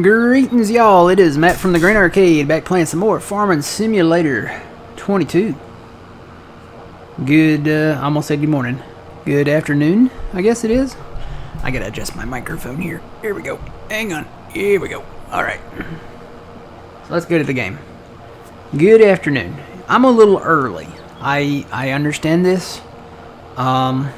Greetings, y'all. It is Matt from the Green Arcade, back playing some more Farming Simulator 22. Good, I almost said good morning. Good afternoon, I guess it is. I gotta adjust my microphone here. Here we go. Hang on. Here we go. Alright. So let's go to the game. Good afternoon. I'm a little early. I understand this. I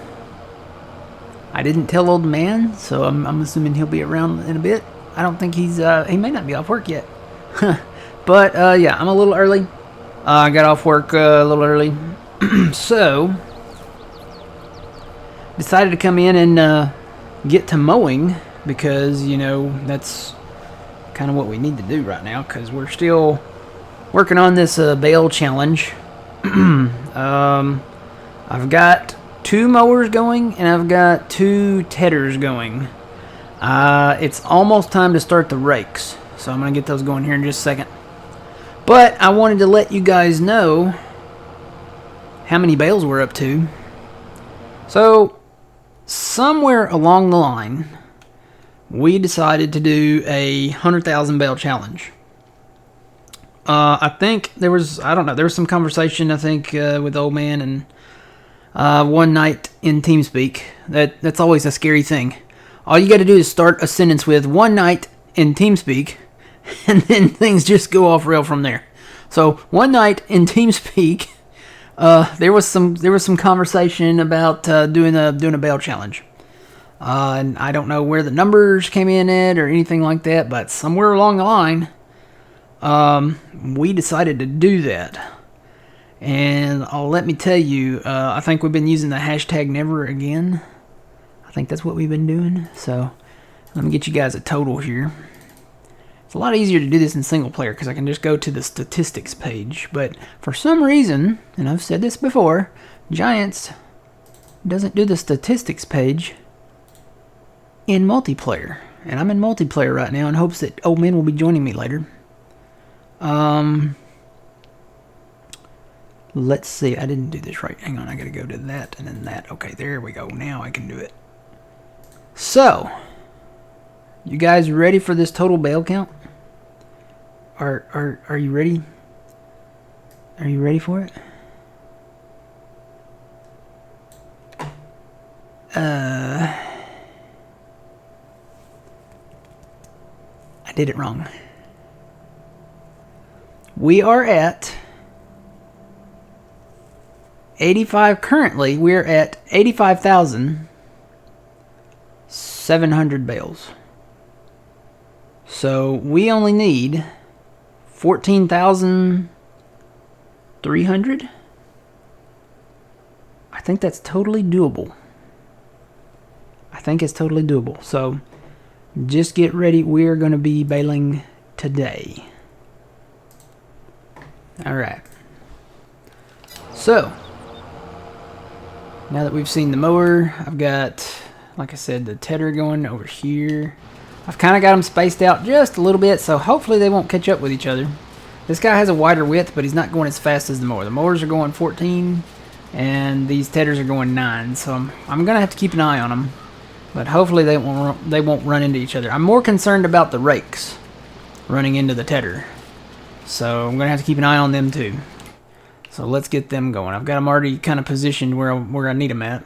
didn't tell old man, so I'm assuming he'll be around in a bit. I don't think he may not be off work yet. But, yeah, I'm a little early. I got off work a little early. So, decided to come in and get to mowing because, you know, that's kind of what we need to do right now because we're still working on this bale challenge. I've got 2 mowers going and I've got 2 tedders going. It's almost time to start the rakes, so I'm going to get those going here in just a second. But I wanted to let you guys know how many bales we're up to. So, somewhere along the line, we decided to do a 100,000 bale challenge. I think there was, I don't know, there was some conversation, I think, with old man and one night in TeamSpeak. That's always a scary thing. All you got to do is start a sentence with one night in TeamSpeak, and then things just go off rail from there. So one night in TeamSpeak, there was some conversation about doing a bale challenge, and I don't know where the numbers came in at or anything like that, but somewhere along the line, we decided to do that. And let me tell you, I think we've been using the hashtag never again. I think that's what we've been doing. So let me get you guys a total here. It's a lot easier to do this in single player because I can just go to the statistics page. But for some reason, and I've said this before, Giants doesn't do the statistics page in multiplayer. And I'm in multiplayer right now in hopes that old man will be joining me later. Let's see. I didn't do this right. Hang on. I got to go to that and then that. Okay, there we go. Now I can do it. So, you guys ready for this total bale count? Are you ready? Are you ready for it? I did it wrong. We are at 85 currently. We're at 85,700 bales. So we only need 14,300. I think that's totally doable. I think it's totally doable. So just get ready. We're going to be baling today. All right. So now that we've seen the mower, I've got, like I said, the tedder going over here. I've kind of got them spaced out just a little bit, so hopefully they won't catch up with each other. This guy has a wider width, but he's not going as fast as the mower. The mowers are going 14, and these tedders are going 9, so I'm going to have to keep an eye on them. But hopefully they won't run into each other. I'm more concerned about the rakes running into the tedder. So I'm going to have to keep an eye on them too. So let's get them going. I've got them already kind of positioned where I need them at.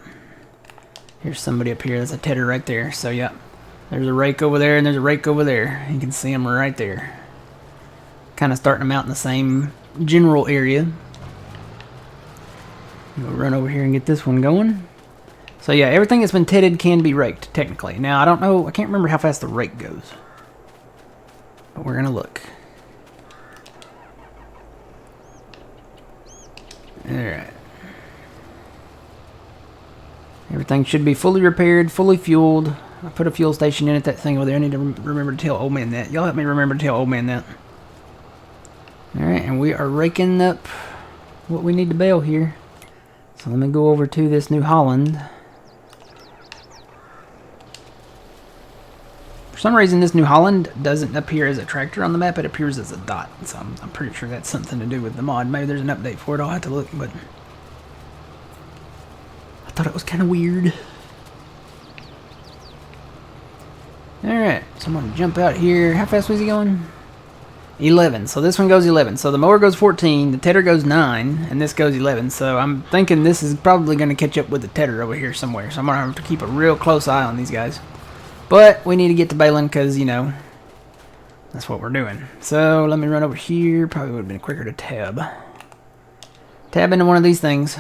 Here's somebody up here. There's a tedder right there. So yeah, there's a rake over there and there's a rake over there. You can see them right there. Kind of starting them out in the same general area. We'll run over here and get this one going. So yeah, everything that's been tedded can be raked technically. Now I don't know. I can't remember how fast the rake goes. But we're going to look. Alright. Everything should be fully repaired, fully fueled. I put a fuel station in at that thing over there. I need to remember to tell old man that. Y'all help me remember to tell old man that. Alright, and we are raking up what we need to bale here. So let me go over to this New Holland. For some reason, this New Holland doesn't appear as a tractor on the map. It appears as a dot. So I'm pretty sure that's something to do with the mod. Maybe there's an update for it. I'll have to look, but I thought it was kind of weird. Alright, so I'm going to jump out here. How fast was he going? 11. So this one goes 11. So the mower goes 14, the tedder goes 9, and this goes 11. So I'm thinking this is probably going to catch up with the tedder over here somewhere. So I'm going to have to keep a real close eye on these guys. But we need to get to baling because, you know, that's what we're doing. So let me run over here. Probably would have been quicker to tab. Tab into one of these things.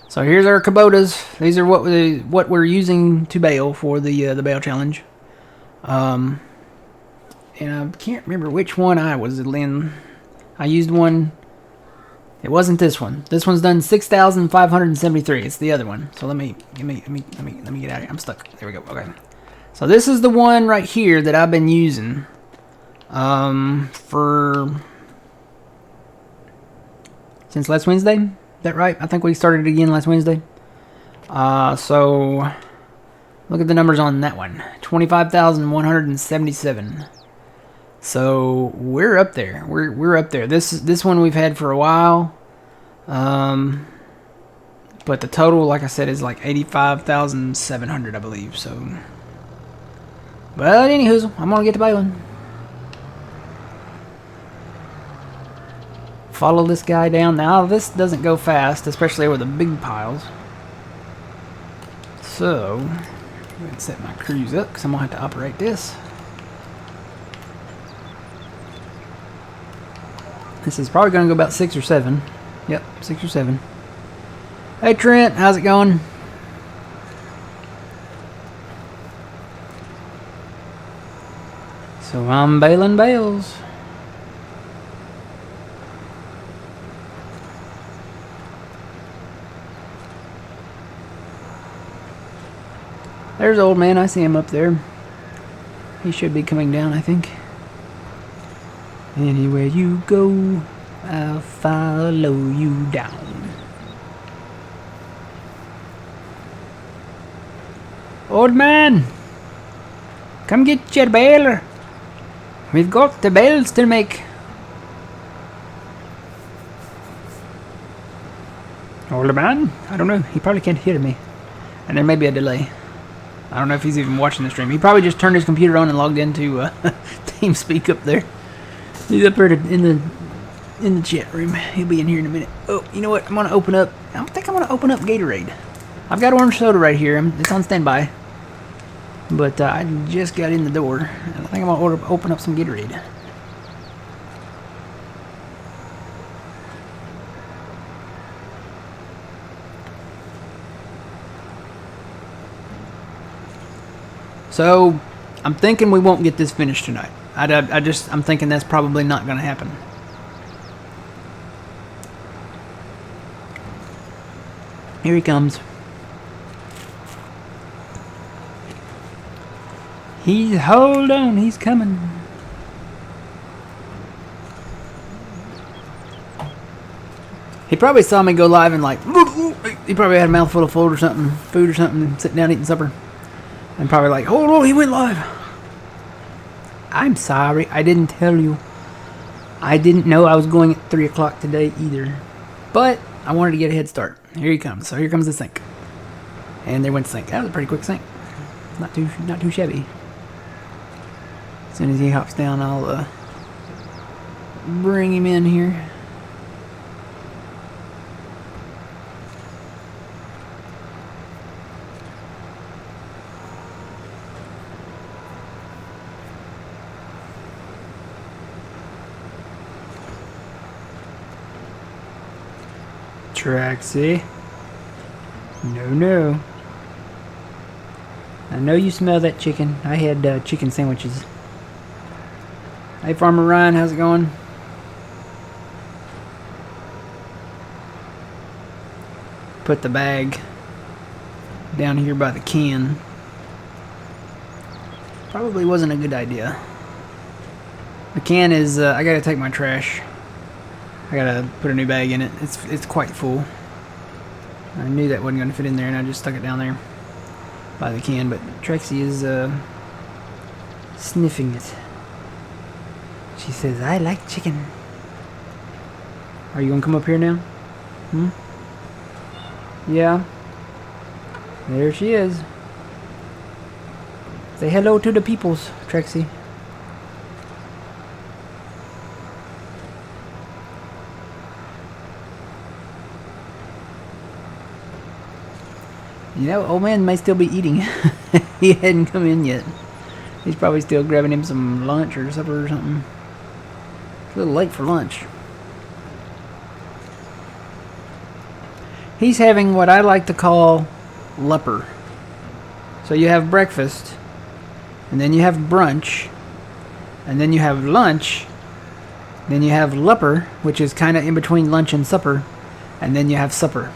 So here's our Kubotas. These are what we're using to bale for the bale challenge. And I can't remember which one I was in. I used one. It wasn't this one. This one's done 6,573. It's the other one. So let me get out of here. I'm stuck. There we go. Okay. So this is the one right here that I've been using. For since last Wednesday. Is that right? I think we started it again last Wednesday. So look at the numbers on that one. 25,177. So we're up there. We're up there. This one we've had for a while. But the total, like I said, is like 85,700, I believe. So, but anywho, I'm gonna get to baling. Follow this guy down. Now this doesn't go fast, especially over the big piles. So, I'm gonna set my cruise up because I'm gonna have to operate this. This is probably going to go about 6 or 7. Yep, 6 or 7. Hey Trent, how's it going? So I'm baling bales. There's old man, I see him up there. He should be coming down, I think. Anywhere you go, I'll follow you down. Old man, come get your baler. We've got the bales to make. Old man? I don't know. He probably can't hear me. And there may be a delay. I don't know if he's even watching the stream. He probably just turned his computer on and logged into TeamSpeak up there. He's up there in the chat room. He'll be in here in a minute. Oh, you know what? I'm gonna open up. I think I'm gonna open up Gatorade. I've got orange soda right here. It's on standby. But I just got in the door. And I think I'm gonna open up some Gatorade. So I'm thinking we won't get this finished tonight. I'm thinking that's probably not going to happen. Here he comes. Hold on, he's coming. He probably saw me go live and like, he probably had a mouthful of food or something, sitting down eating supper. And probably like, hold on, he went live. I'm sorry, I didn't tell you. I didn't know I was going at 3 o'clock today either. But I wanted to get a head start. Here he comes. So here comes the sink. And there went the sink. That was a pretty quick sink. Not too shabby. As soon as he hops down, I'll bring him in here. Traxie. No. I know you smell that chicken. I had chicken sandwiches. Hey, Farmer Ryan, how's it going? Put the bag down here by the can. Probably wasn't a good idea. The can is, I gotta take my trash. I gotta put a new bag in it. It's quite full. I knew that wasn't gonna fit in there, and I just stuck it down there by the can. But Trixie is sniffing it. She says, "I like chicken." Are you gonna come up here now? Yeah. There she is. Say hello to the peoples, Trixie. You know, old man may still be eating. He hadn't come in yet. He's probably still grabbing him some lunch or supper or something. It's a little late for lunch. He's having what I like to call lupper. So you have breakfast, and then you have brunch, and then you have lunch, then you have lupper, which is kind of in between lunch and supper, and then you have supper.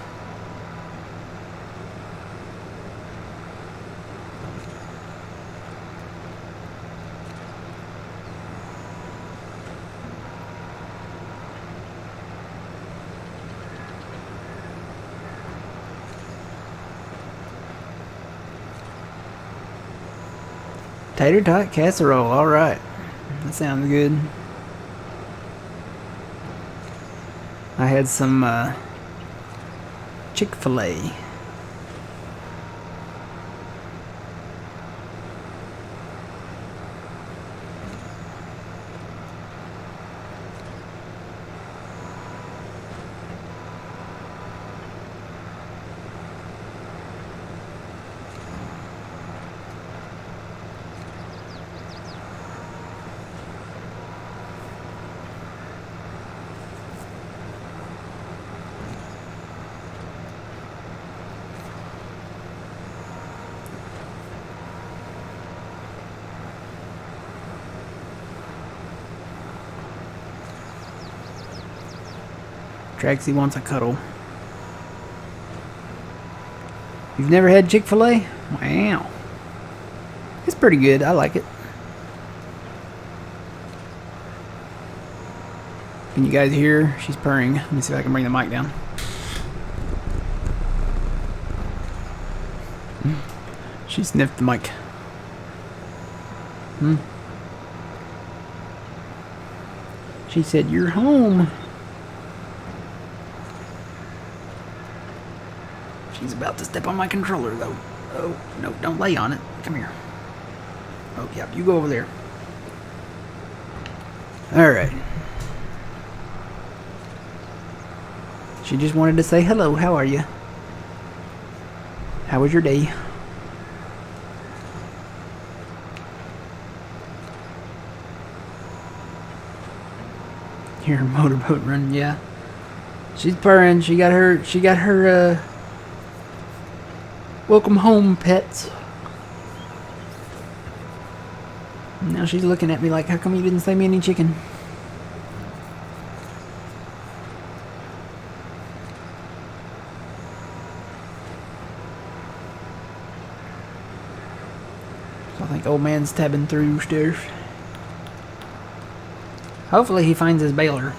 Tater tot casserole, alright. That sounds good. I had some Chick-fil-A. Traxie wants a cuddle. You've never had Chick-fil-A? Wow. It's pretty good. I like it. Can you guys hear her? She's purring. Let me see if I can bring the mic down. She sniffed the mic. She said, "You're home." She's about to step on my controller, though. Oh, no, don't lay on it. Come here. Oh, yeah, you go over there. Alright. She just wanted to say hello. How are you? How was your day? Hear her motorboat running, yeah. She's purring. She got her, welcome home, pets. Now she's looking at me like, how come you didn't save me any chicken? So I think old man's tabbing through stairs. Hopefully he finds his baler.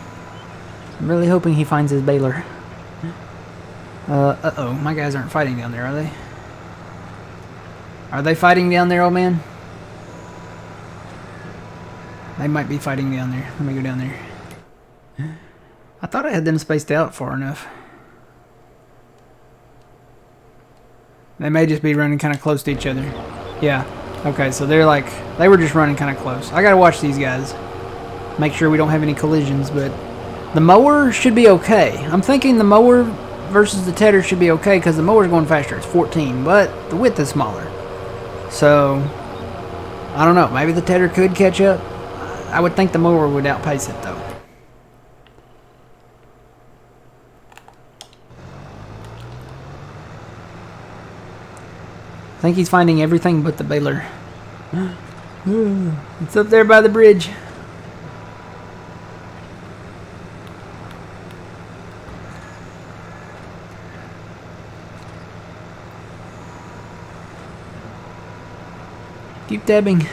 I'm really hoping he finds his baler. Uh-oh, my guys aren't fighting down there, are they? Are they fighting down there, old man? They might be fighting down there. Let me go down there. I thought I had them spaced out far enough. They may just be running kind of close to each other. Yeah. Okay, so they were just running kind of close. I gotta watch these guys. Make sure we don't have any collisions, but the mower should be okay. I'm thinking the mower versus the tedder should be okay because the mower's going faster. It's 14, but the width is smaller. So, I don't know. Maybe the tedder could catch up. I would think the mower would outpace it, though. I think he's finding everything but the baler. It's up there by the bridge. Keep dabbing.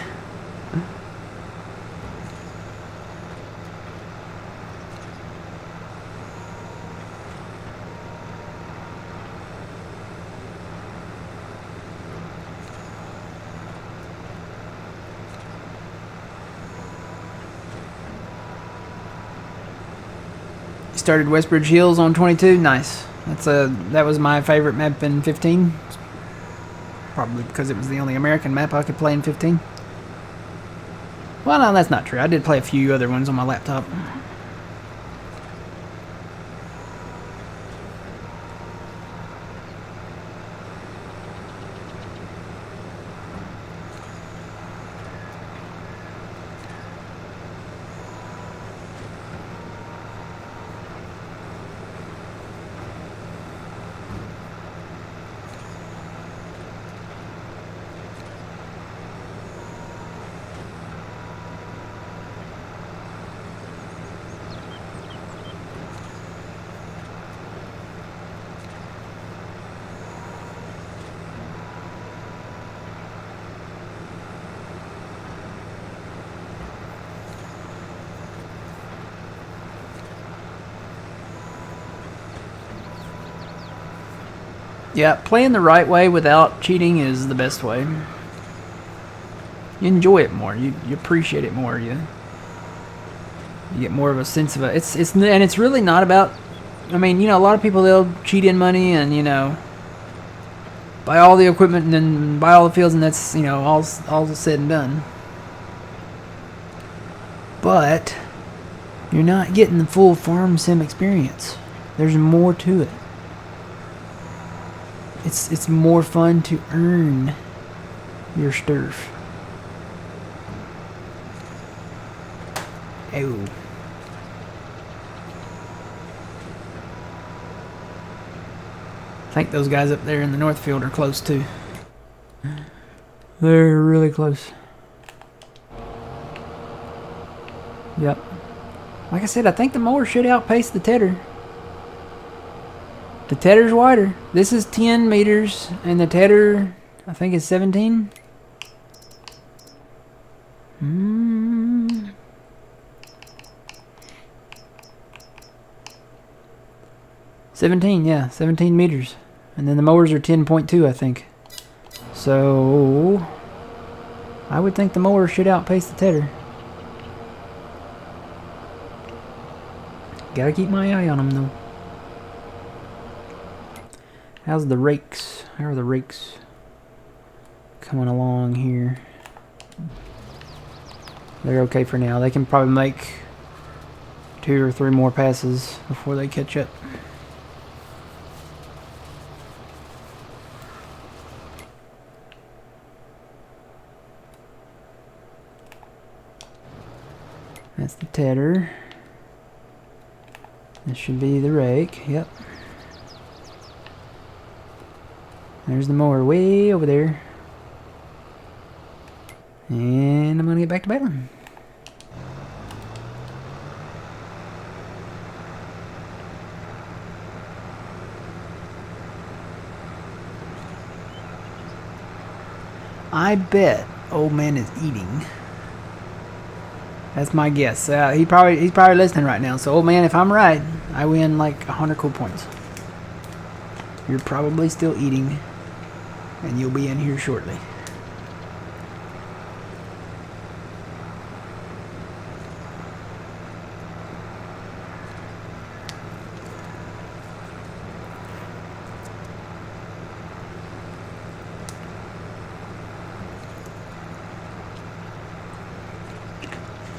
Started Westbridge Hills on 22. Nice. That was my favorite map in 15. Probably because it was the only American map I could play in 15. Well, no, that's not true. I did play a few other ones on my laptop. Yeah, playing the right way without cheating is the best way. You enjoy it more. You appreciate it more. You get more of a sense of it. It's really not about. I mean, a lot of people, they'll cheat in money and buy all the equipment and then buy all the fields, and that's all said and done. But you're not getting the full farm sim experience. There's more to it. It's more fun to earn your turf. Oh. I think those guys up there in the north field are close too. They're really close. Yep. Like I said, I think the mower should outpace the tedder. The tedder's wider. This is 10 meters, and the tedder, I think, is 17. 17, yeah, 17 meters. And then the mowers are 10.2, I think. So, I would think the mower should outpace the tedder. Gotta keep my eye on them, though. How's the rakes? How are the rakes coming along here? They're okay for now. They can probably make 2 or 3 more passes before they catch up. That's the tedder. This should be the rake. Yep. There's the mower way over there. And I'm going to get back to battling. I bet old man is eating. That's my guess. He's probably listening right now. So old man, if I'm right, I win like 100 cool points. You're probably still eating, and you'll be in here shortly.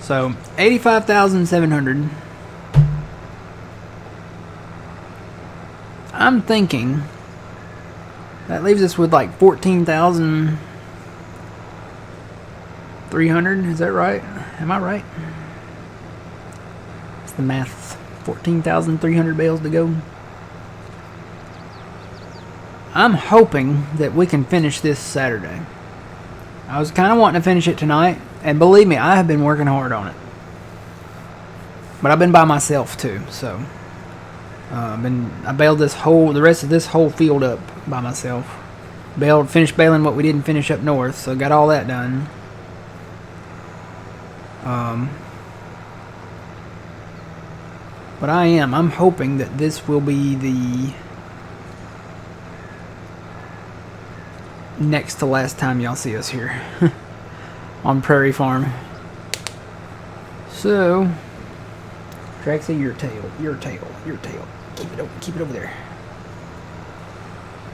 So 85,700. I'm thinking that leaves us with like 14,300. Is that right? Am I right? It's the math. 14,300 bales to go. I'm hoping that we can finish this Saturday. I was kind of wanting to finish it tonight, and believe me, I have been working hard on it. But I've been by myself too, so I baled the rest of this whole field up by myself. Finished baling what we didn't finish up north, so got all that done. But I'm hoping that this will be the next to last time y'all see us here on Prairie Farm. So, Traxie, your tail. Keep it over there.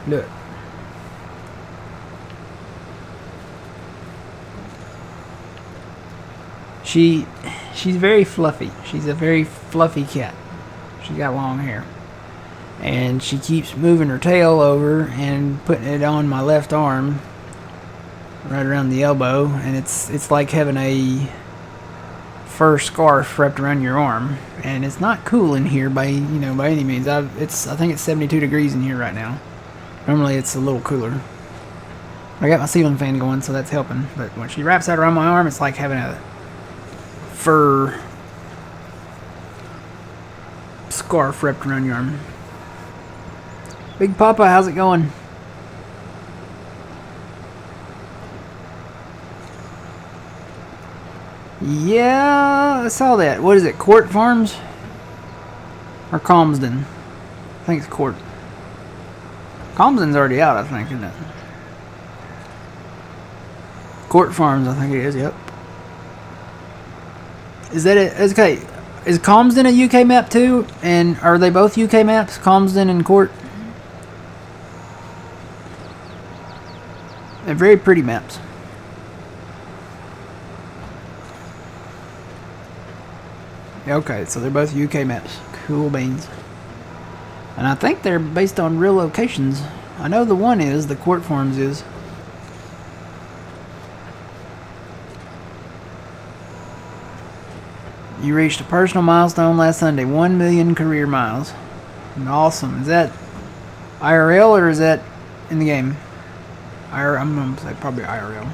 Look. She's very fluffy. She's a very fluffy cat. She's got long hair. And she keeps moving her tail over and putting it on my left arm, right around the elbow, and it's like having a fur scarf wrapped around your arm, and it's not cool in here by any means. I think it's 72 degrees in here right now. Normally it's a little cooler. I got my ceiling fan going, so that's helping. But when she wraps that around my arm, it's like having a fur scarf wrapped around your arm. Big Papa, how's it going? Yeah, I saw that. What is it, Court Farms? Or Calmsden? I think it's Court Calmsden's already out, I think, isn't it? Court Farms, I think it is. Yep. Is that it? Okay. Is Calmsden a UK map too? And are they both UK maps? Calmsden and Court? They're very pretty maps. Okay, so they're both UK maps. Cool beans. And I think they're based on real locations. I know the one is, the Court Farms is. You reached a personal milestone last Sunday. 1 million career miles. Awesome. Is that IRL or is that in the game? I'm going to say probably IRL.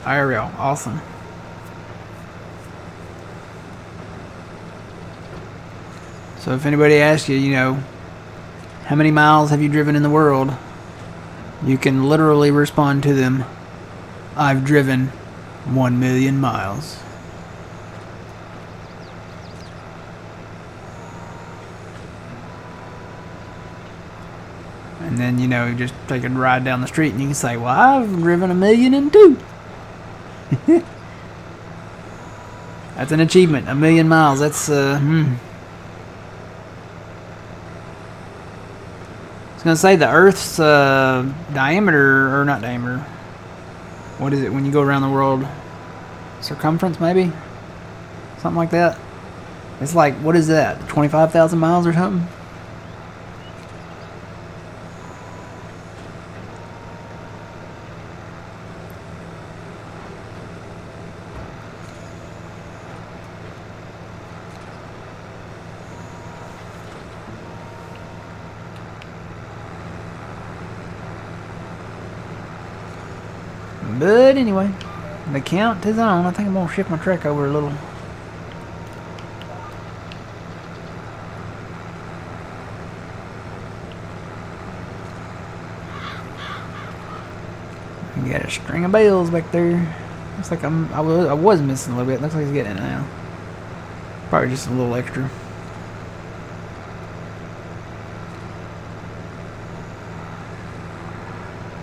IRL. Awesome. So if anybody asks you, you know, how many miles have you driven in the world? You can literally respond to them, I've driven 1 million miles. And then, you know, just take a ride down the street and you can say, well, I've driven 1,000,002. That's an achievement, 1 million miles. That's, I was going to say the Earth's diameter, or not diameter, what is it when you go around the world? Circumference, maybe? Something like that. It's like, what is that, 25,000 miles or something? But anyway, the count is on. I think I'm going to shift my truck over a little. You got a string of bells back there. Looks like I was missing a little bit. Looks like he's getting it now. Probably just a little extra.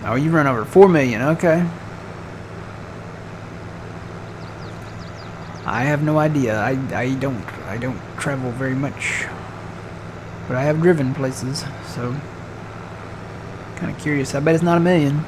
Oh, you run over 4 million. Okay. I have no idea. I don't travel very much, but I have driven places, so kind of curious. I bet it's not 1 million.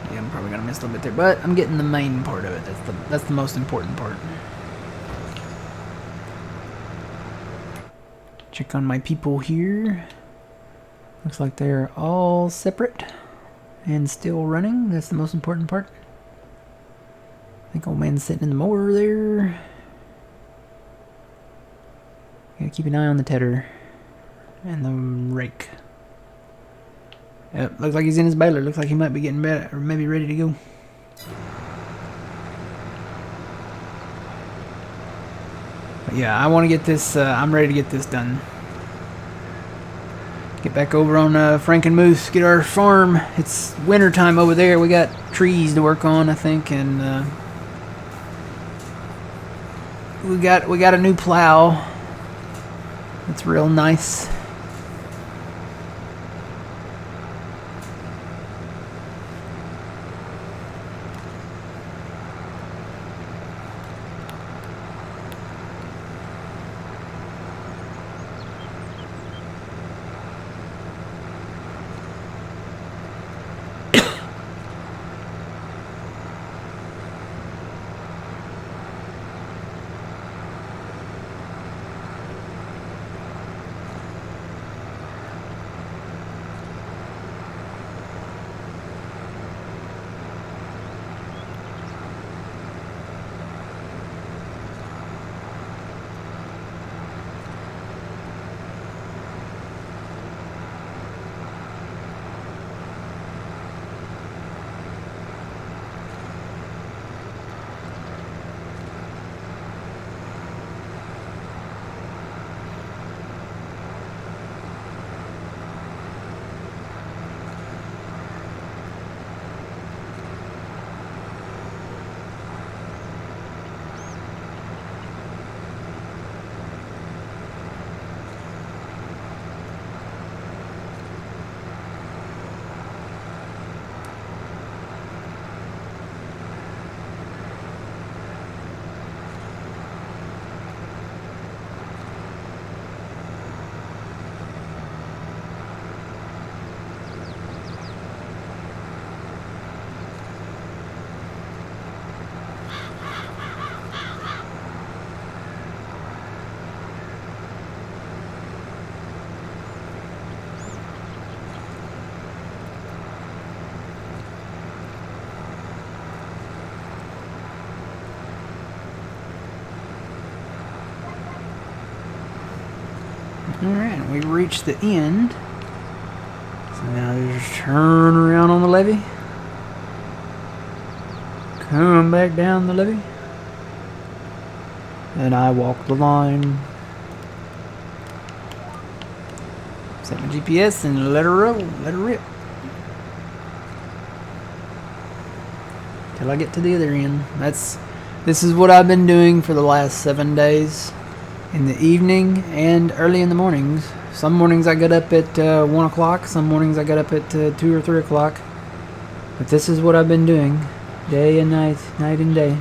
I'm probably gonna miss a little bit there, but I'm getting the main part of it. That's the most important part. Check on my people here. Looks like they're all separate and still running. That's the most important part. I think old man's sitting in the mower there. Gotta keep an eye on the tedder and the rake. Yep, looks like he's in his baler. Looks like he might be getting better, or maybe ready to go. But yeah, I want to get this, I'm ready to get this done. Get back over on Frankenmuth, get our farm. It's winter time over there. We got trees to work on, I think, and we got a new plow. It's real nice. Alright, we reached the end. So now just turn around on the levee. Come back down the levee. And I walk the line. Set my GPS and let her roll. Let her rip. Till I get to the other end. This is what I've been doing for the last 7 days. In the evening and early in the mornings. Some mornings I get up at 1 o'clock. Some mornings I get up at 2 or 3 o'clock. But this is what I've been doing. Day and night. Night and day.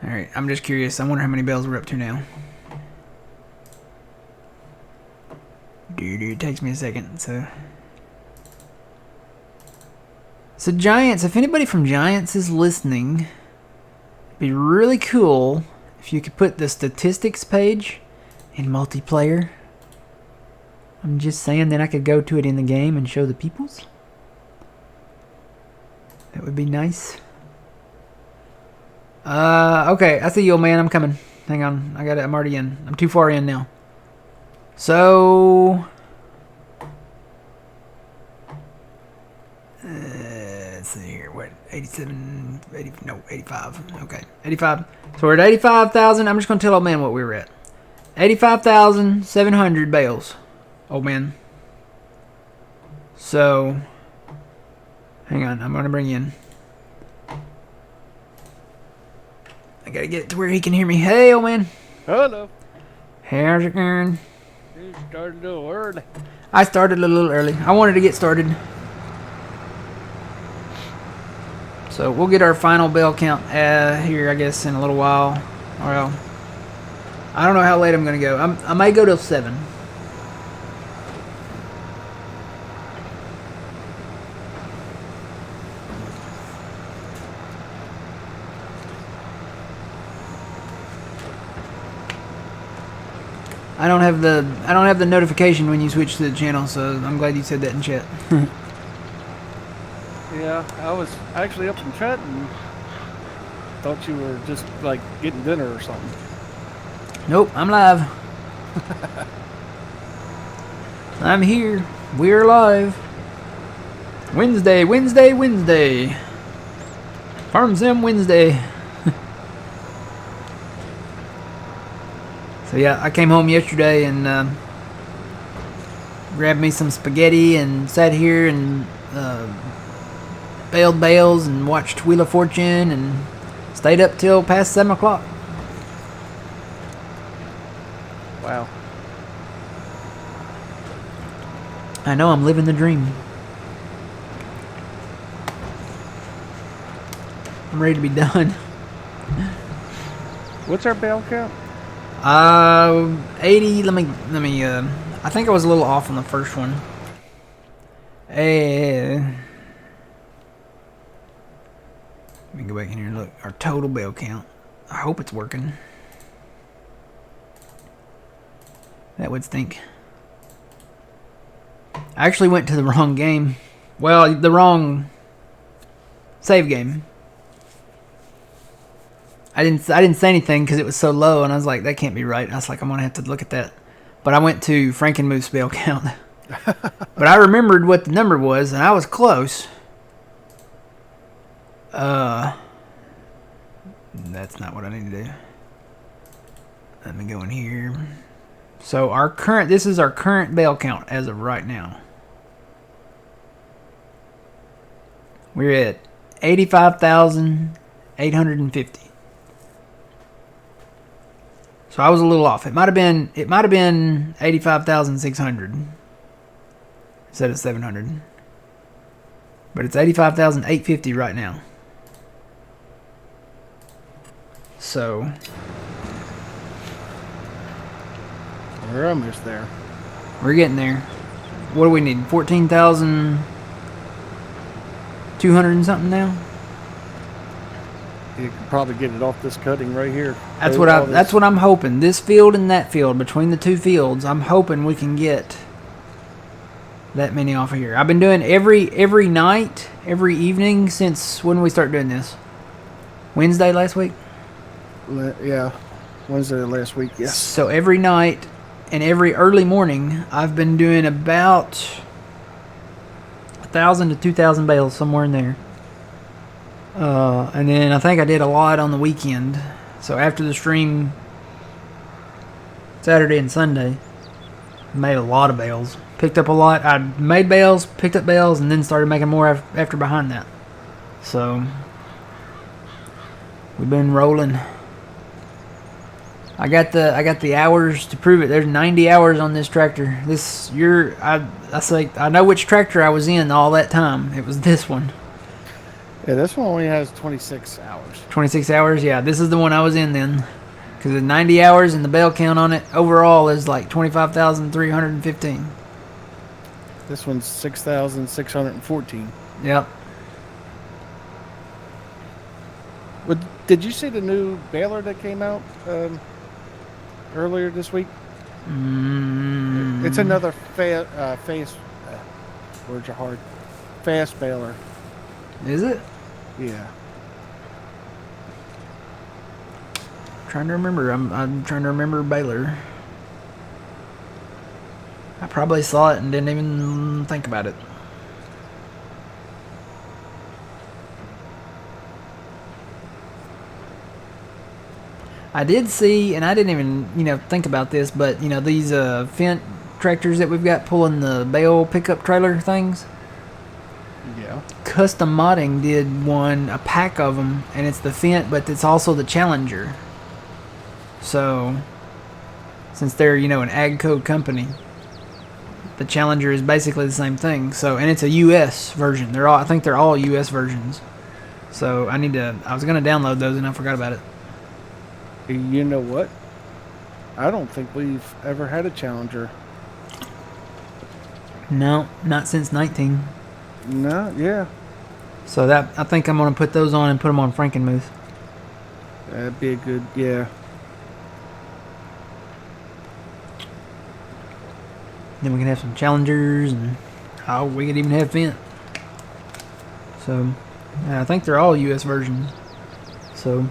Alright, I'm just curious. I wonder how many bells we're up to now. Dude, it takes me a second, so Giants, if anybody from Giants is listening, it'd be really cool if you could put the statistics page in multiplayer. I'm just saying, then I could go to it in the game and show the peoples. That would be nice. Okay, I see you, old man. I'm coming. Hang on. I got it. I'm already in. I'm too far in now. So, let's see here. What? 87, 80, no, 85. Okay, 85. So we're at 85,000. I'm just going to tell old man what we were at. 85,700 bales. Old man. So, hang on. I'm going to bring you in. I gotta get it to where he can hear me. Hey, old man. Hello. How's it going? You started a little early. I started a little early. I wanted to get started. So we'll get our final bell count here, I guess, in a little while. Well, I don't know how late I'm gonna go. I may go till 7. I don't have the notification when you switch to the channel, so I'm glad you said that in chat. Yeah, I was actually up in chat and thought you were just like getting dinner or something. Nope, I'm live. I'm here. We're live. Wednesday. Farm Sim Wednesday. So yeah, I came home yesterday and grabbed me some spaghetti and sat here and baled bales and watched Wheel of Fortune and stayed up till past 7 o'clock. Wow. I know, I'm living the dream. I'm ready to be done. What's our bale count? 80. Let me. I think I was a little off on the first one. Let me go back in here and look. Our total bale count. I hope it's working. That would stink. I actually went to the wrong game. Well, the wrong save game. I didn't say anything because it was so low, and I was like, that can't be right. I was like, I'm gonna have to look at that. But I went to Frankenmuth's bale count. But I remembered what the number was, and I was close. That's not what I need to do. Let me go in here. So this is our current bale count as of right now. We're at 85,850. So I was a little off. It might have been 85,600 instead of 700. But it's 85,850 right now. So We're almost there. We're getting there. What do we need? 14,200 and something now? You could probably get it off this cutting right here. That's All this- that's what I'm hoping. This field and that field, between the two fields, I'm hoping we can get that many off of here. I've been doing every night, every evening since when we start doing this. Wednesday last week. Yeah, Wednesday last week. Yes. So every night and every early morning, I've been doing about 1,000 to 2,000 bales, somewhere in there. And then I think I did a lot on the weekend. So after the stream, Saturday and Sunday, made a lot of bales. Picked up a lot. I made bales, picked up bales, and then started making more after behind that. So we've been rolling. I got the hours to prove it. There's 90 hours on this tractor. I know which tractor I was in all that time. It was this one. Yeah, this one only has 26 hours. 26 hours? Yeah, this is the one I was in then. Because the 90 hours and the bale count on it overall is like 25,315. This one's 6,614. Yep. But did you see the new baler that came out earlier this week? It's another fast. Words are hard. Fast baler. Is it? Yeah. Trying to remember. I'm trying to remember Baylor. I probably saw it and didn't even think about it. I did see, and I didn't even, think about this, but, these Fendt tractors that we've got pulling the bale pickup trailer things. Yeah. Custom Modding did a pack of them, and it's the Fendt, but it's also the Challenger. So, since they're, an ag code company, the Challenger is basically the same thing. So, and it's a US version. I think they're all US versions. So, I was going to download those and I forgot about it. You know what? I don't think we've ever had a Challenger. No, not since 19. No, yeah. So I think I'm going to put those on and put them on Frankenmuth. That'd be a good, yeah. Then we can have some Challengers, and we could even have Fendt. So, yeah, I think they're all US versions. So,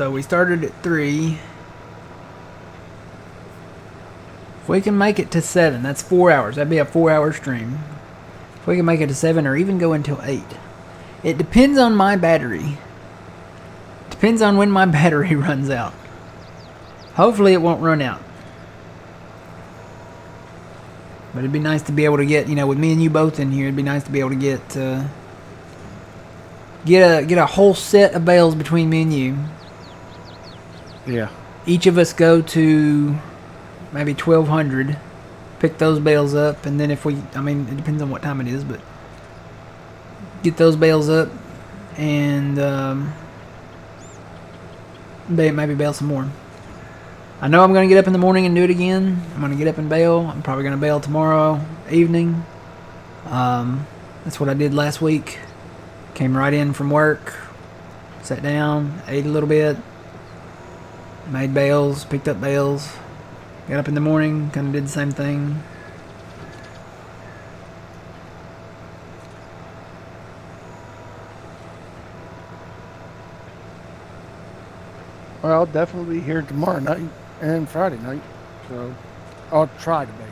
we started at 3. If we can make it to 7, that's 4 hours. That'd be a 4-hour stream. If we can make it to 7 or even go until 8. It depends on my battery. Depends on when my battery runs out. Hopefully it won't run out. But it'd be nice to be able to get, with me and you both in here, it'd be nice to be able to get a whole set of bales between me and you. Yeah. Each of us go to maybe 1,200, pick those bales up, and then it depends on what time it is, but get those bales up and maybe bale some more. I know I'm going to get up in the morning and do it again. I'm going to get up and bale. I'm probably going to bale tomorrow evening. That's what I did last week. Came right in from work, sat down, ate a little bit, made bales, picked up bales, got up in the morning, kind of did the same thing. Well, I'll definitely be here tomorrow night and Friday night, so I'll try to be.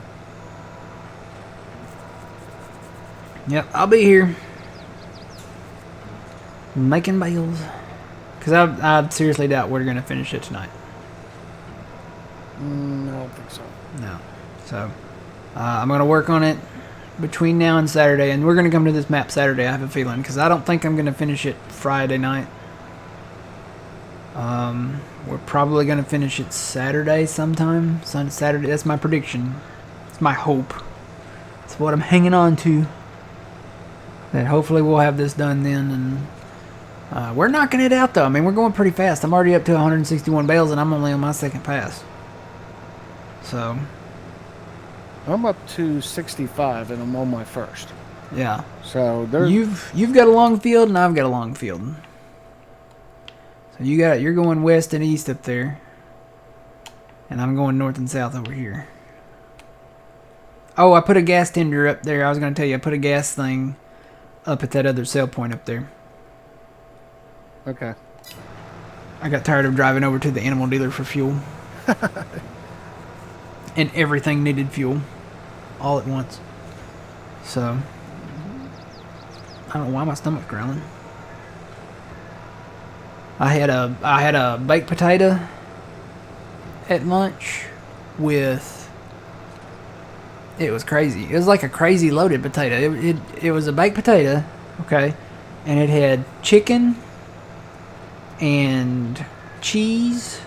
Yep, I'll be here making bales, because I seriously doubt we're going to finish it tonight. I don't think so. No. So, I'm going to work on it between now and Saturday, and we're going to come to this map Saturday, I have a feeling, because I don't think I'm going to finish it Friday night. We're probably going to finish it Saturday sometime. Saturday, that's my prediction. It's my hope. It's what I'm hanging on to. That hopefully we'll have this done then, and We're knocking it out, though. I mean, we're going pretty fast. I'm already up to 161 bales, and I'm only on my second pass. So, I'm up to 65, and I'm on my first. yeah. So there's You've got a long field, and I've got a long field. So you're going west and east up there, and I'm going north and south over here. Oh, I put a gas tender up there. I was going to tell you, I put a gas thing up at that other sell point up there. okay. I got tired of driving over to the animal dealer for fuel. And everything needed fuel all at once. So, I don't know why my stomach's growling. I had a baked potato at lunch with... It was crazy. It was like a crazy loaded potato. It was a baked potato, okay, and it had chicken and cheese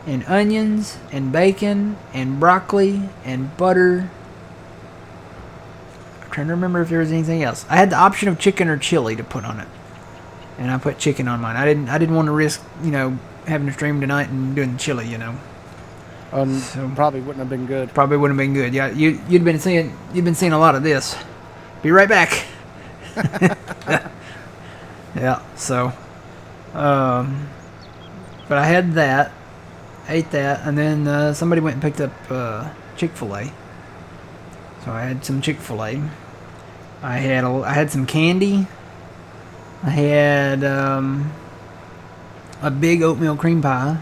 and onions and bacon and broccoli and butter. I'm trying to remember if there was anything else. I had the option of chicken or chili to put on it, and I put chicken on mine. I didn't want to risk, having a stream tonight and doing chili, So probably wouldn't have been good. probably wouldn't have been good. Yeah, you'd been seeing a lot of this. Be right back. Yeah. So, but I had that, ate that, and then somebody went and picked up Chick-fil-A. So I had some Chick-fil-A. I had some candy. I had a big oatmeal cream pie.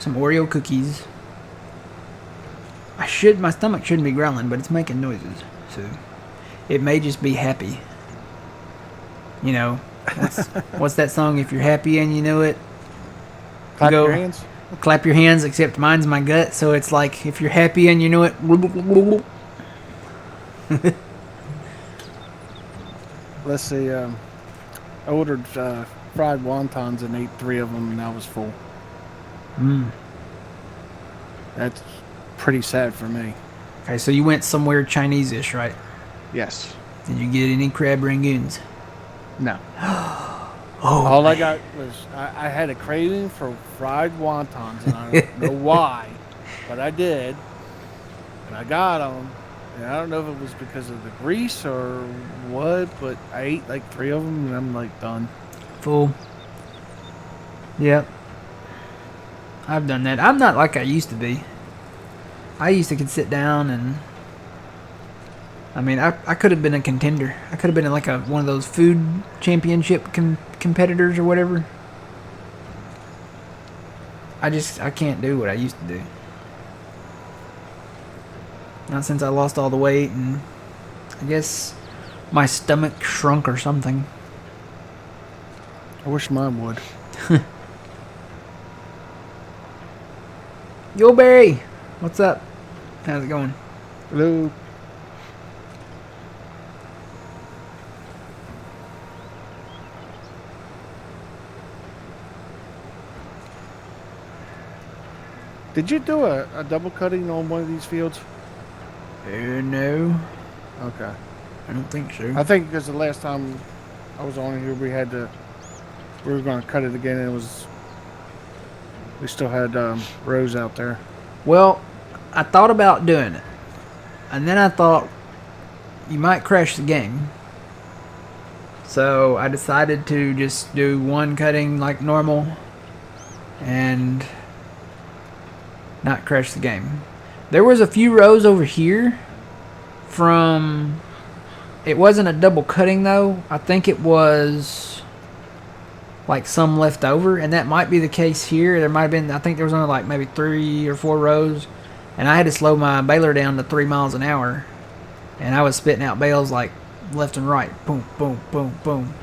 Some Oreo cookies. My stomach shouldn't be growling, but it's making noises, so it may just be happy. What's that song? If you're happy and you know it, Clap your hands. Clap your hands. Except mine's my gut, so it's like if you're happy and you know it. Let's see. I ordered fried wontons and ate 3 of them, and I was full. That's pretty sad for me. Okay, so you went somewhere Chinese-ish, right? Yes. Did you get any crab rangoons? No. Oh, All I got was I had a craving for fried wontons, and I don't know why, but I did, and I got them. And I don't know if it was because of the grease or what, but I ate like 3 of them, and I'm like done. full. Yep. I've done that. I'm not like I used to be. I used to could sit down and... I mean, I could have been a contender. I could have been like one of those food championship competitors or whatever. I can't do what I used to do. Not since I lost all the weight, and I guess my stomach shrunk or something. I wish mine would. Yo, Barry! What's up? How's it going? Hello. Did you do a double cutting on one of these fields? No. Okay. I don't think so. I think because the last time I was on here, we were going to cut it again, and we still had rows out there. Well, I thought about doing it. And then I thought, you might crash the game. So I decided to just do one cutting like normal and not crash the game. There was a few rows over here from... It wasn't a double cutting though. I think it was like some left over, and that might be the case here. There might have been, I think there was only like maybe 3 or 4 rows, and I had to slow my baler down to 3 miles an hour, and I was spitting out bales like left and right. Boom, boom, boom, boom.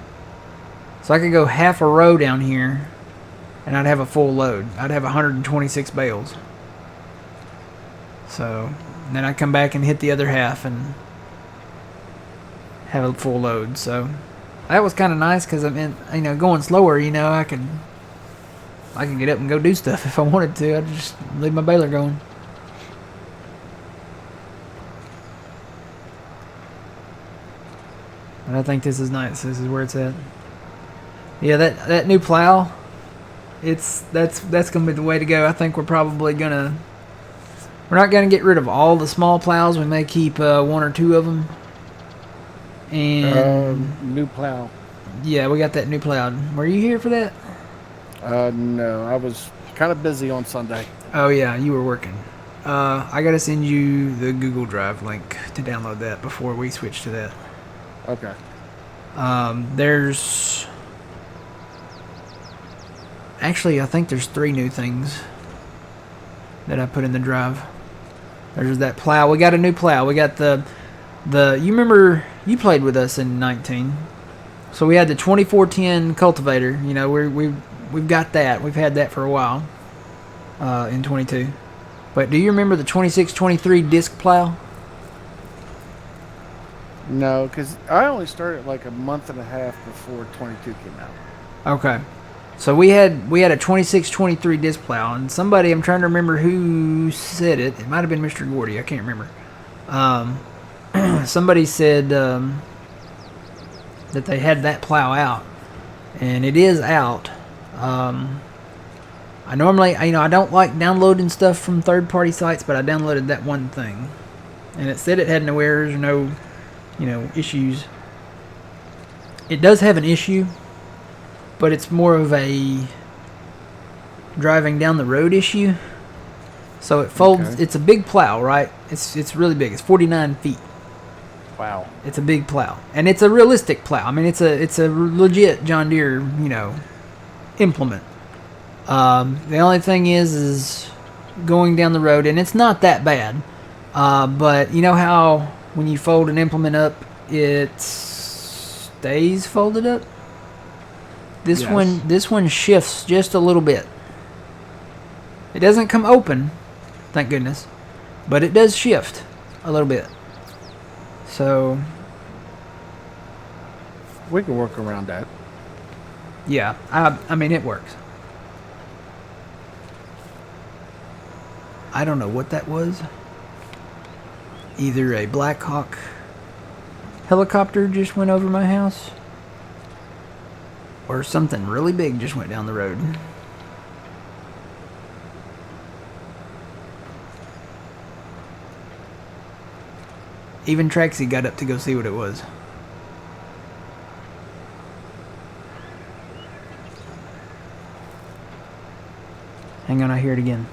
So I could go half a row down here, and I'd have a full load. I'd have 126 bales. So then I'd come back and hit the other half and have a full load. So that was kind of nice because I mean, going slower, I can get up and go do stuff if I wanted to. I'd just leave my baler going. But I think this is nice. This is where it's at. Yeah, that new plow, that's gonna be the way to go. I think we're not gonna get rid of all the small plows. We may keep one or two of them. And New plow. yeah, we got that new plow. Were you here for that? No, I was kind of busy on Sunday. Oh yeah, you were working. I gotta send you the Google Drive link to download that before we switch to that. Okay. There's actually, I think there's 3 new things that I put in the drive. There's that plow. We got a new plow. We got the you remember you played with us in 19. So we had the 2410 cultivator. You know, we've got that. We've had that for a while. In 22. But do you remember the 2623 disc plow? No, because I only started like a month and a half before 22 came out. Okay. So we had a 2623 disc plow, and somebody, I'm trying to remember who said it. It might have been Mr. Gordy. I can't remember. Somebody said that they had that plow out, and it is out. I normally, I don't like downloading stuff from third-party sites, but I downloaded that one thing, and it said it had no errors or no, issues. It does have an issue, but it's more of a driving down the road issue. So it folds. Okay. It's a big plow, right? It's really big. It's 49 feet. Wow. It's a big plow, and it's a realistic plow. I mean, it's a legit John Deere, implement. The only thing is going down the road, and it's not that bad. But you know how when you fold an implement up, it stays folded up? This one shifts just a little bit. It doesn't come open, thank goodness, but it does shift a little bit. So we can work around that. Yeah, I mean it works. I don't know what that was. Either a Black Hawk helicopter just went over my house, or something really big just went down the road. Even Traxie got up to go see what it was. Hang on, I hear it again.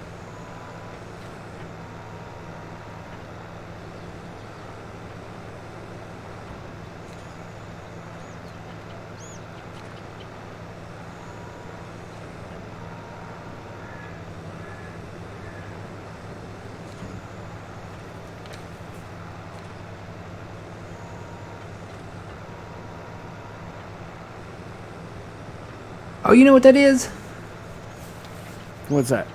Oh, you know what that is? What's that?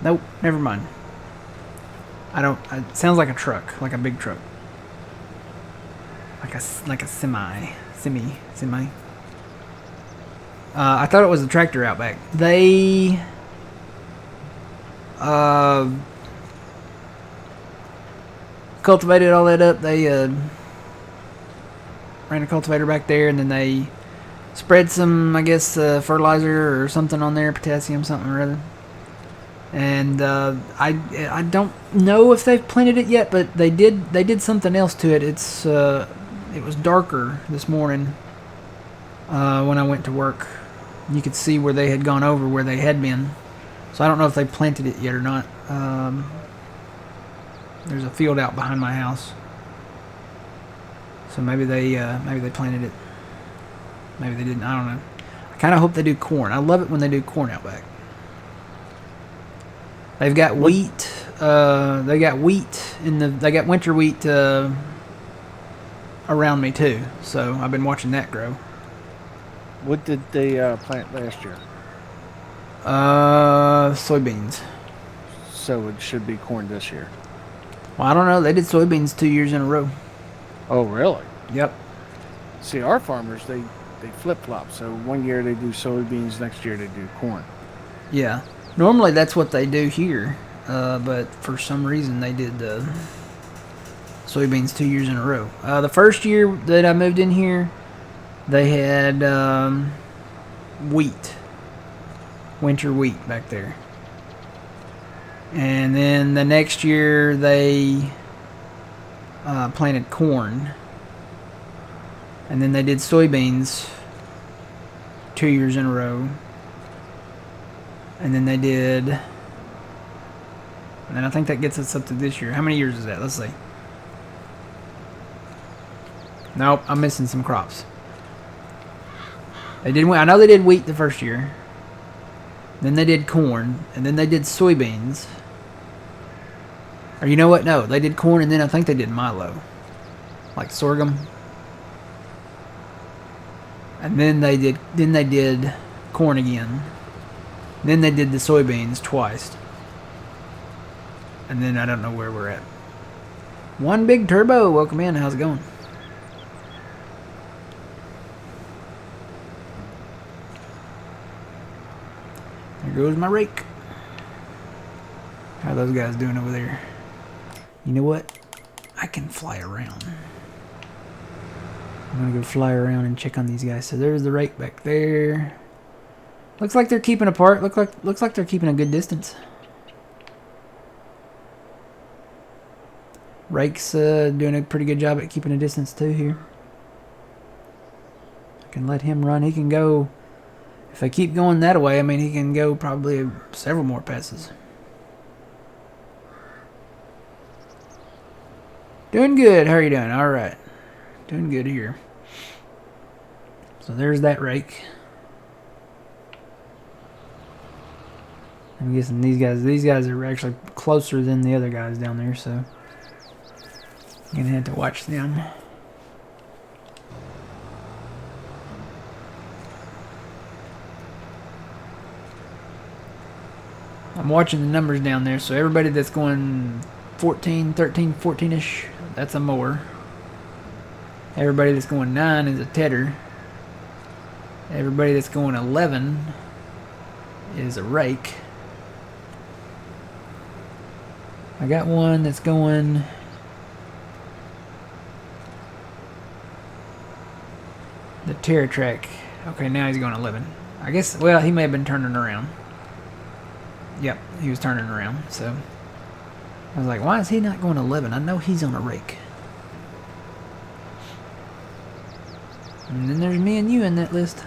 Nope, never mind. I don't. It sounds like a truck, like a big truck, like a semi. I thought it was a tractor out back. They cultivated all that up. They ran a cultivator back there, and then they spread some, I guess, fertilizer or something on there, potassium something or other. And I don't know if they've planted it yet, but they did something else to it. It was darker this morning when I went to work. You could see where they had gone over where they had been. So I don't know if they planted it yet or not. There's a field out behind my house, so maybe they planted it. Maybe they didn't. I don't know. I kind of hope they do corn. I love it when they do corn out back. They've got wheat. They got wheat they got winter wheat around me too. So I've been watching that grow. What did they plant last year? Soybeans. So it should be corn this year. Well, I don't know. They did soybeans 2 years in a row. Oh, really? Yep. See, our farmers, they they flip flop. So one year they do soybeans, next year they do corn. Yeah. Normally that's what they do here, but for some reason they did soybeans 2 years in a row. The first year that I moved in here, they had wheat, winter wheat back there. And then the next year they planted corn. And then they did soybeans 2 years in a row. And then they did... And then I think that gets us up to this year. How many years is that? Let's see. Nope, I'm missing some crops. They did. I know they did wheat the first year. Then they did corn. And then they did soybeans. Or you know what? No, they did corn and then I think they did milo. Like sorghum. And then they did corn again. Then they did the soybeans twice. And then I don't know where we're at. One Big Turbo, welcome in. How's it going? There goes my rake. How are those guys doing over there? You know what? I can fly around. I'm gonna go fly around and check on these guys. So there's the rake back there. Looks like they're keeping apart. Looks like they're keeping a good distance. Rake's doing a pretty good job at keeping a distance too here. I can let him run. He can go. If I keep going that way, I mean, he can go probably several more passes. Doing good. How are you doing? All right. Doing good here. So there's that rake. I'm guessing these guys are actually closer than the other guys down there, so I'm gonna have to watch them. I'm watching the numbers down there, so everybody that's going 14, 13, 14-ish, that's a mower. Everybody that's going 9 is a tedder. Everybody that's going 11 is a rake. I got one that's going... the Terra Track. Okay, now he's going 11. I guess, well, he may have been turning around. Yep, he was turning around, so... I was like, why is he not going 11? I know he's on a rake. And then there's me and you in that list.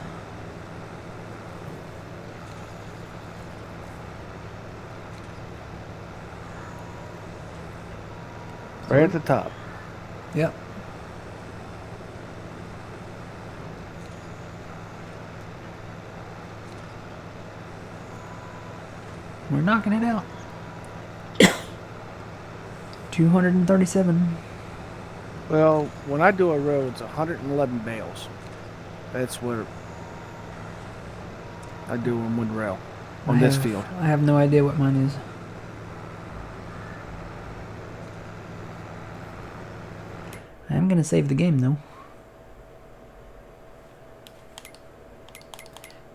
Right at the top. Yep. We're knocking it out. 237. Well, when I do a row, it's 111 bales. That's what I do in one row on this field. I have no idea what mine is. I am going to save the game, though.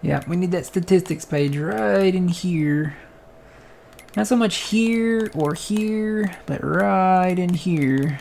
Yeah, we need that statistics page right in here. Not so much here or here, but right in here.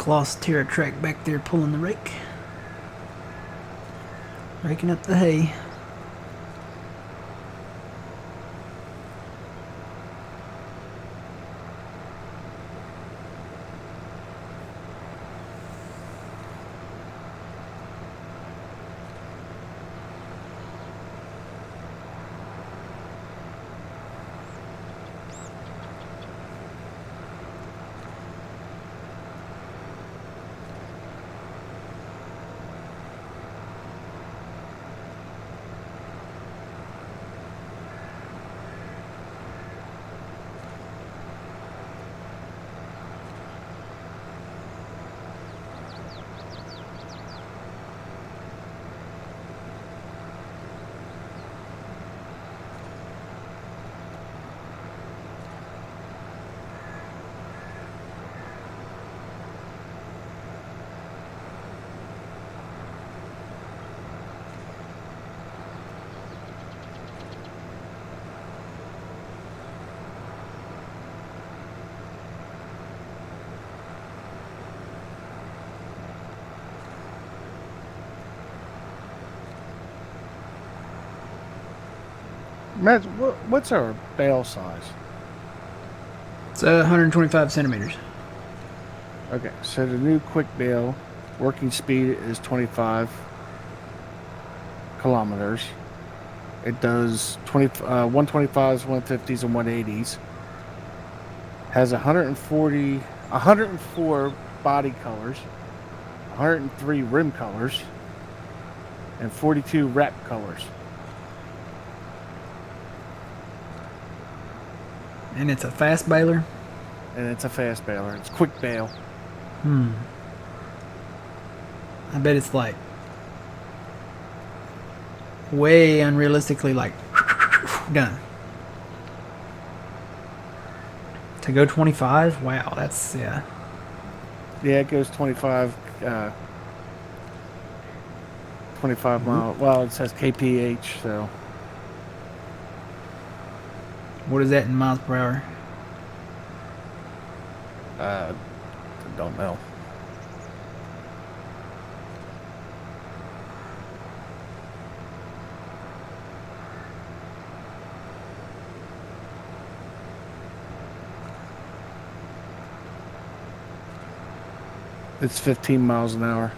Closs Terratrack back there pulling the rake. Raking up the hay. Matt, what's our bale size? It's 125 centimeters. Okay, so the new quick bale working speed is 25 kilometers. It does 125s, 150s, and 180s. Has 104 body colors, 103 rim colors, and 42 wrap colors. And it's a fast baler. And it's a fast baler. It's quick bale. I bet it's like way unrealistically like done. To go 25? Wow, that's yeah. Yeah, it goes 25 mile. Well, it says kph, so What is that in miles per hour? I don't know. It's 15 miles an hour.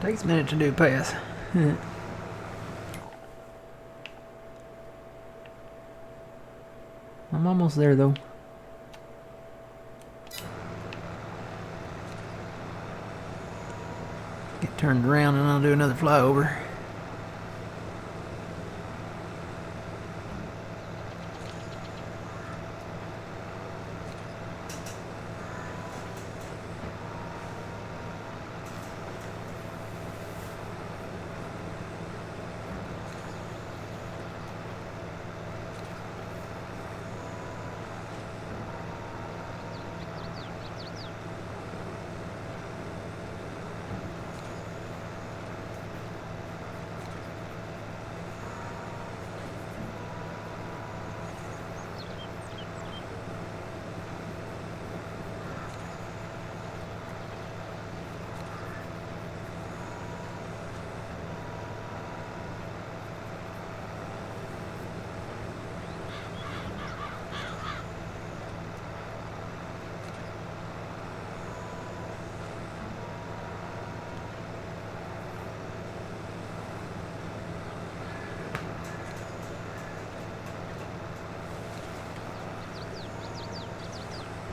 Takes a minute to do a pass. I'm almost there though. Get turned around and I'll do another flyover.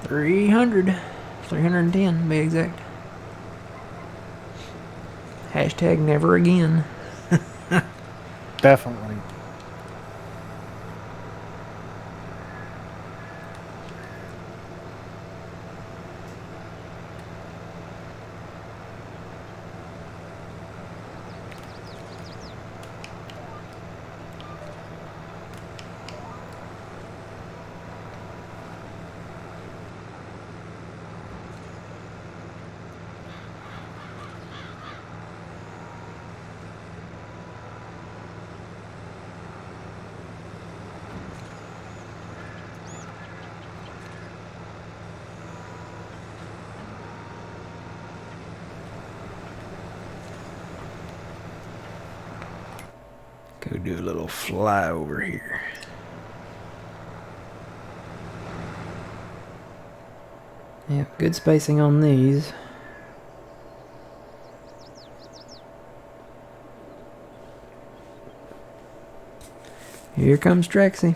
$300, $310 to be exact. Hashtag never again. Definitely. Go do a little flyover here. Yep, good spacing on these. Here comes Trexie.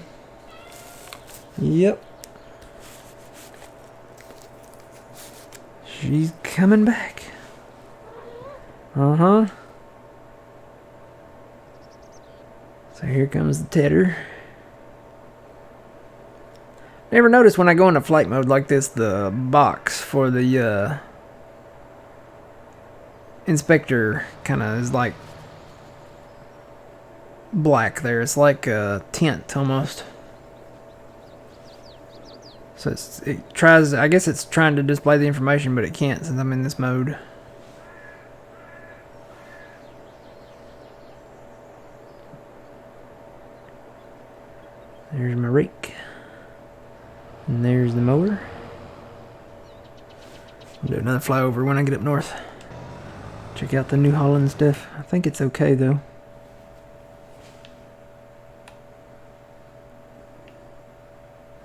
Yep. She's coming back. Uh-huh. So here comes the tedder. Never noticed when I go into flight mode like this, the box for the inspector kind of is like black there. It's like a tint almost. So it tries, I guess it's trying to display the information, but it can't since I'm in this mode. There's my rake. And there's the mower. I'll do another flyover when I get up north. Check out the New Holland stuff. I think it's okay though.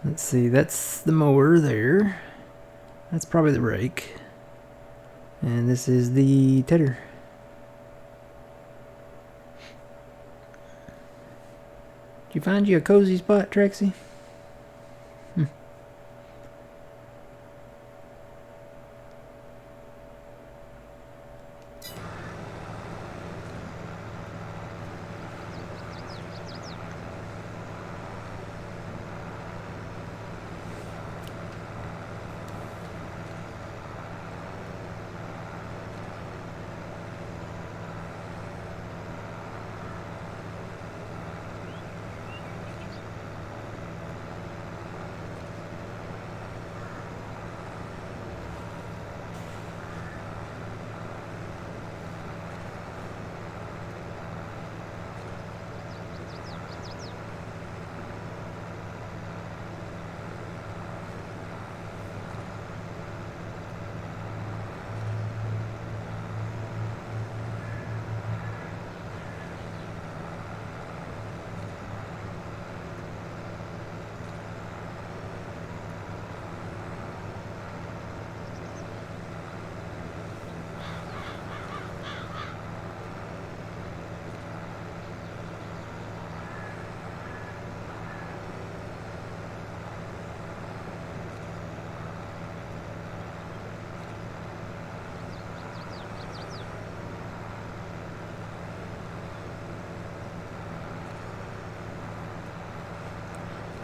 Let's see, that's the mower there. That's probably the rake. And this is the tedder. Did you find you a cozy spot, Trexie?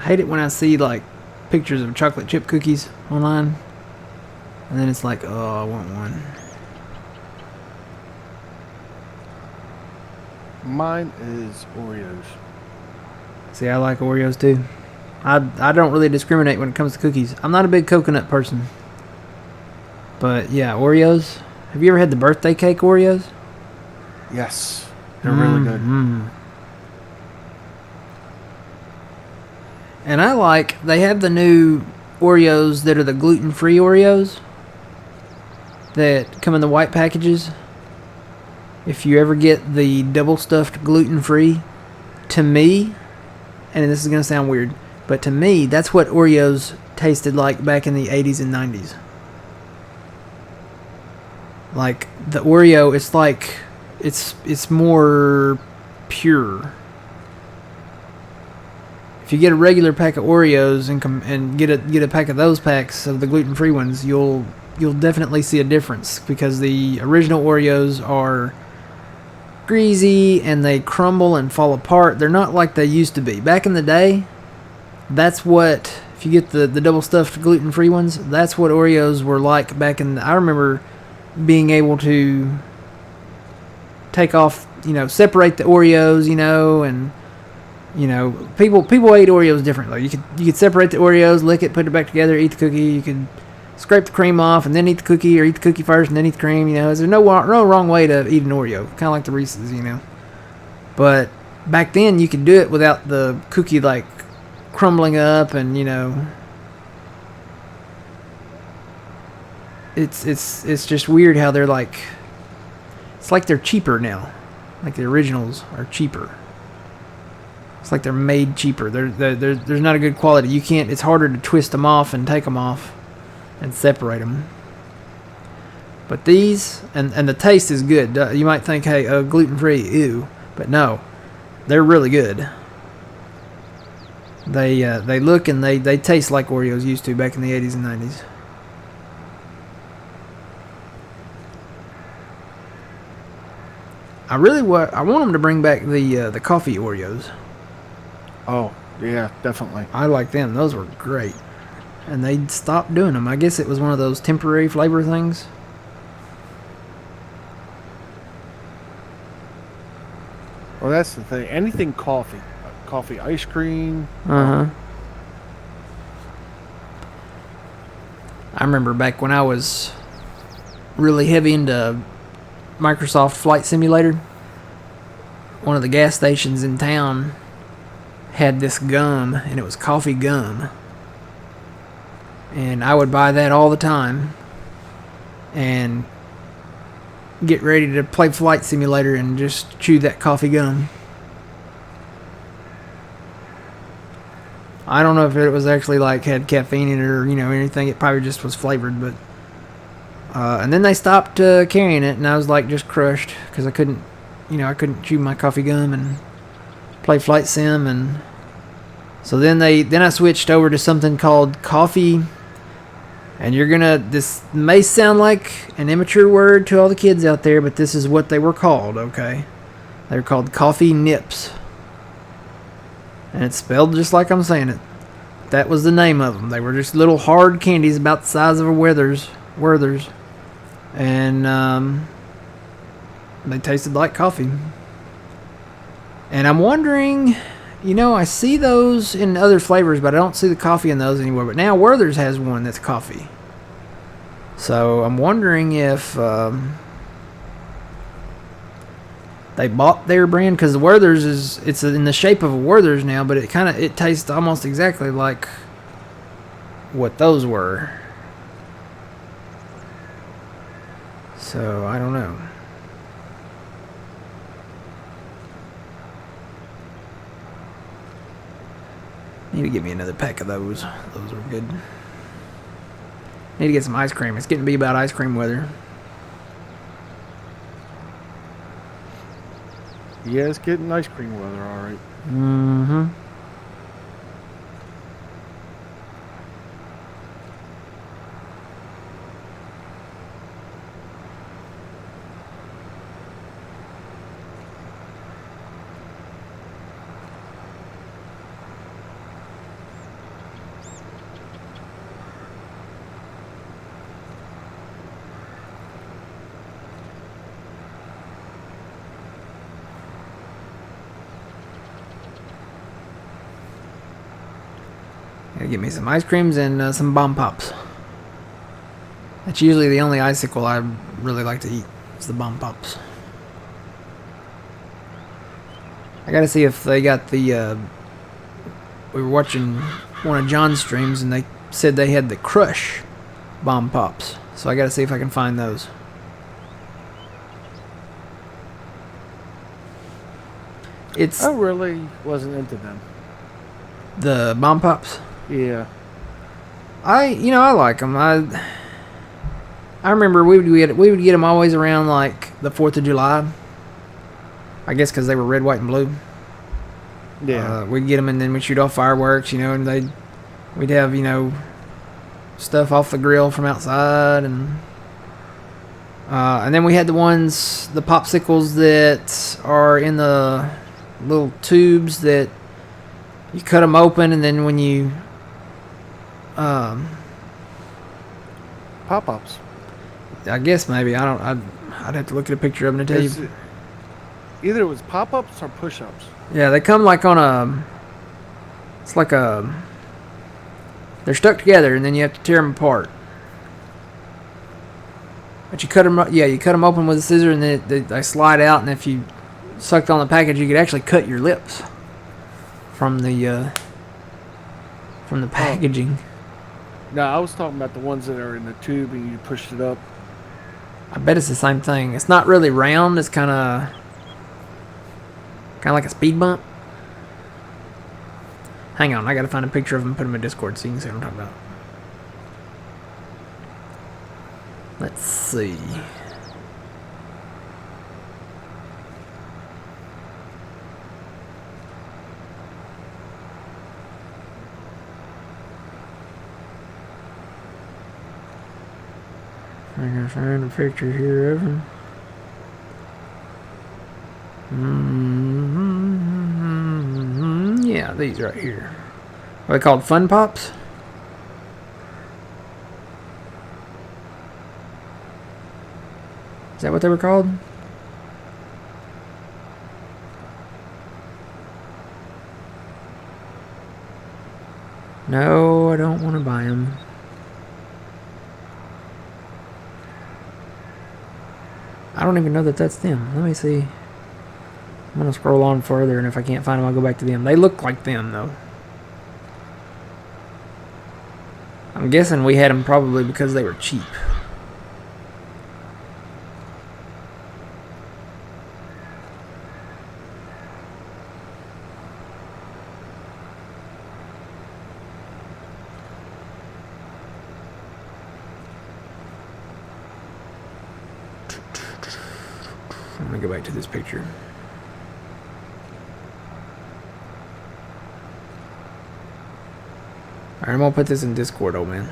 hate it when I see like pictures of chocolate chip cookies online, and then it's like, oh, I want one. Mine is Oreos. See, I like Oreos too. I don't really discriminate when it comes to cookies. I'm not a big coconut person. But yeah, Oreos. Have you ever had the birthday cake Oreos? Yes, they're really good. And I like, they have the new Oreos that are the gluten-free Oreos that come in the white packages. If you ever get the double stuffed gluten-free, to me, and this is going to sound weird, but to me, that's what Oreos tasted like back in the 80s and 90s. Like, the Oreo, it's like, it's more pure. If you get a regular pack of Oreos and get a pack of those packs of the gluten-free ones, you'll definitely see a difference, because the original Oreos are greasy and they crumble and fall apart. They're not like they used to be. Back in the day, that's what, if you get the double stuffed gluten-free ones, that's what Oreos were like back in I remember being able to take off, separate the Oreos, and people ate Oreos differently. You could separate the Oreos, lick it, put it back together, eat the cookie. You could scrape the cream off and then eat the cookie, or eat the cookie first and then eat the cream. There's no wrong way to eat an Oreo. Kind of like the Reese's, But back then you could do it without the cookie like crumbling up, and it's just weird how they're like, it's like they're cheaper now. Like the originals are cheaper. It's like they're made cheaper. There's not a good quality. It's harder to twist them off and take them off and separate them. But these, and the taste is good. You might think, hey, gluten-free, ew. But no, they're really good. They look and they taste like Oreos used to back in the 80s and 90s. I want them to bring back the coffee Oreos. Oh, yeah, definitely. I like them. Those were great. And they stopped doing them. I guess it was one of those temporary flavor things. Well, that's the thing. Anything coffee. Coffee ice cream. I remember back when I was really heavy into Microsoft Flight Simulator, one of the gas stations in town had this gum, and it was coffee gum. And I would buy that all the time and get ready to play Flight Simulator and just chew that coffee gum. I don't know if it was actually like had caffeine in it or anything. It probably just was flavored, but and then they stopped carrying it, and I was like just crushed because I couldn't chew my coffee gum and play Flight Sim. And so then I switched over to something called coffee. And this may sound like an immature word to all the kids out there, but this is what they were called, okay? They were called coffee nips. And it's spelled just like I'm saying it. That was the name of them. They were just little hard candies about the size of a Werther's. And they tasted like coffee. And I'm wondering, I see those in other flavors, but I don't see the coffee in those anymore. But now Werther's has one that's coffee. So I'm wondering if they bought their brand, because the Werther's it's in the shape of a Werther's now, but it tastes almost exactly like what those were. So I don't know. Need to get me another pack of those. Those were good. Need to get some ice cream. It's getting to be about ice cream weather. Yeah, it's getting ice cream weather, all right. Mm-hmm. Gotta get me some ice creams and some bomb pops. That's usually the only icicle I really like to eat. It's the bomb pops. I gotta see if they got the. We were watching one of John's streams and they said they had the Crush bomb pops. So I gotta see if I can find those. I really wasn't into them. The bomb pops? Yeah. I like them. I remember we would get them always around like the 4th of July. I guess because they were red, white, and blue. Yeah. We'd get them and then we'd shoot off fireworks, and we'd have, stuff off the grill from outside and then we had the popsicles that are in the little tubes that you cut them open and then when you Pop-ups. I guess maybe I'd have to look at a picture of them to tell you. Either it was pop-ups or push-ups. Yeah, they come like on it's like they're stuck together and then you have to tear them apart. But you cut them open with a scissor and then they slide out, and if you sucked on the package, you could actually cut your lips from the packaging. No, I was talking about the ones that are in the tube and you pushed it up. I bet it's the same thing. It's not really round. It's kind of like a speed bump. Hang on, I gotta find a picture of them and put them in Discord so you can see what I'm talking about. Let's see. I can find a picture here of them. Yeah, these right here. What are they called? Fun Pops? Is that what they were called? No, I don't want to buy them. I don't even know that that's them. Let me see. I'm going to scroll on further, and if I can't find them, I'll go back to them. They look like them, though. I'm guessing we had them probably because they were cheap. I'm going to go back to this picture. Alright, I'm going to put this in Discord, old man.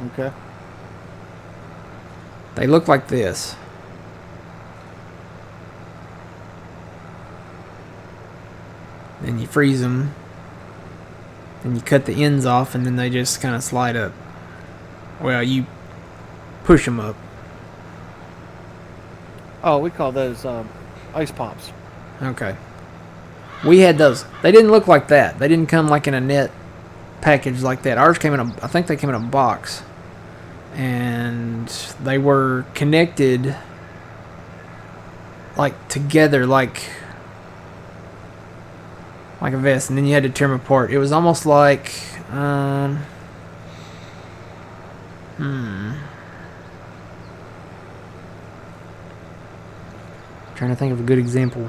Okay. They look like this. Then you freeze them. Then you cut the ends off and then they just kind of slide up. Well, you push them up. Oh, we call those ice pops. Okay. We had those. They didn't look like that. They didn't come like in a net package like that. Ours came in I think they came in a box. And they were connected like together like a vest, and then you had to tear them apart. It was almost like trying to think of a good example.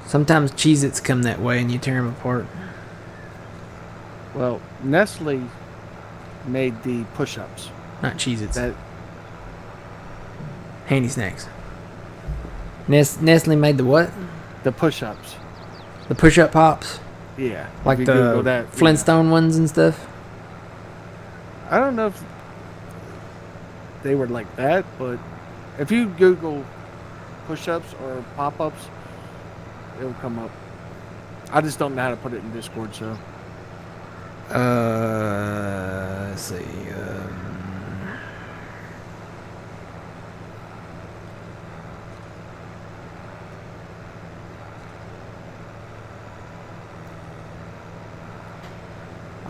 Sometimes Cheez-Its come that way and you tear them apart. Well, Nestle made the push-ups. Not Cheez-Its. That Handy Snacks. Nestle made the what? the push-ups. The push-up pops? Yeah. Like if you Google the that, Flintstone ones and stuff? I don't know if they were like that, but if you Google push-ups or pop-ups, it'll come up. I just don't know how to put it in Discord, so. Let's see.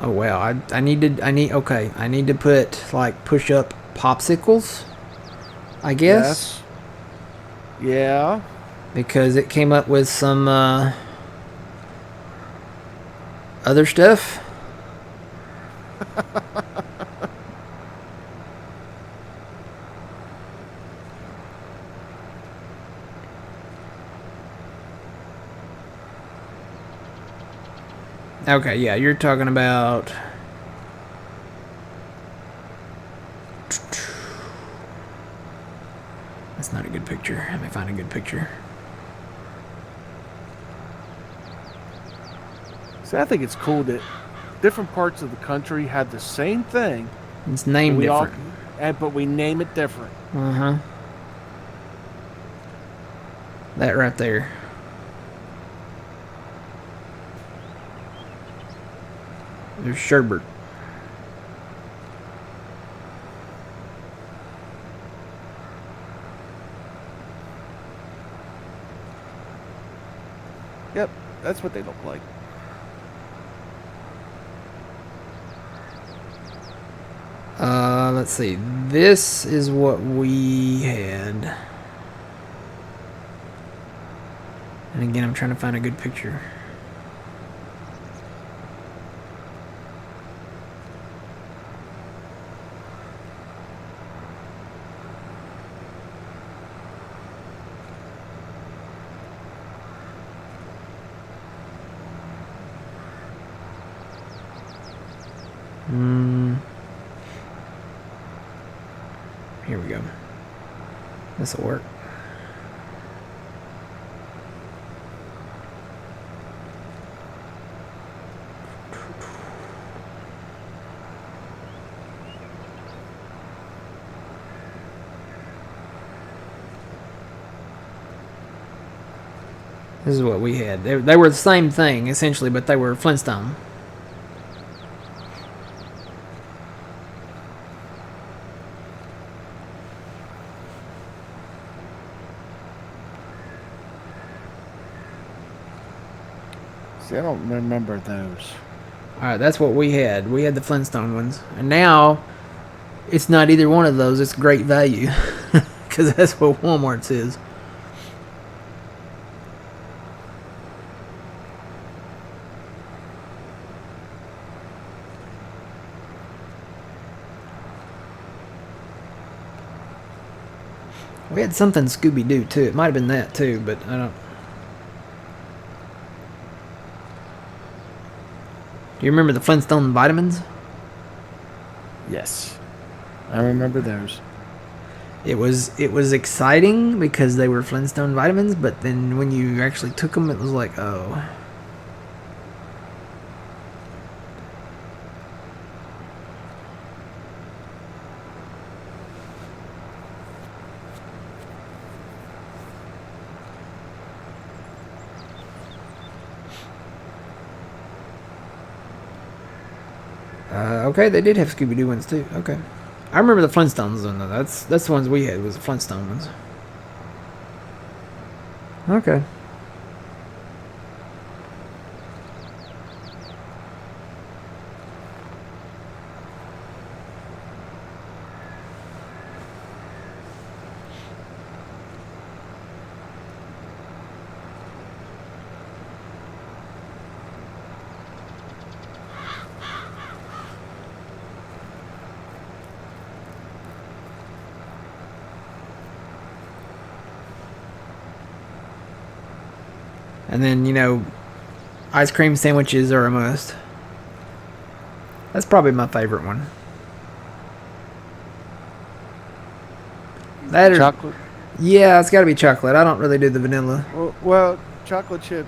Oh wow, I need to put like push up popsicles, I guess, Yes. Yeah. because it came up with some other stuff. Okay, yeah, you're talking about. That's not a good picture. Let me find a good picture. See, I think it's cool that different parts of the country have the same thing, It's but named we all, different. but we name it different. Uh huh. That right there. There's sherbet. Yep, that's what they look like. Let's see. This is what we had. And again, I'm trying to find a good picture. Here we go. This will work. This is what we had. They were the same thing, essentially, but they were Flintstone. See, I don't remember those. Alright, that's what we had. We had the Flintstone ones. And now, it's not either one of those. It's great value. Because that's what Walmart's is. We had something Scooby-Doo, too. It might have been that, too, but I don't... Do you remember the Flintstone vitamins? Yes, I remember those. It was exciting because they were Flintstone vitamins, but then when you actually took them, it was like, oh. Okay, they did have Scooby-Doo ones too. Okay, I remember the Flintstones one though. That's the ones we had was the Flintstone ones. Okay. And then, ice cream sandwiches are a must. That's probably my favorite one. That Chocolate. Yeah, it's got to be chocolate. I don't really do the vanilla. Well, chocolate chip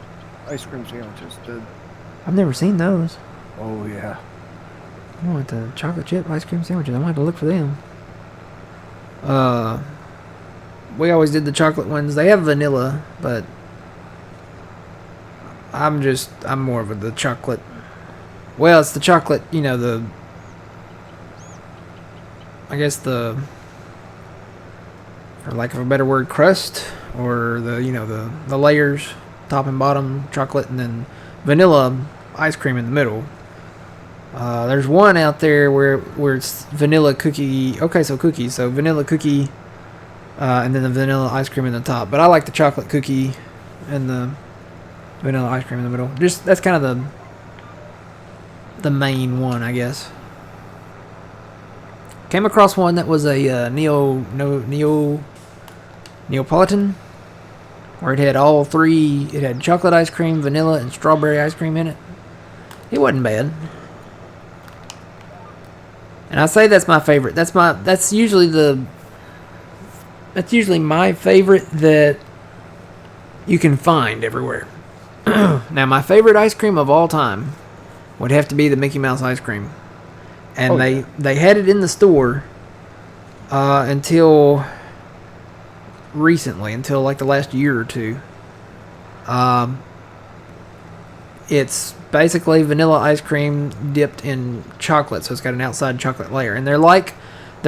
ice cream sandwiches. I've never seen those. Oh yeah. I want the chocolate chip ice cream sandwiches. I might have to look for them. We always did the chocolate ones. They have vanilla, but I'm more of the chocolate. Well, it's the chocolate, I guess for lack of a better word, crust, or the layers, top and bottom chocolate, and then vanilla ice cream in the middle. There's one out there where it's vanilla cookie. Okay, so cookies. So vanilla cookie, and then the vanilla ice cream in the top. But I like the chocolate cookie and the vanilla ice cream in the middle. Just that's kind of the main one, I guess. Came across one that was a Neapolitan, where it had all three. It had chocolate ice cream, vanilla, and strawberry ice cream in it. It wasn't bad. And I say that's my favorite. That's usually my favorite that you can find everywhere. Now, my favorite ice cream of all time would have to be the Mickey Mouse ice cream. And they had it in the store until recently, until like the last year or two. It's basically vanilla ice cream dipped in chocolate, so it's got an outside chocolate layer. And they're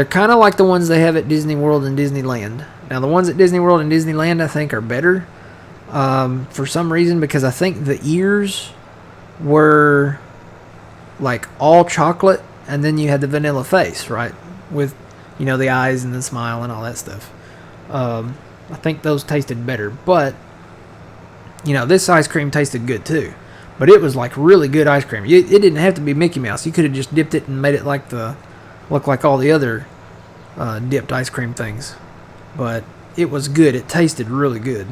kind of like the ones they have at Disney World and Disneyland. Now, the ones at Disney World and Disneyland, I think, are better for some reason, because I think the ears were like all chocolate, and then you had the vanilla face, right? With, the eyes and the smile and all that stuff. I think those tasted better. But, this ice cream tasted good too. But it was like really good ice cream. It didn't have to be Mickey Mouse. You could have just dipped it and made it look like all the other dipped ice cream things. But it was good. It tasted really good.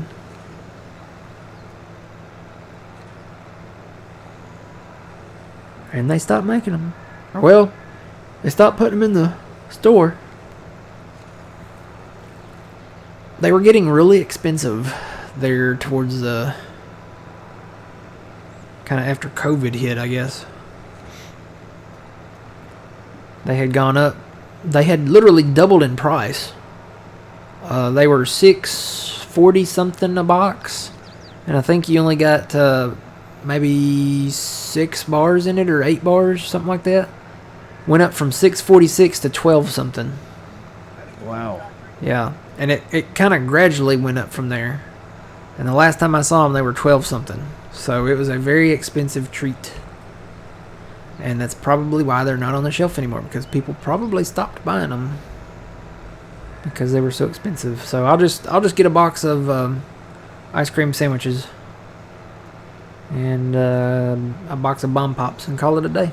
And they stopped making them. Well, they stopped putting them in the store. They were getting really expensive there towards the kind of after COVID hit, I guess. They had gone up. They had literally doubled in price. They were $6.40 something a box, and I think you only got maybe 6 bars in it, or 8 bars, something like that. Went up from $6.46 to 12 something. Wow. Yeah, and it kind of gradually went up from there. And the last time I saw them, they were 12 something. So it was a very expensive treat. And that's probably why they're not on the shelf anymore, because people probably stopped buying them because they were so expensive. So I'll just get a box of ice cream sandwiches and a box of Bomb Pops and call it a day.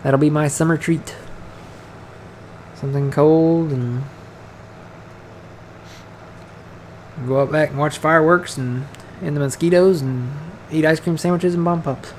That'll be my summer treat. Something cold, and go out back and watch fireworks and the mosquitoes and eat ice cream sandwiches and Bomb Pops.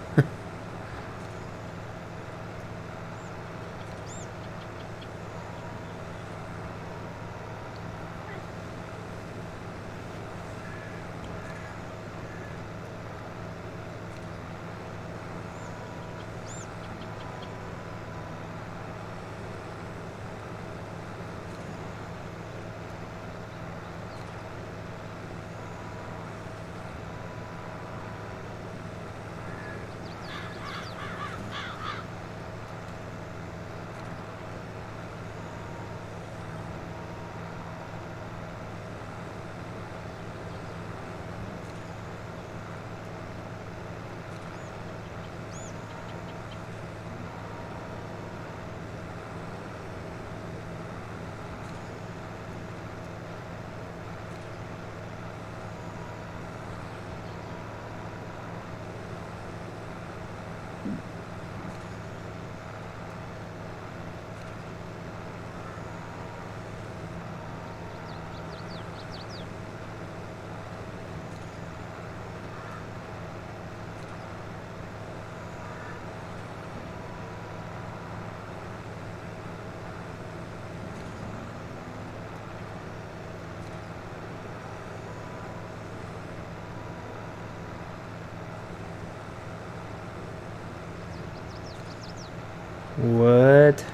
What?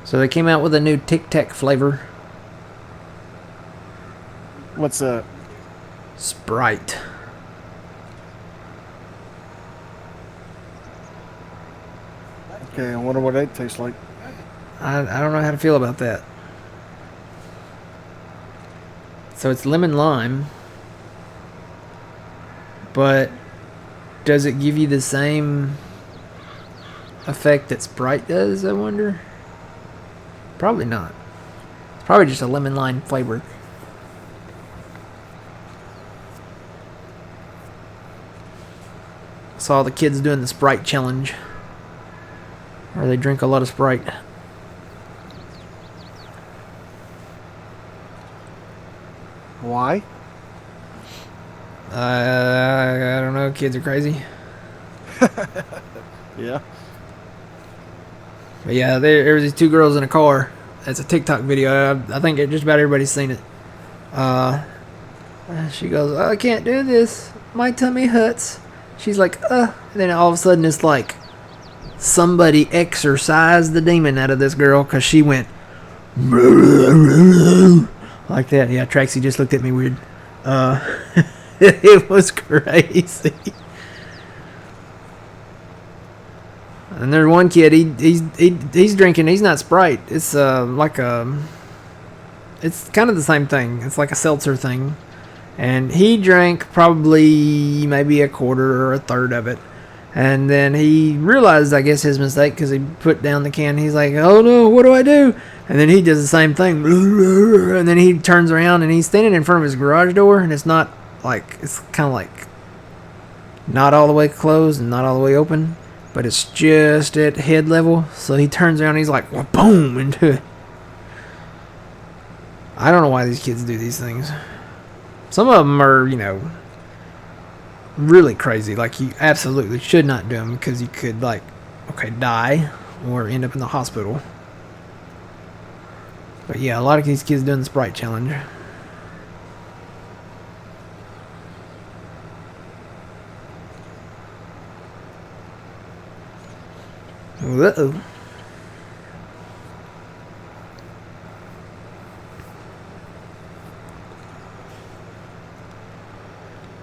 So they came out with a new Tic Tac flavor. What's that? Sprite. Okay, I wonder what that tastes like. I don't know how to feel about that. So it's lemon lime, but does it give you the same effect that Sprite does, I wonder? Probably not. It's probably just a lemon lime flavor. Saw the kids doing the Sprite challenge, where they drink a lot of Sprite. Why? I don't know. Kids are crazy. Yeah. But yeah, there was these two girls in a car. It's a TikTok video. I think just about everybody's seen it. She goes, "I can't do this. My tummy hurts." She's like, And then all of a sudden it's like somebody exorcised the demon out of this girl because she went like that. Yeah, Traxie just looked at me weird. It was crazy. And there's one kid. He's drinking. He's not Sprite. It's it's kind of the same thing. It's like a seltzer thing. And he drank probably maybe a quarter or a third of it. And then he realized, I guess, his mistake because he put down the can. He's like, "Oh no, what do I do?" And then he does the same thing. And then he turns around and he's standing in front of his garage door. And it's not like, it's kind of like not all the way closed and not all the way open. But it's just at head level. So he turns around and he's like, well, boom, into it. I don't know why these kids do these things. Some of them are, really crazy. Like, you absolutely should not do them because you could, die or end up in the hospital. But yeah, a lot of these kids doing the Sprite challenge. Uh-oh.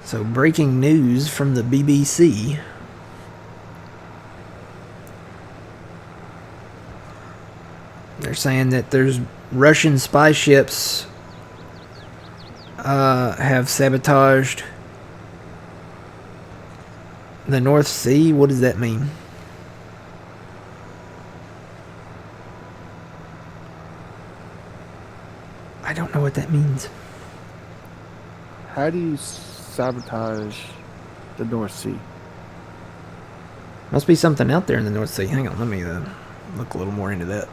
So, breaking news from the BBC. They're saying that there's Russian spy ships have sabotaged the North Sea. What does that mean? I don't know what that means. How do you sabotage the North Sea? Must be something out there in the North Sea. Hang on, let me look a little more into that.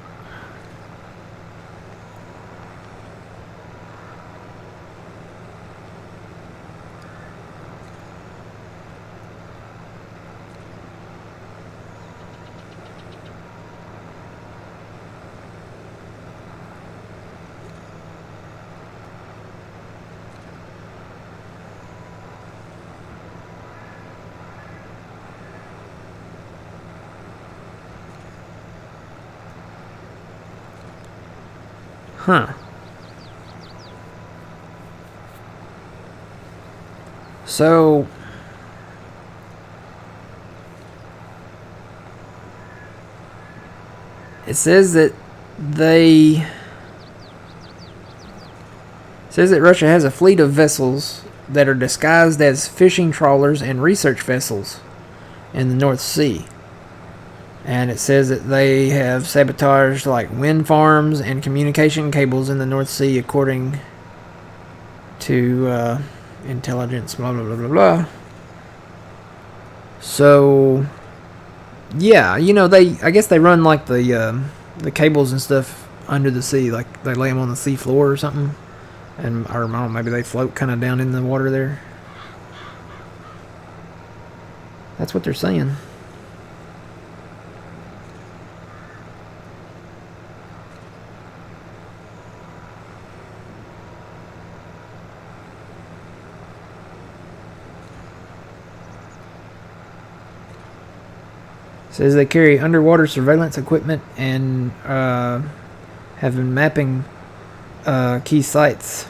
Huh. So, it says that Russia has a fleet of vessels that are disguised as fishing trawlers and research vessels in the North Sea. And it says that they have sabotaged wind farms and communication cables in the North Sea, according to intelligence, blah, blah, blah, blah, blah. So, yeah, I guess they run the cables and stuff under the sea, like they lay them on the sea floor or something. And, or I don't know, maybe they float kind of down in the water there. That's what they're saying. Says they carry underwater surveillance equipment and have been mapping key sites.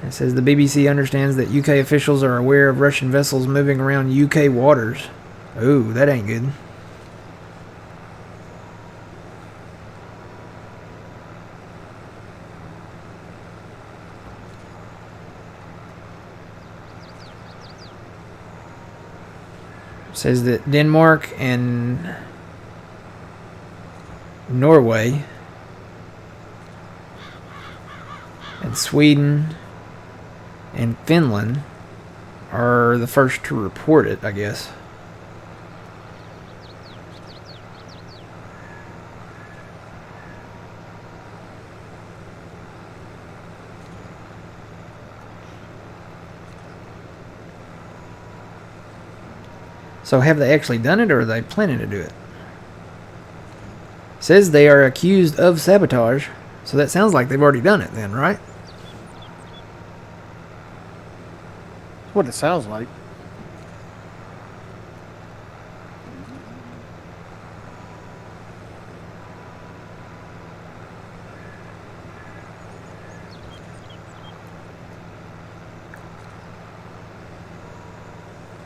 It says the BBC understands that UK officials are aware of Russian vessels moving around UK waters. Ooh, that ain't good. Says that Denmark and Norway and Sweden and Finland are the first to report it, I guess. So have they actually done it, or are they planning to do it? Says they are accused of sabotage, so that sounds like they've already done it then, right? That's what it sounds like.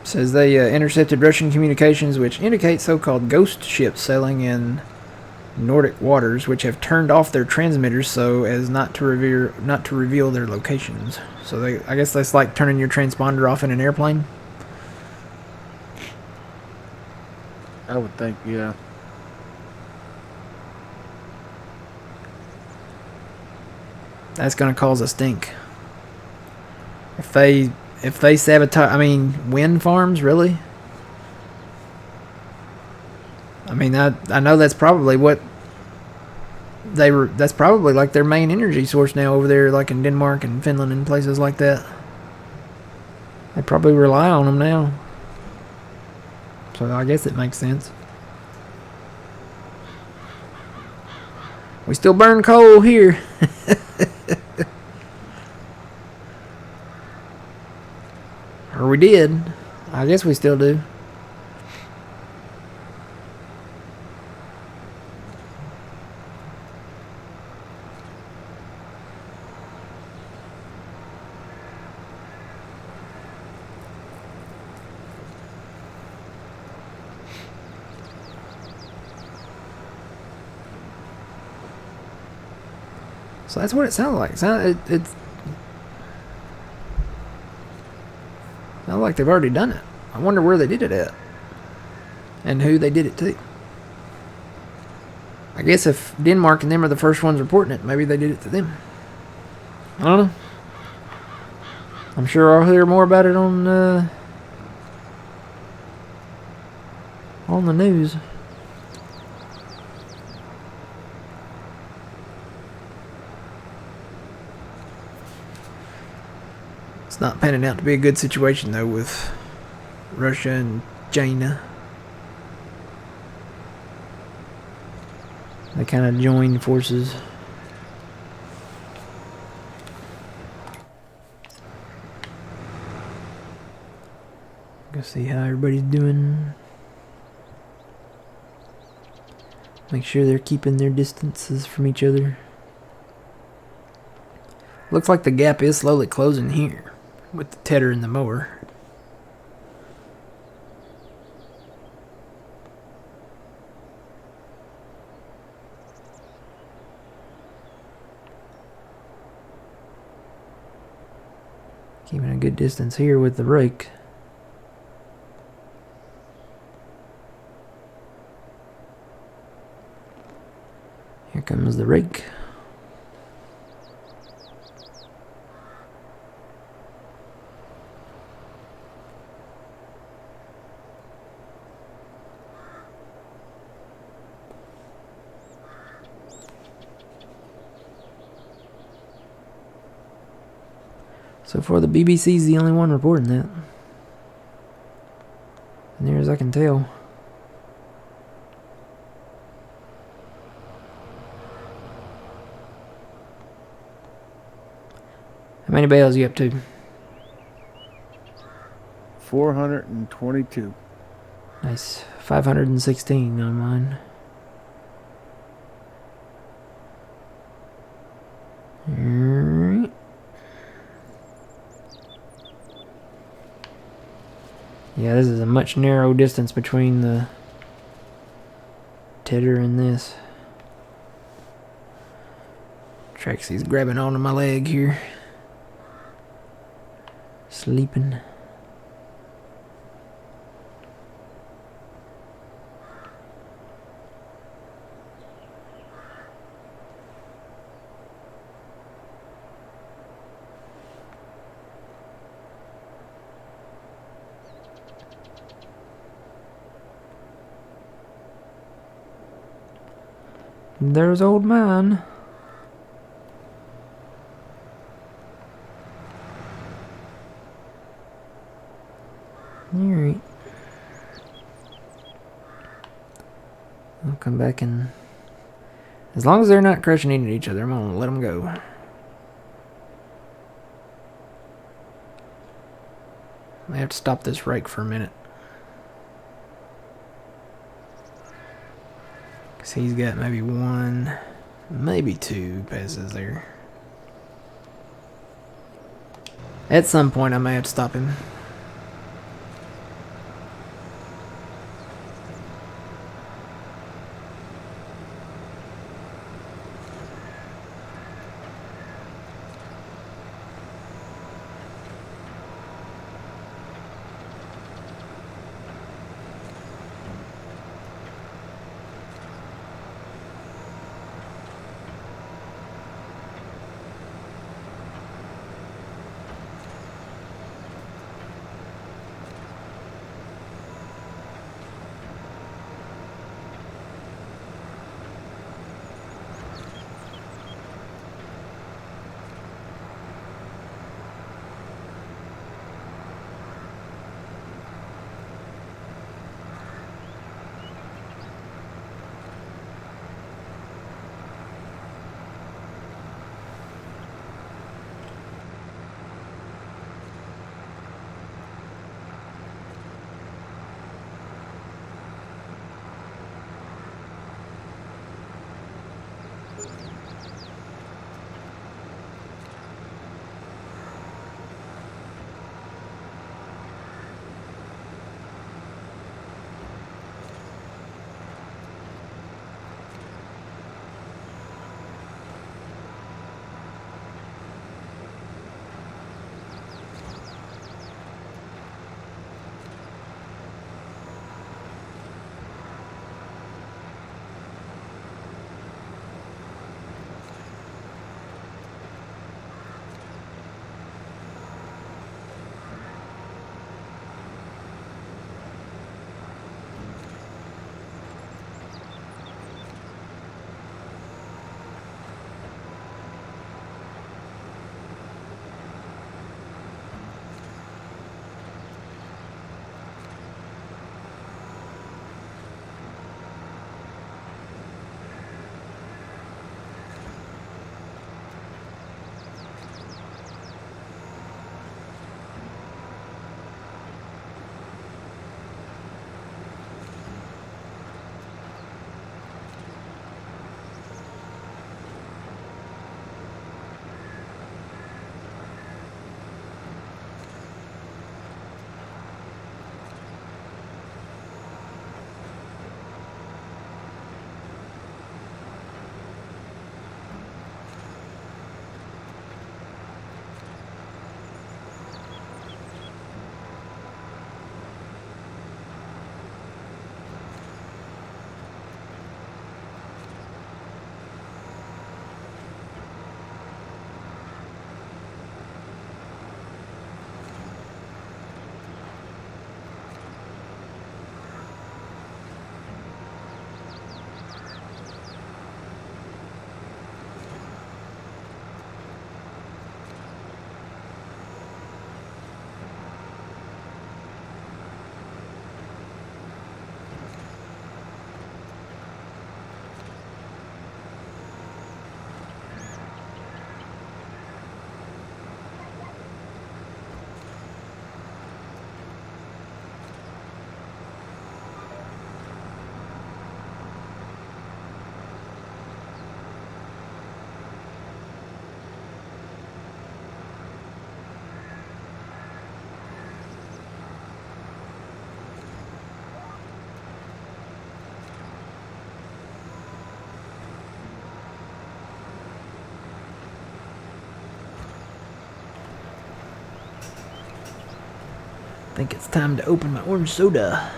Says they intercepted Russian communications, which indicate so-called ghost ships sailing in Nordic waters, which have turned off their transmitters so as not to reveal their locations. So I guess that's like turning your transponder off in an airplane. I would think, yeah. That's gonna cause a stink. If they sabotage, I mean, wind farms, really? I mean, I know that's probably what that's probably like their main energy source now over there, like in Denmark and Finland and places like that. They probably rely on them now. So I guess it makes sense. We still burn coal here. Or we did. I guess we still do. So that's what it sounded like. It sounded like they've already done it. I wonder where they did it at. And who they did it to. I guess if Denmark and them are the first ones reporting it, maybe they did it to them. I don't know. I'm sure I'll hear more about it on the news. It's not panning out to be a good situation, though, with Russia and China. They kind of joined forces. Go see how everybody's doing. Make sure they're keeping their distances from each other. Looks like the gap is slowly closing here with the tedder and the mower. Keeping a good distance here with the rake. Here comes the rake. So far, the BBC's the only one reporting that. Near as I can tell. How many bales you up to? 422. Nice. 516 on mine. Alright. Yeah, this is a much narrow distance between the tedder and this. Trixie's grabbing onto my leg here. Sleeping. There's old man. Alright. I'll come back and... As long as they're not crushing into each other, I'm gonna let them go. I have to stop this rake for a minute. Because he's got maybe one, maybe two passes there. At some point I may have to stop him. I think it's time to open my orange soda.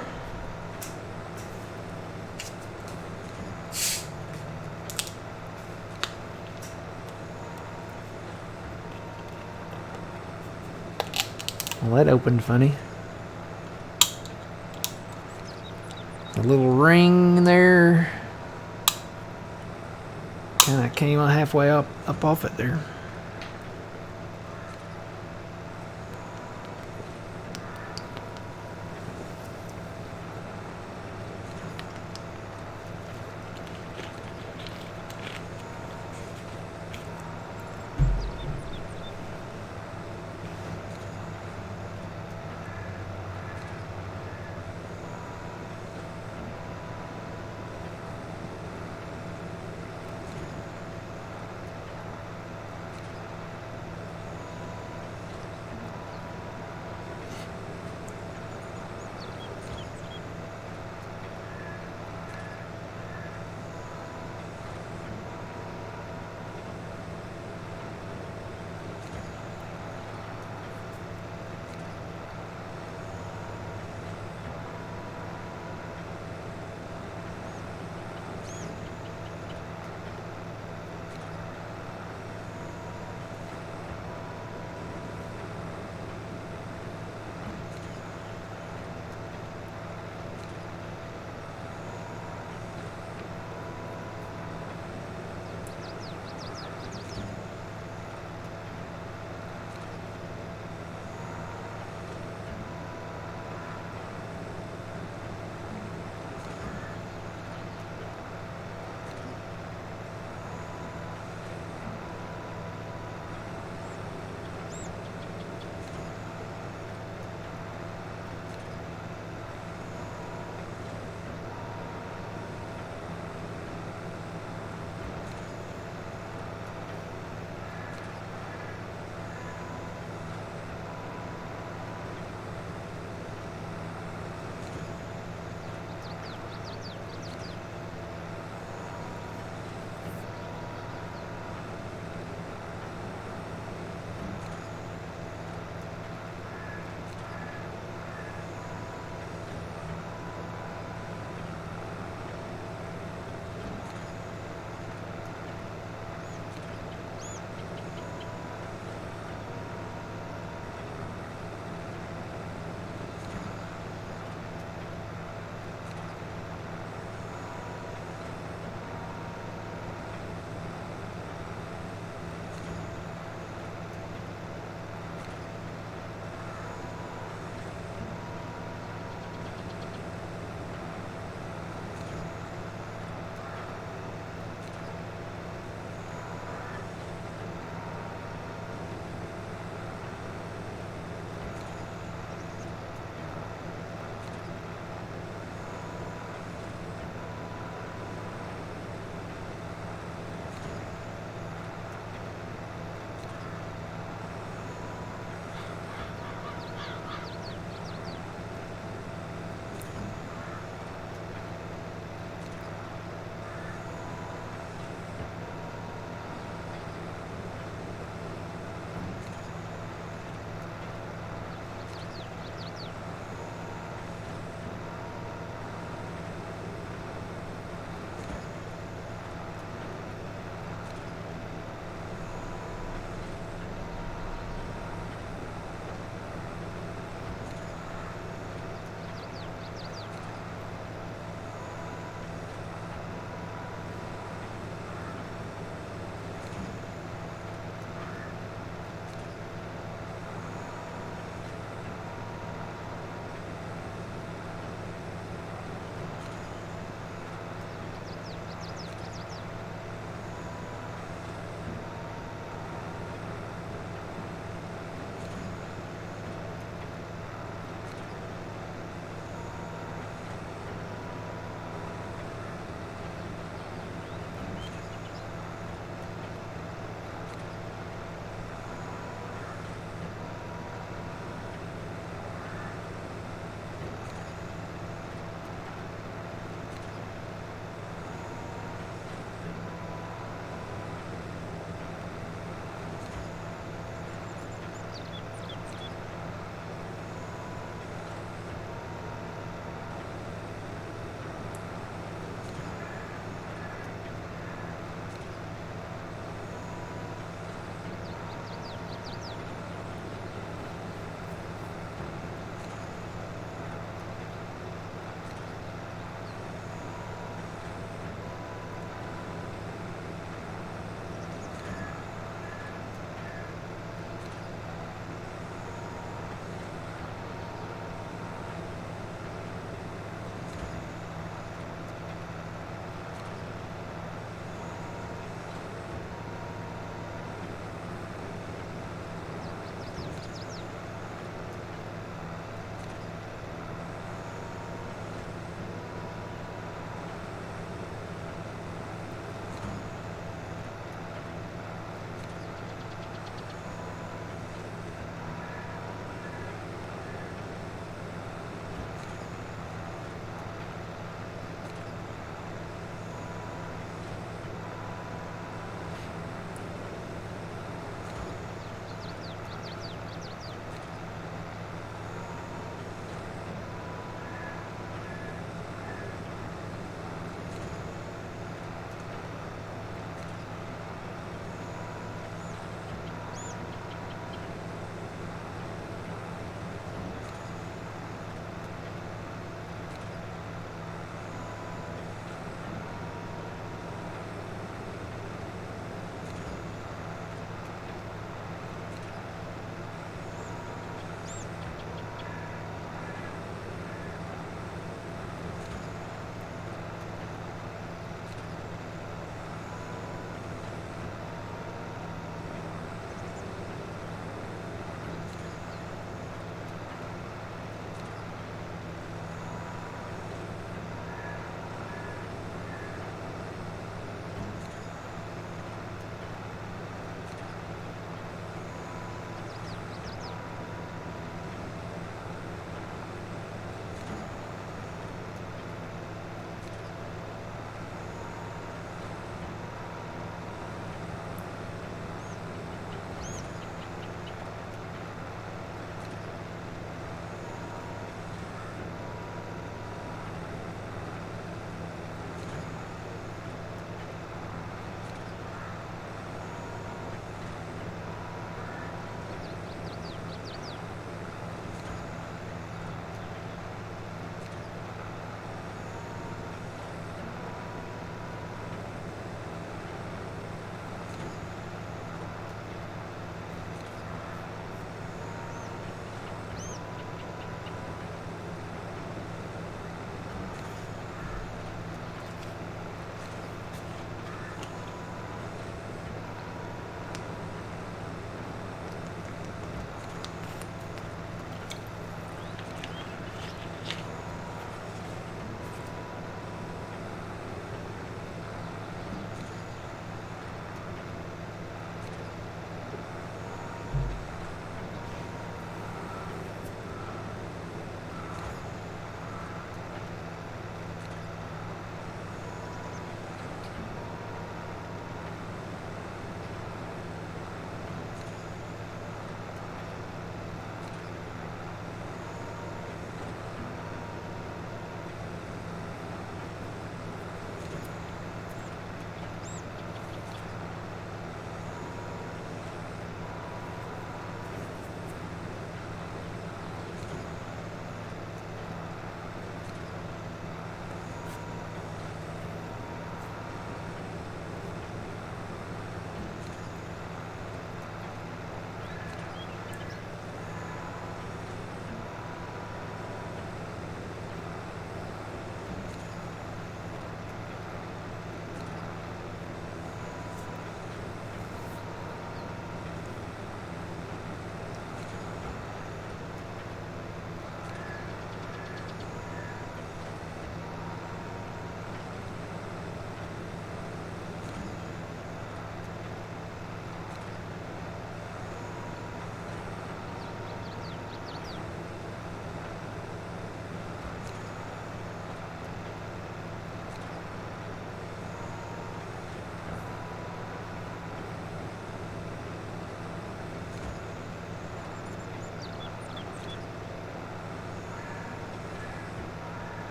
Well, that opened funny. A little ring there. And I came on halfway up off it there.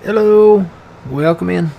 Hello. Welcome in.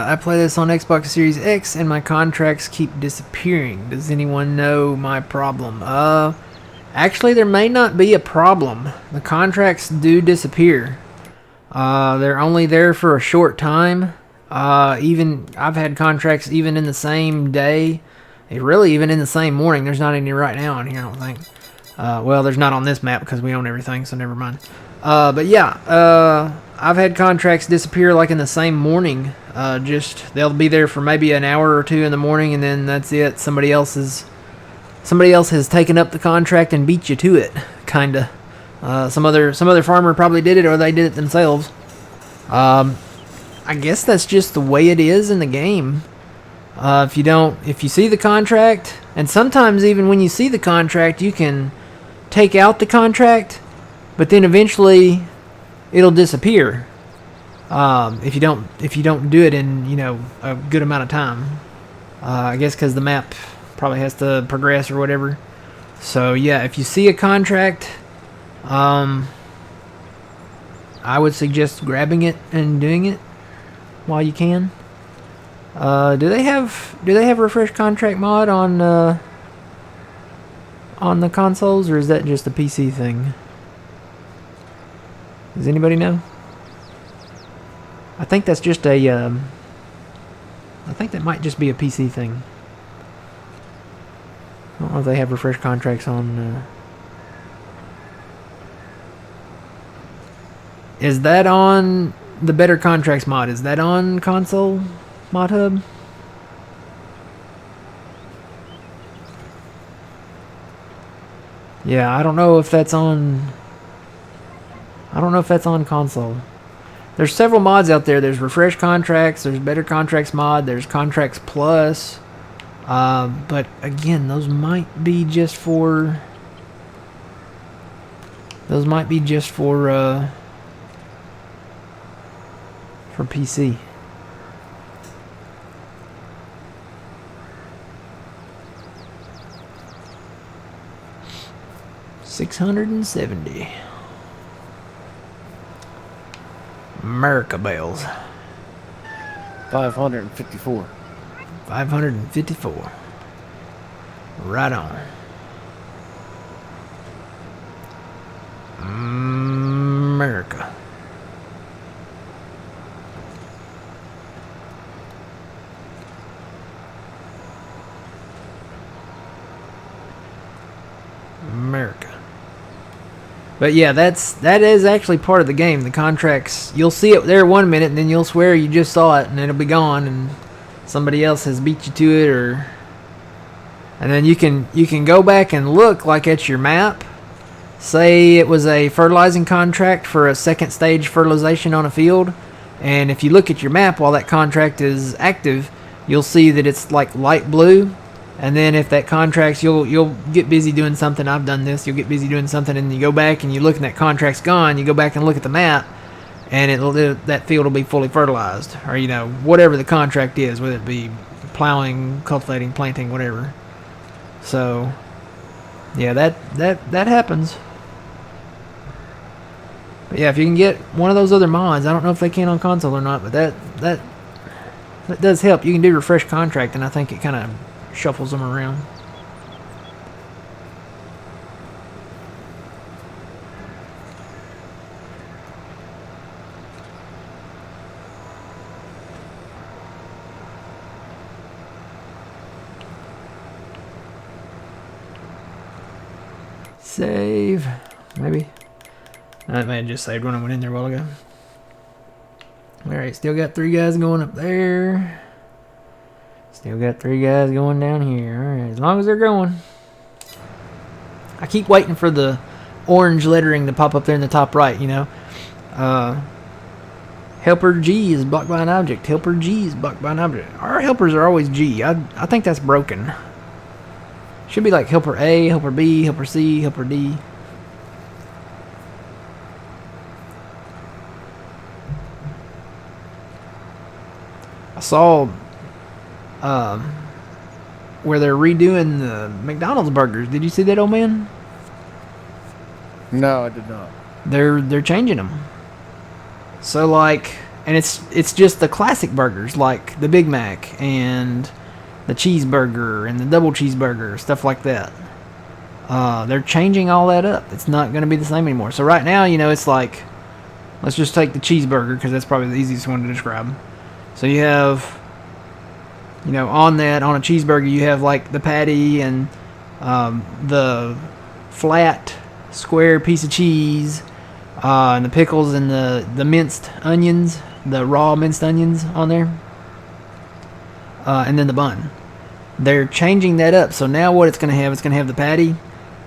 I play this on Xbox Series X and my contracts keep disappearing. Does anyone know my problem? Actually, there may not be a problem. The contracts do disappear. They're only there for a short time. Even I've had contracts even in the same day. Really, even in the same morning. There's not any right now on here, I don't think. Well, there's not on this map because we own everything, so never mind. But yeah, I've had contracts disappear like in the same morning. Just they'll be there for maybe an hour or two in the morning, and then that's it. Somebody else has taken up the contract and beat you to it, kinda. Some other farmer probably did it, or they did it themselves. I guess that's just the way it is in the game. If you see the contract, and sometimes even when you see the contract, you can take out the contract, but then eventually it'll disappear. If you don't do it in a good amount of time. I guess because the map probably has to progress or whatever. So yeah, if you see a contract, I would suggest grabbing it and doing it while you can. Do they have refresh contract mod on the consoles, or is that just a PC thing? Does anybody know? I think that's just a. I think that might just be a PC thing. I don't know if they have refresh contracts on. Is that on the Better Contracts mod? Is that on console mod hub? Yeah, I don't know if that's on. I don't know if that's on console. There's several mods out there. There's Refresh Contracts, there's Better Contracts mod, there's Contracts Plus. But again, those might be just for. Those might be just for PC. $670. America Bells. 554. 554. Right on. America. America. But yeah, that is actually part of the game. The contracts, you'll see it there 1 minute, and then you'll swear you just saw it, and it'll be gone, and somebody else has beat you to it, and then you can go back and look like at your map. Say it was a fertilizing contract for a second stage fertilization on a field, and if you look at your map while that contract is active, you'll see that it's like light blue. And then if that contract's, you'll get busy doing something. I've done this. You'll get busy doing something, and you go back and you look, and that contract's gone. You go back and look at the map, and that field will be fully fertilized, or whatever the contract is, whether it be plowing, cultivating, planting, whatever. So, yeah, that happens. But yeah, if you can get one of those other mods, I don't know if they can on console or not, but that does help. You can do refresh contract, and I think it kind of shuffles them around. Save. Maybe. I may have just saved when I went in there a while ago. Alright, still got 3 guys going up there. Still got 3 guys going down here. Alright, as long as they're going. I keep waiting for the orange lettering to pop up there in the top right, Helper G is blocked by an object. Helper G is blocked by an object. Our helpers are always G. I think that's broken. Should be like Helper A, Helper B, Helper C, Helper D. I saw where they're redoing the McDonald's burgers. Did you see that, old man? No, I did not. They're changing them. So and it's just the classic burgers, like the Big Mac and the cheeseburger and the double cheeseburger, stuff like that. They're changing all that up. It's not going to be the same anymore. So right now, it's like, let's just take the cheeseburger because that's probably the easiest one to describe. So you have, on a cheeseburger, you have like the patty and the flat square piece of cheese, and the pickles and the minced onions, the raw minced onions on there, and then the bun. They're changing that up. So now what it's going to have the patty.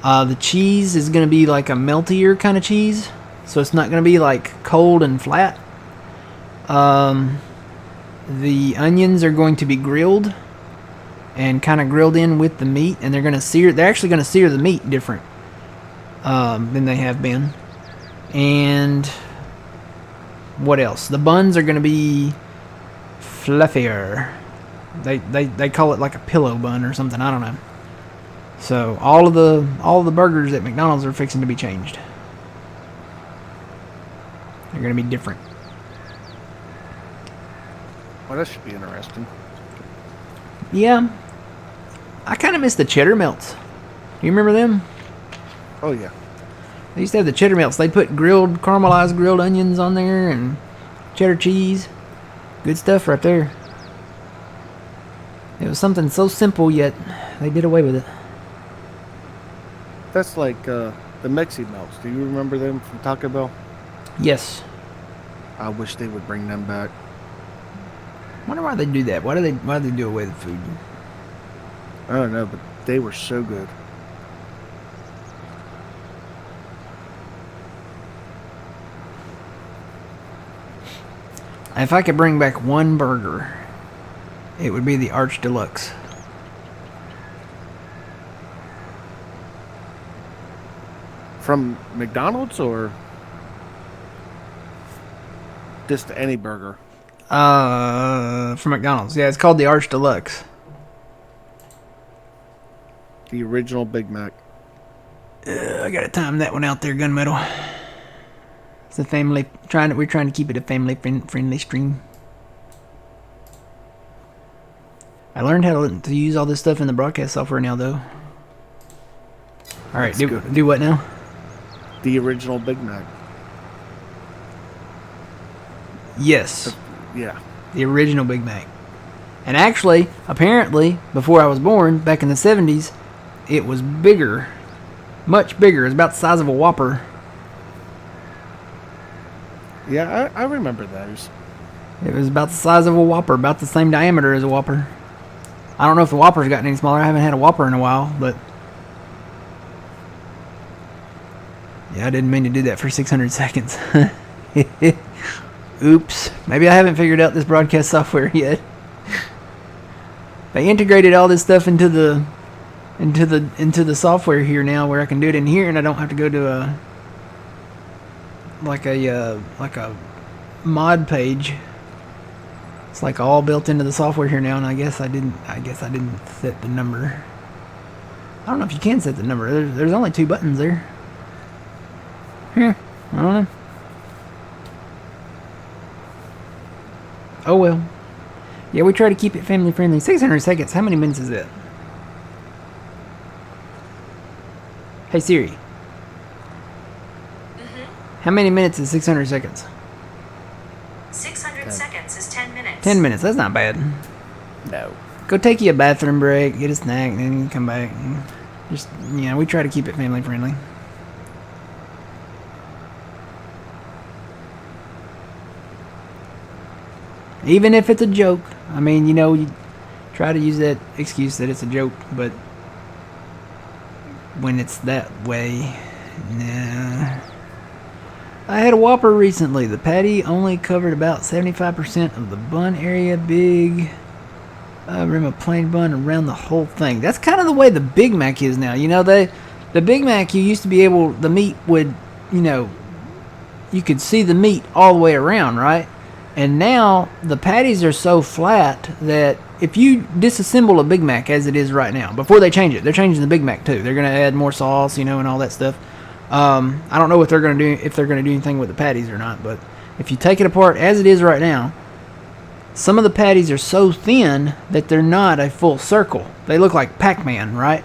The cheese is going to be like a meltier kind of cheese. So it's not going to be like cold and flat. The onions are going to be grilled and kind of grilled in with the meat, and they're actually going to sear the meat different than they have been. And what else? The buns are going to be fluffier. They call it like a pillow bun or something. I don't know. So all of the burgers at McDonald's are fixing to be changed. They're going to be different. Well, that should be interesting. Yeah. I kind of miss the cheddar melts. Do you remember them? Oh, yeah. They used to have the cheddar melts. They put caramelized grilled onions on there and cheddar cheese. Good stuff right there. It was something so simple, yet they did away with it. That's like the Mexi melts. Do you remember them from Taco Bell? Yes. I wish they would bring them back. Wonder why they do that. Why do they do away with food? I don't know, but they were so good. If I could bring back one burger, it would be the Arch Deluxe. From McDonald's or just any burger? From McDonald's. Yeah, it's called the Arch Deluxe. The original Big Mac. I gotta time that one out there, Gunmetal. It's a family. We're trying to keep it a family friendly stream. I learned how to use all this stuff in the broadcast software now, though. All right, do what now? The original Big Mac. Yes. Yeah. The original Big Mac. And actually, apparently, before I was born, back in the 70s, it was bigger. Much bigger. It was about the size of a Whopper. Yeah, I remember those. It was about the size of a Whopper, about the same diameter as a Whopper. I don't know if the Whopper's gotten any smaller. I haven't had a Whopper in a while, but... yeah, I didn't mean to do that for 600 seconds. Oops. Maybe I haven't figured out this broadcast software yet. They integrated all this stuff into the software here now, where I can do it in here, and I don't have to go to a mod page. It's like all built into the software here now, and I guess I didn't set the number. I don't know if you can set the number. There's only 2 buttons there. I don't know. Oh well. Yeah, we try to keep it family friendly. 600 seconds. How many minutes is it? Hey Siri. How many minutes is 600 seconds? 600 seconds is 10 minutes. 10 minutes. That's not bad. No. Go take you a bathroom break, get a snack, and then you come back. And just, we try to keep it family friendly. Even if it's a joke. I mean, you try to use that excuse that it's a joke, but when it's that way, nah. I had a Whopper recently. The patty only covered about 75% of the bun area. Big rim of plain bun around the whole thing. That's kind of the way the Big Mac is now. The Big Mac, you used to be able, the meat would, you could see the meat all the way around, right? And now the patties are so flat that if you disassemble a Big Mac as it is right now, before they change it, they're changing the Big Mac too. They're going to add more sauce, and all that stuff. I don't know what they're going to do, if they're going to do anything with the patties or not, but if you take it apart as it is right now, some of the patties are so thin that they're not a full circle. They look like Pac-Man, right?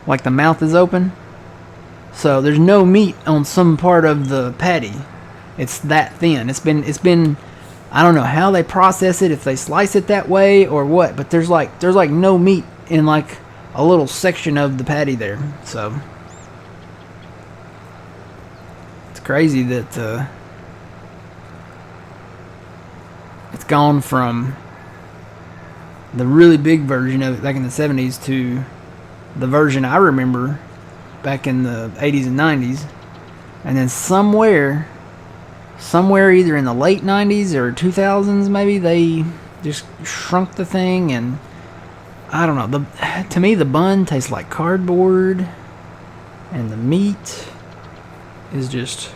Like the mouth is open. So there's no meat on some part of the patty. It's that thin. It's been I don't know how they process it, if they slice it that way or what, but there's like no meat in like a little section of the patty there. So it's crazy that it's gone from the really big version of it back in the 70s to the version I remember back in the 80s and 90s, and then somewhere either in the late 90s or 2000s maybe, they just shrunk the thing, and I don't know, to me the bun tastes like cardboard, and the meat is just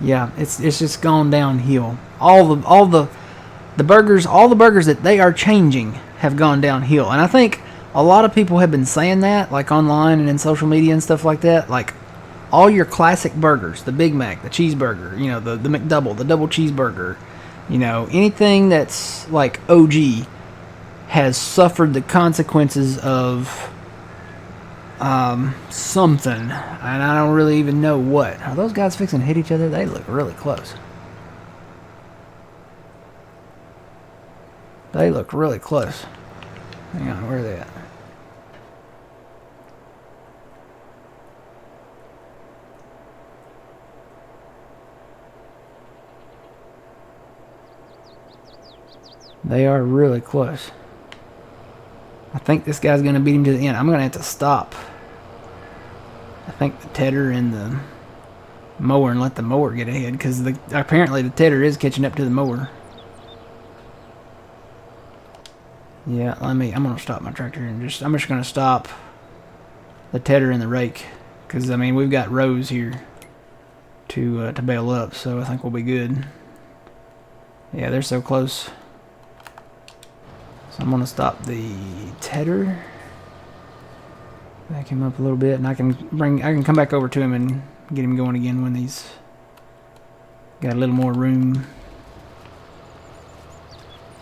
yeah, it's just gone downhill. All the burgers that they are changing have gone downhill, and I think a lot of people have been saying that, like online and in social media and stuff like that. Like all your classic burgers, the Big Mac, the cheeseburger, the McDouble, the double cheeseburger, anything that's like OG has suffered the consequences of something, and I don't really even know what. Are those guys fixing to hit each other? They look really close. They look really close. Hang on, where are they at? They are really close. I think this guy's going to beat him to the end. I'm going to have to stop. I think the tedder and the mower and let the mower get ahead, because apparently the tedder is catching up to the mower. Yeah, I'm going to stop my tractor and I'm just going to stop the tedder and the rake, because I mean we've got rows here to bail up, so I think we'll be good. Yeah, they're so close. So I'm going to stop the tedder. Back him up a little bit, and I can come back over to him and get him going again when he's got a little more room.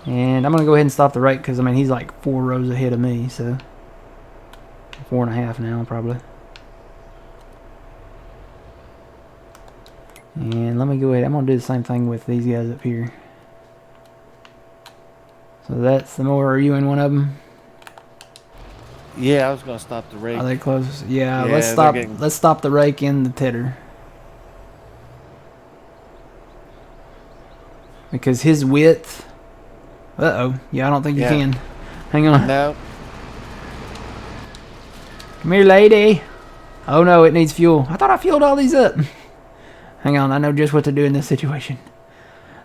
And I'm gonna go ahead and stop the rake, because I mean he's like 4 rows ahead of me, so 4.5 now probably. And let me go ahead. I'm gonna do the same thing with these guys up here. So that's the mower. Are you in one of them? Yeah, I was gonna stop the rake. Are they close? Yeah, let's stop. Let's stop the rake and the tedder, because his width. Uh-oh. Yeah, I don't think you can. Hang on. No. Come here, lady. Oh no, it needs fuel. I thought I fueled all these up. Hang on, I know just what to do in this situation.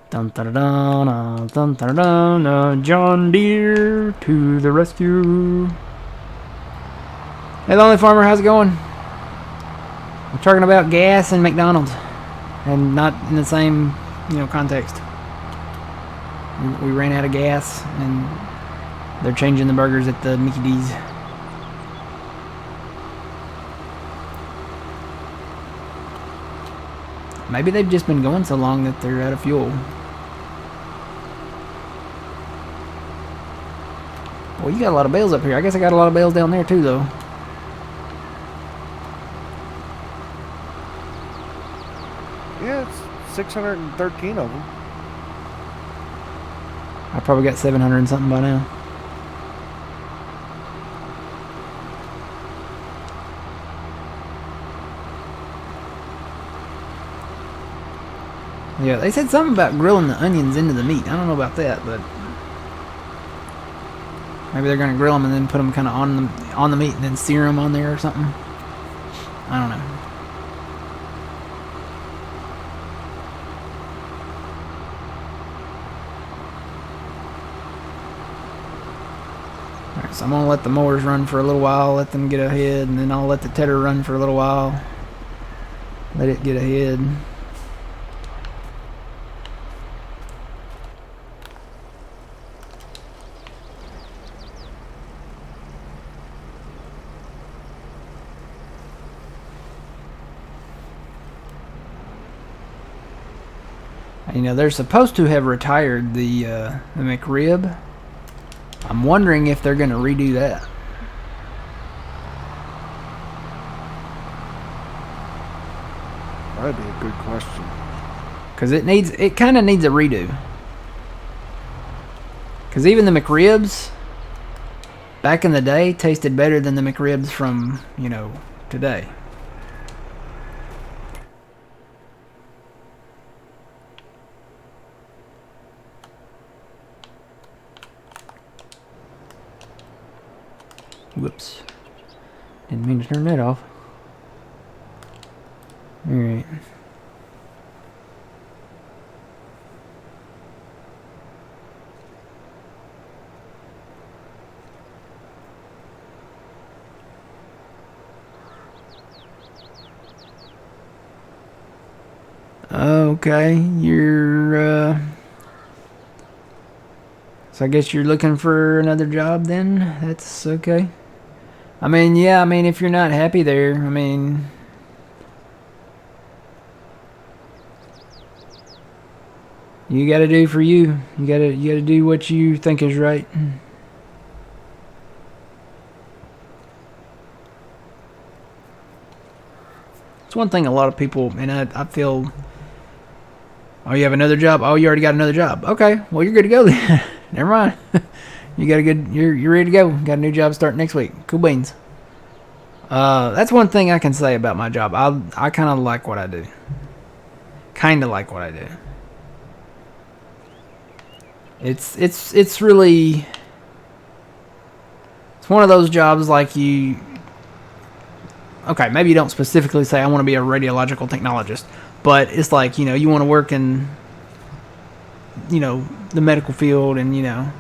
Dun dun dun dun dun dun dun. John Deere to the rescue. Hey, Lonely Farmer, how's it going? We're talking about gas and McDonald's, and not in the same, context. We ran out of gas, and they're changing the burgers at the Mickey D's. Maybe they've just been going so long that they're out of fuel. Well, you got a lot of bales up here. I guess I got a lot of bales down there too, though. Yeah, it's 613 of them. I probably got 700 and something by now. Yeah, they said something about grilling the onions into the meat. I don't know about that, but maybe they're gonna grill them and then put them kind of on the meat and then sear them on there or something. I don't know. Alright, so I'm gonna let the mowers run for a little while, let them get ahead, and then I'll let the tedder run for a little while. Let it get ahead. They're supposed to have retired the McRib. I'm wondering if they're going to redo that. That'd be a good question. Because it kind of needs a redo. Because even the McRibs back in the day tasted better than the McRibs from, today. Whoops. Didn't mean to turn that off. Alright. Okay, so I guess you're looking for another job then? That's okay. I mean, yeah, if you're not happy there, you gotta do for you. You gotta do what you think is right. It's one thing a lot of people, and I feel, oh, you have another job? Oh, you already got another job. Okay, well, you're good to go then. Never mind. You got a good, you're ready to go. Got a new job starting next week. Cool beans. That's one thing I can say about my job. I kind of like what I do. Kind of like what I do. It's really, it's one of those jobs like you, okay, maybe you don't specifically say I want to be a radiological technologist, but it's like, you know, you want to work in, you know, the medical field and, you know,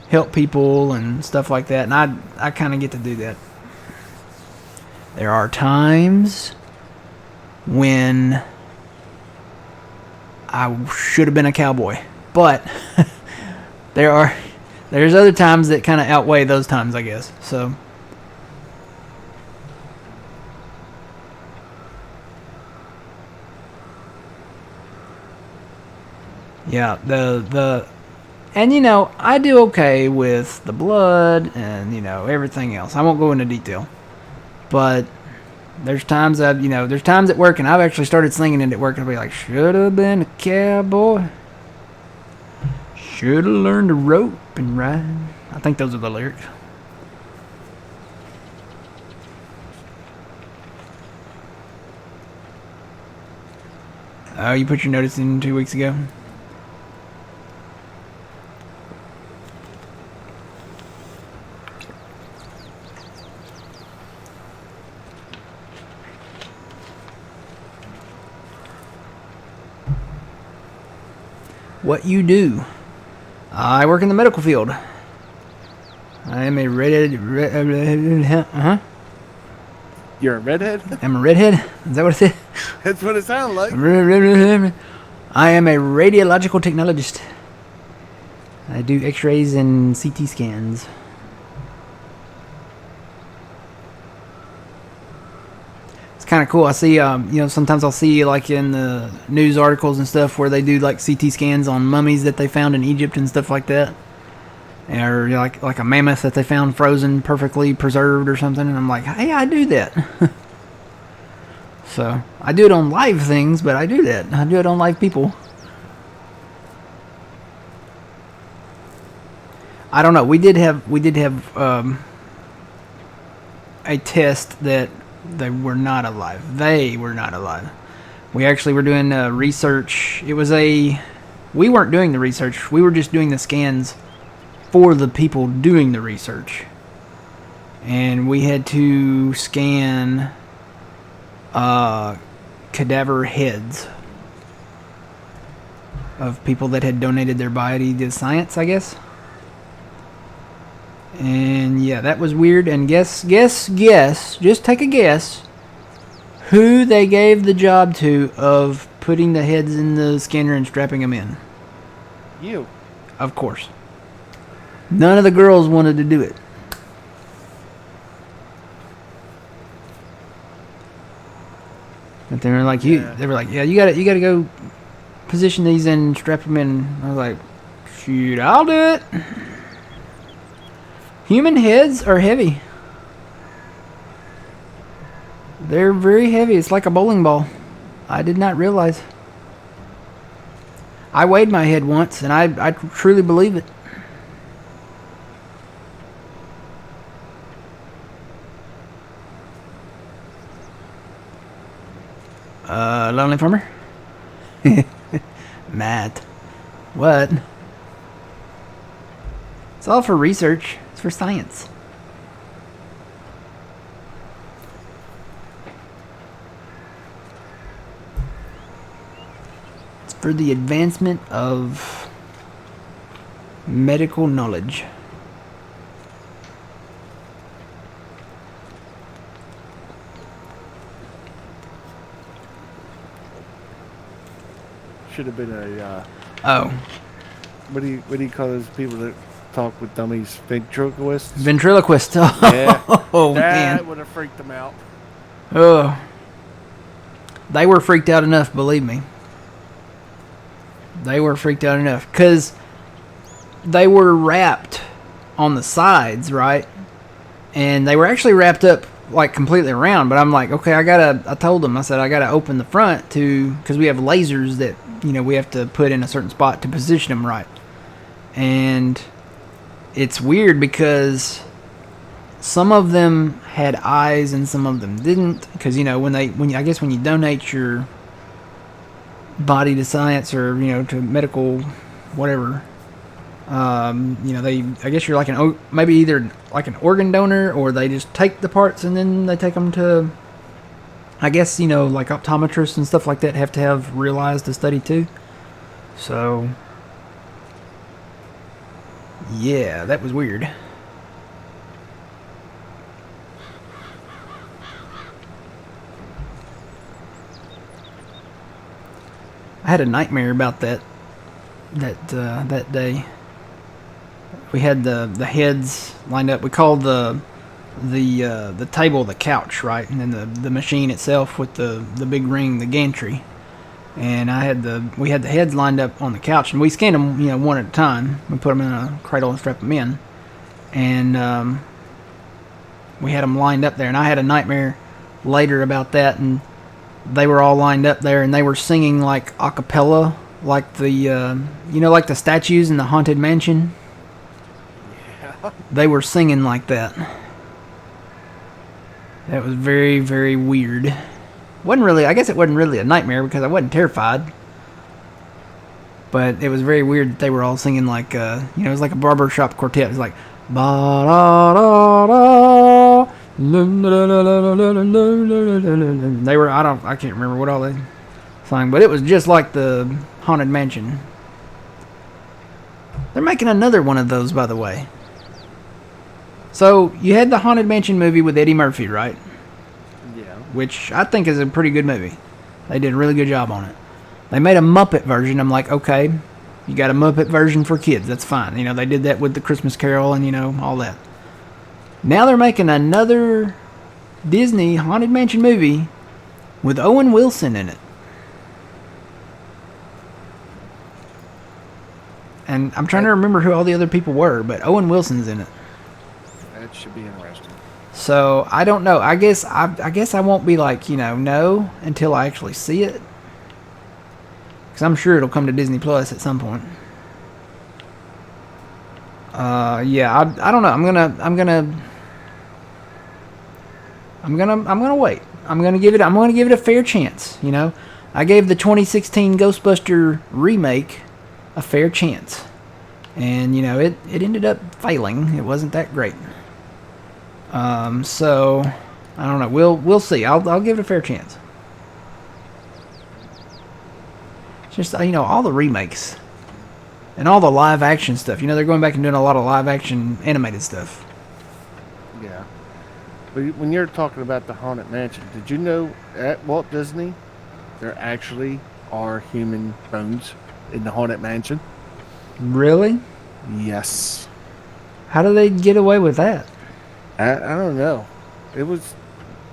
help people and stuff like that. And I kind of get to do that. There are times when I should have been a cowboy, but there's other times that kind of outweigh those times, I guess. So yeah, and you know, I do okay with the blood and, you know, everything else. I won't go into detail. But there's times there's times at work, and I've actually started singing it at work, and I'll be like, should have been a cowboy. Should have learned to rope and ride. I think those are the lyrics. Oh, you put your notice in 2 weeks ago? What you do? I work in the medical field. I am a redhead. You're a redhead? I'm a redhead? Is that what it is? That's what it sounded like. I am a radiological technologist. I do x-rays and CT scans. It's kind of cool. I see, sometimes I'll see like in the news articles and stuff where they do like CT scans on mummies that they found in Egypt and stuff like that. Or like a mammoth that they found frozen, perfectly preserved or something. And I'm like, hey, I do that. So I do it on live things, but I do that. I do it on live people. I don't know. We did have a test that they were not alive. They were not alive. We actually were doing research. We weren't doing the research. We were just doing the scans for the people doing the research. And we had to scan cadaver heads of people that had donated their body to science, I guess. And yeah, that was weird. And guess, just take a guess who they gave the job to of putting the heads in the scanner and strapping them in. You. Of course. None of the girls wanted to do it. But they were like, yeah, you gotta go position these and strap them in. I was like, shoot, I'll do it. Human heads are heavy. They're very heavy. It's like a bowling ball. I did not realize. I weighed my head once, and I truly believe it. Lonely Farmer? Matt. What? It's all for research. It's for science. It's for the advancement of medical knowledge. Should have been a Oh. What do you call those people that talk with dummies? Ventriloquist. Ventriloquist. Yeah. Oh, that man. would have freaked them out. Oh. They were freaked out enough, believe me. They were freaked out enough. Because they were wrapped on the sides, right? And they were actually wrapped up like completely around. But I'm like, okay, I told them, I said, I gotta open the front because we have lasers that, we have to put in a certain spot to position them right. And it's weird because some of them had eyes and some of them didn't. Because, I guess when you donate your body to science or, to medical, whatever, I guess you're like maybe either like an organ donor, or they just take the parts and then they take them to, I guess, like optometrists and stuff like that have to have real eyes to study too. So, yeah, that was weird. I had a nightmare about that day. We had the heads lined up. We called the table the couch, right, and then the machine itself with the big ring, the gantry. And we had the heads lined up on the couch, and we scanned them, one at a time. We put them in a cradle and strapped them in, and we had them lined up there. And I had a nightmare later about that, and they were all lined up there, and they were singing like a cappella, like like the statues in the Haunted Mansion. Yeah. They were singing like that. That was very, very weird. I guess it wasn't really a nightmare because I wasn't terrified. But it was very weird that they were all singing like, it was like a barbershop quartet. It was like, ba da da da. They were, I can't remember what all they sang, but it was just like the Haunted Mansion. They're making another one of those, by the way. So, you had the Haunted Mansion movie with Eddie Murphy, right? Yeah. Which I think is a pretty good movie. They did a really good job on it. They made a Muppet version. I'm like, okay, you got a Muppet version for kids. That's fine. They did that with the Christmas Carol and, all that. Now they're making another Disney Haunted Mansion movie with Owen Wilson in it. And I'm trying to remember who all the other people were, but Owen Wilson's in it. That should be interesting. So, I don't know. I guess I won't be like, no until I actually see it. Because I'm sure it'll come to Disney Plus at some point. Yeah, I don't know. I'm gonna wait. I'm gonna give it a fair chance. I gave the 2016 Ghostbuster remake a fair chance, and it ended up failing. It wasn't that great. So I don't know. We'll see. I'll give it a fair chance. It's just all the remakes and all the live action stuff. They're going back and doing a lot of live action animated stuff. Yeah. But when you're talking about the Haunted Mansion, did you know at Walt Disney there actually are human bones in the Haunted Mansion? Really? Yes. How do they get away with that? I don't know. It was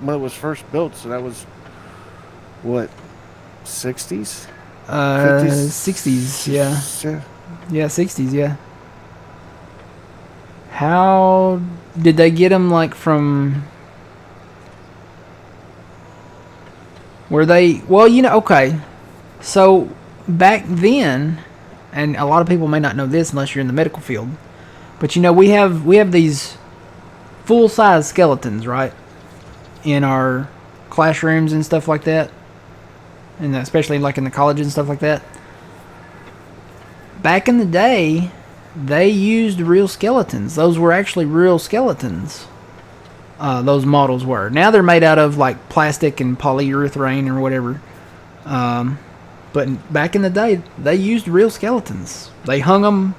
when it was first built, so that was what, 60s? 50s? 60s, yeah. Yeah, 60s, yeah. How did they get them, like, from... Were they... Well, okay. So, back then, and a lot of people may not know this unless you're in the medical field, but, we have these full-size skeletons, right? In our classrooms and stuff like that. And especially, like, in the colleges and stuff like that. Back in the day, they used real skeletons. Those were actually real skeletons. Those models were. Now they're made out of like plastic and polyurethane or whatever. But back in the day, they used real skeletons. They hung them.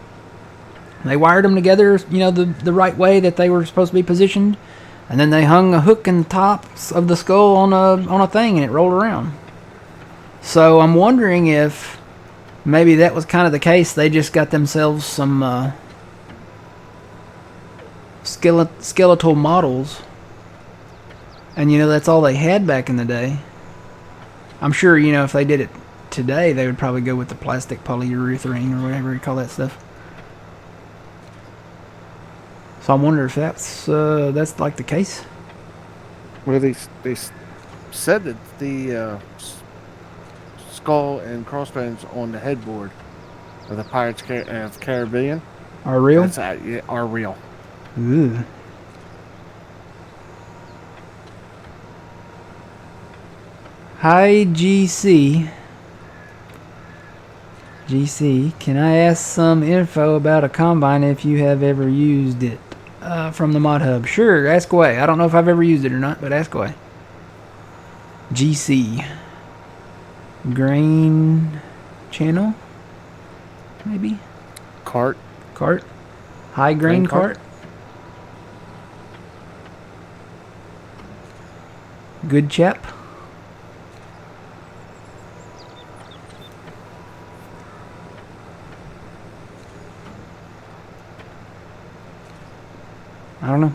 They wired them together, the right way that they were supposed to be positioned, and then they hung a hook in the top of the skull on a thing, and it rolled around. So I'm wondering if maybe that was kind of the case. They just got themselves some skeletal models, and that's all they had back in the day. I'm sure if they did it today, they would probably go with the plastic polyurethane or whatever you call that stuff. So I wonder if that's like the case. Well, said that the skull and crossbones on the headboard of the of Caribbean, Are real? yeah, are real. Ooh. Hi, GC. GC, can I ask some info about a combine if you have ever used it from the mod hub? Sure, ask away. I don't know if I've ever used it or not, but ask away. GC. Grain channel? Maybe? Cart. Cart? High grain cart? Good chap? I don't know.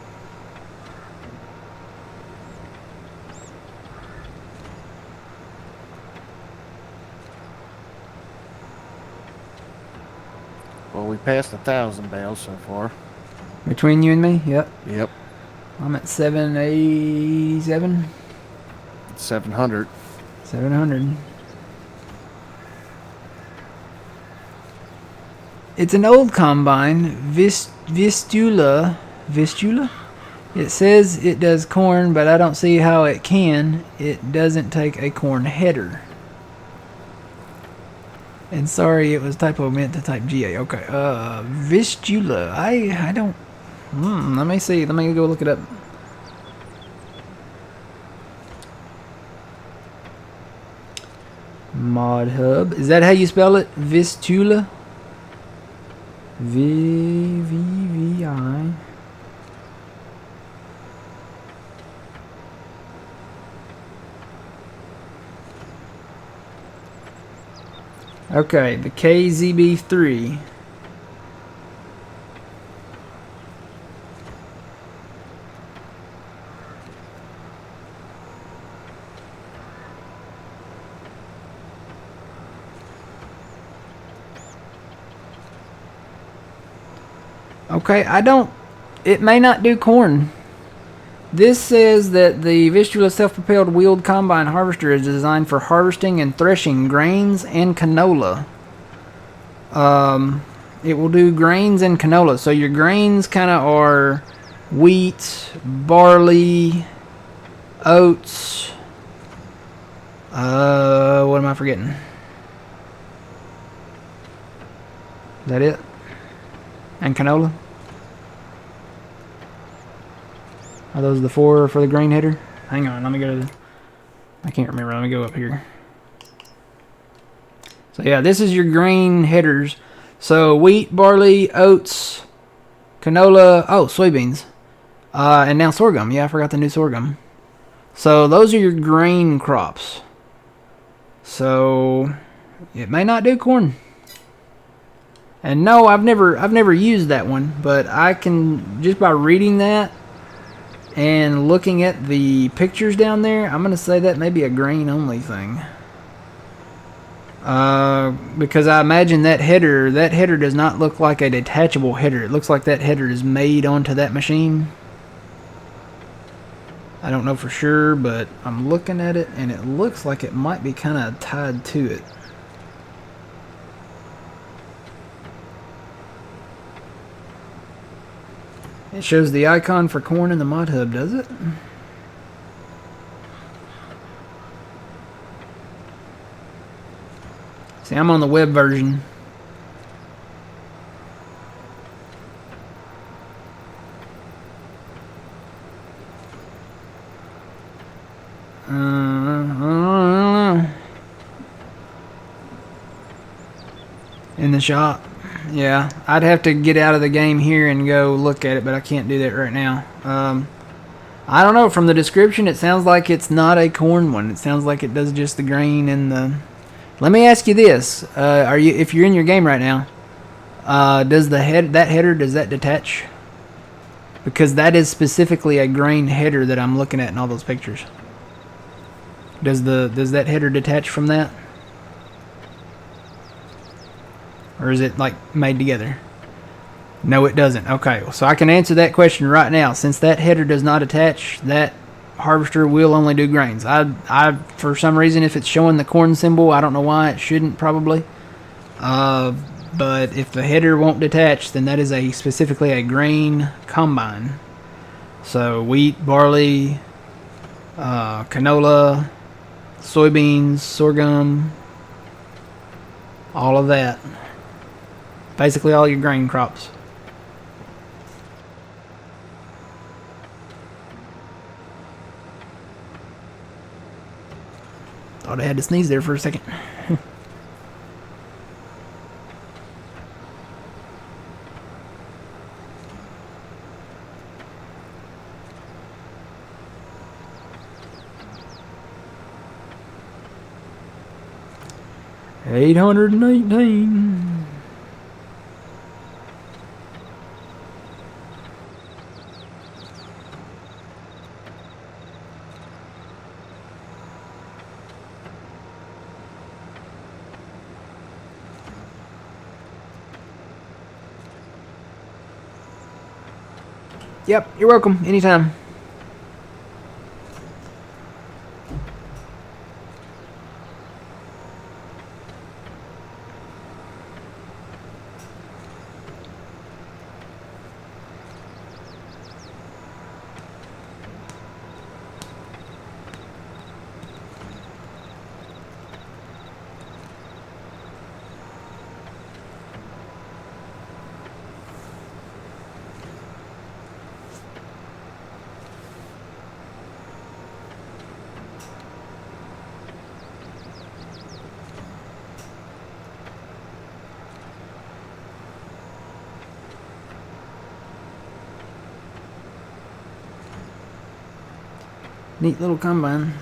Well, we passed 1,000 bales so far. Between you and me? Yep. Yep. I'm at 787. 700. 700. It's an old combine, Vistula. Vistula? It says it does corn, but I don't see how it can. It doesn't take a corn header. And sorry, it was typo, meant to type GA. Okay, Vistula. I don't... let me see. Let me go look it up. Mod Hub. Is that how you spell it? Vistula? V-V-V-I. Okay, the KZB3. Okay, it may not do corn. This says that the Vistula self-propelled wheeled combine harvester is designed for harvesting and threshing grains and canola. It will do grains and canola. So your grains kind of are wheat, barley, oats. What am I forgetting? Is that it? And canola? Are those the 4 for the grain header? Hang on, let me go to the... I can't remember, let me go up here. So yeah, this is your grain headers. So wheat, barley, oats, canola, soybeans. And now sorghum. Yeah, I forgot the new sorghum. So those are your grain crops. So it may not do corn. And no, I've never used that one, but I can, just by reading that and looking at the pictures down there, I'm going to say that may be a grain only thing. Because I imagine that header does not look like a detachable header. It looks like that header is made onto that machine. I don't know for sure, but I'm looking at it and it looks like it might be kind of tied to it. It shows the icon for corn in the mod hub, does it? See, I'm on the web version. I don't know. In the shop. Yeah, I'd have to get out of the game here and go look at it, but I can't do that right now. I don't know. From the description, it sounds like it's not a corn one. It sounds like it does just the grain and the... Let me ask you this: if you're in your game right now, does that header, does that detach? Because that is specifically a grain header that I'm looking at in all those pictures. Does that header detach from that? Or is it like made together? No, it doesn't. Okay, so I can answer that question right now. Since that header does not attach, that harvester will only do grains. I for some reason, if it's showing the corn symbol, I don't know why it shouldn't probably. But if the header won't detach, then that is specifically a grain combine. So wheat, barley, canola, soybeans, sorghum, all of that. Basically all your grain crops. Thought I had to sneeze there for a second. $818. Yep, you're welcome. Anytime. Neat little combine.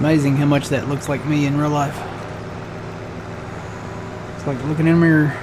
amazing how much that looks like me in real life. It's like looking in a mirror.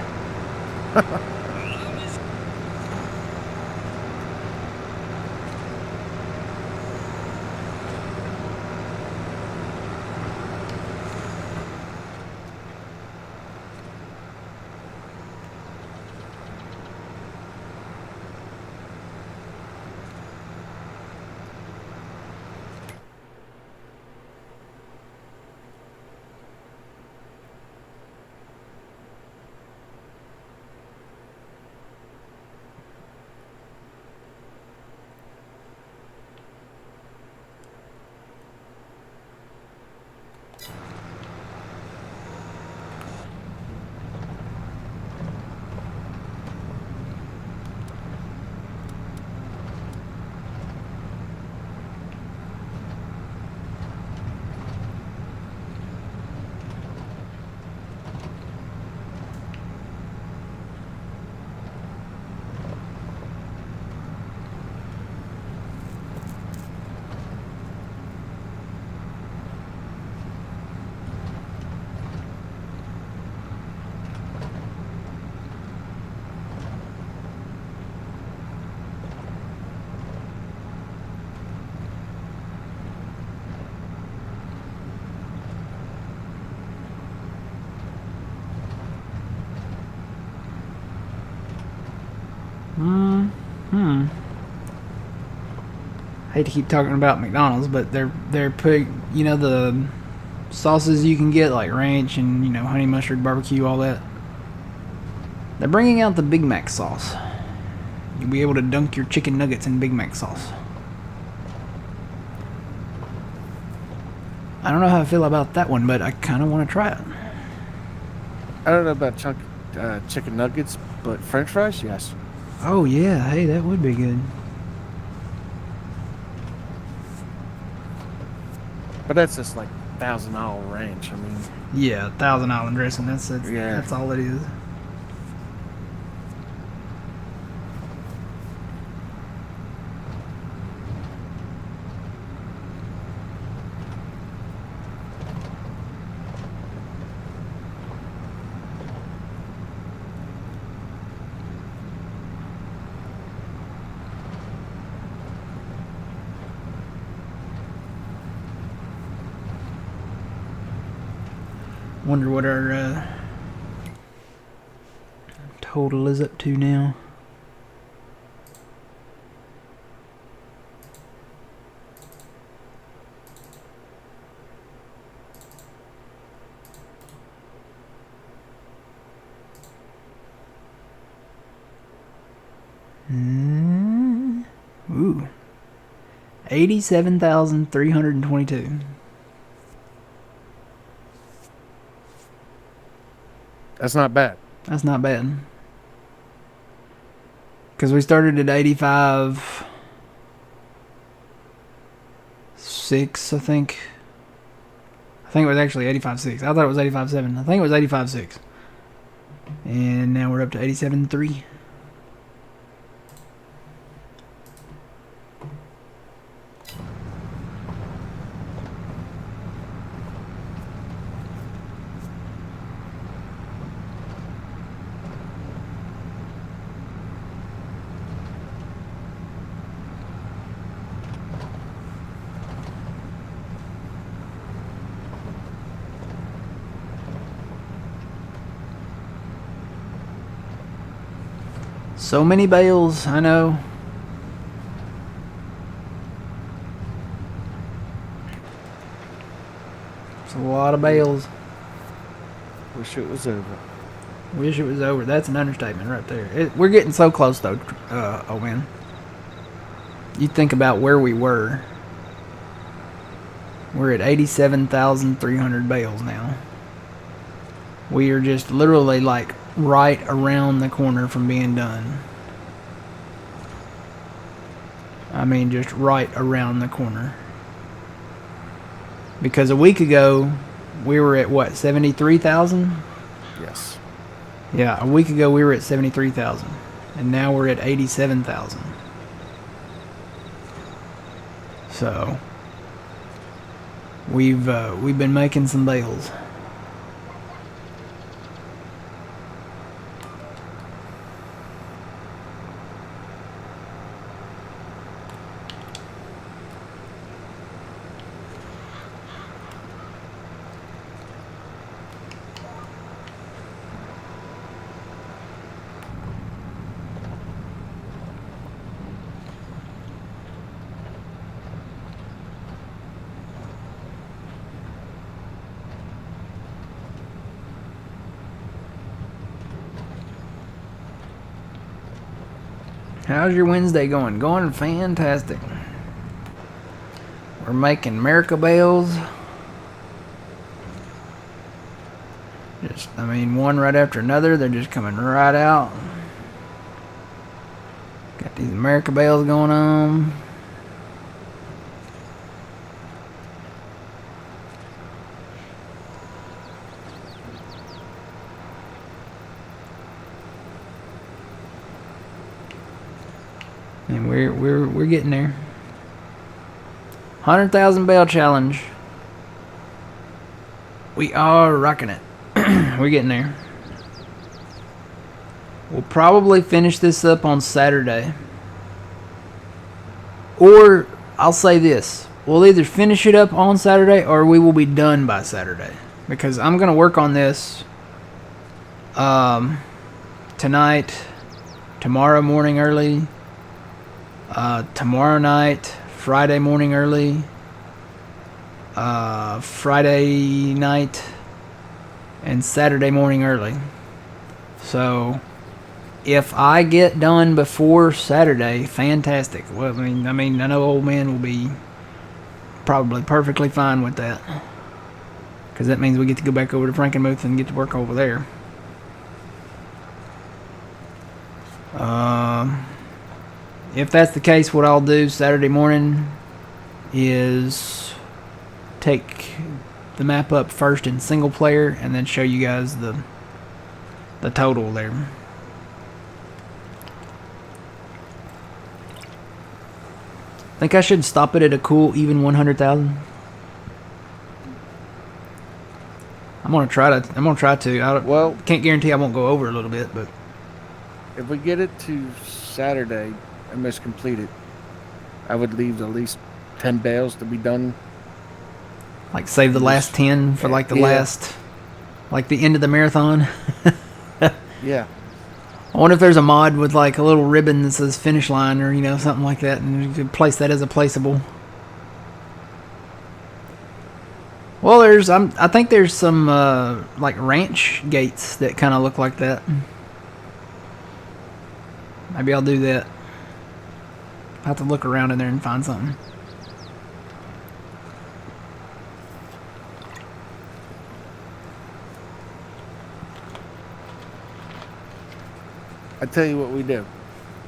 Hate to keep talking about McDonald's, but they're put, you know, the sauces you can get like ranch and, you know, honey mustard barbecue, all that. They're bringing out the Big Mac sauce. You'll be able to dunk your chicken nuggets in Big Mac sauce. I don't know how I feel about that one, but I kind of want to try it. I don't know about chicken nuggets, but French fries, yes. Oh yeah, hey, that would be good. But that's just like $1,000 ranch. I mean, Yeah, Thousand Island dressing. Yeah. That's all it is. Wonder what our total is up to now. Ooh. 87,322. that's not bad. That's not bad. Because we started at 85.6, I think. I think it was actually 85.6. I thought it was 85.7. I think it was 85.6. And now we're up to 87.3. So many bales, I know. It's a lot of bales. Wish it was over. Wish it was over. That's an understatement right there. We're getting so close, though, Owen. You think about where we were. We're at 87,300 bales now. We are just literally like right around the corner from being done. I mean, just right around the corner. Because a week ago, we were at what, 73,000? Yes. Yeah, a week ago we were at 73,000. And now we're at 87,000. So, we've been making some bales. How's your Wednesday going? Going fantastic. We're making America bales. I mean, one right after another. They're just coming right out. Got these America bales going on. And we're getting there. 100,000 bale challenge. We are rocking it. We're getting there. We'll probably finish this up on Saturday. Or I'll say this. We'll either finish it up on Saturday or we will be done by Saturday. Because I'm going to work on this tonight, tomorrow morning early, tomorrow night, Friday morning early, Friday night, and Saturday morning early. So if I get done before Saturday, fantastic. Well, I mean, I know old man will be probably perfectly fine with that, because that means we get to go back over to Frankenmuth and get to work over there. If that's the case, what I'll do Saturday morning is take the map up first in single player and then show you guys the total there. Think I should stop it at a cool even 100,000. I'm gonna try to. Well, can't guarantee I won't go over a little bit, but if we get it to Saturday and must complete it, I would leave at least 10 bales to be done. like save the last 10 for like the last, like the end of the marathon. Yeah. I wonder if there's a mod with like a little ribbon that says finish line or, you know, something like that, and you could place that as a placeable. Well, I think there's some like ranch gates that kind of look like that. Maybe I'll do that. I'll have to look around in there and find something. I tell you what we do.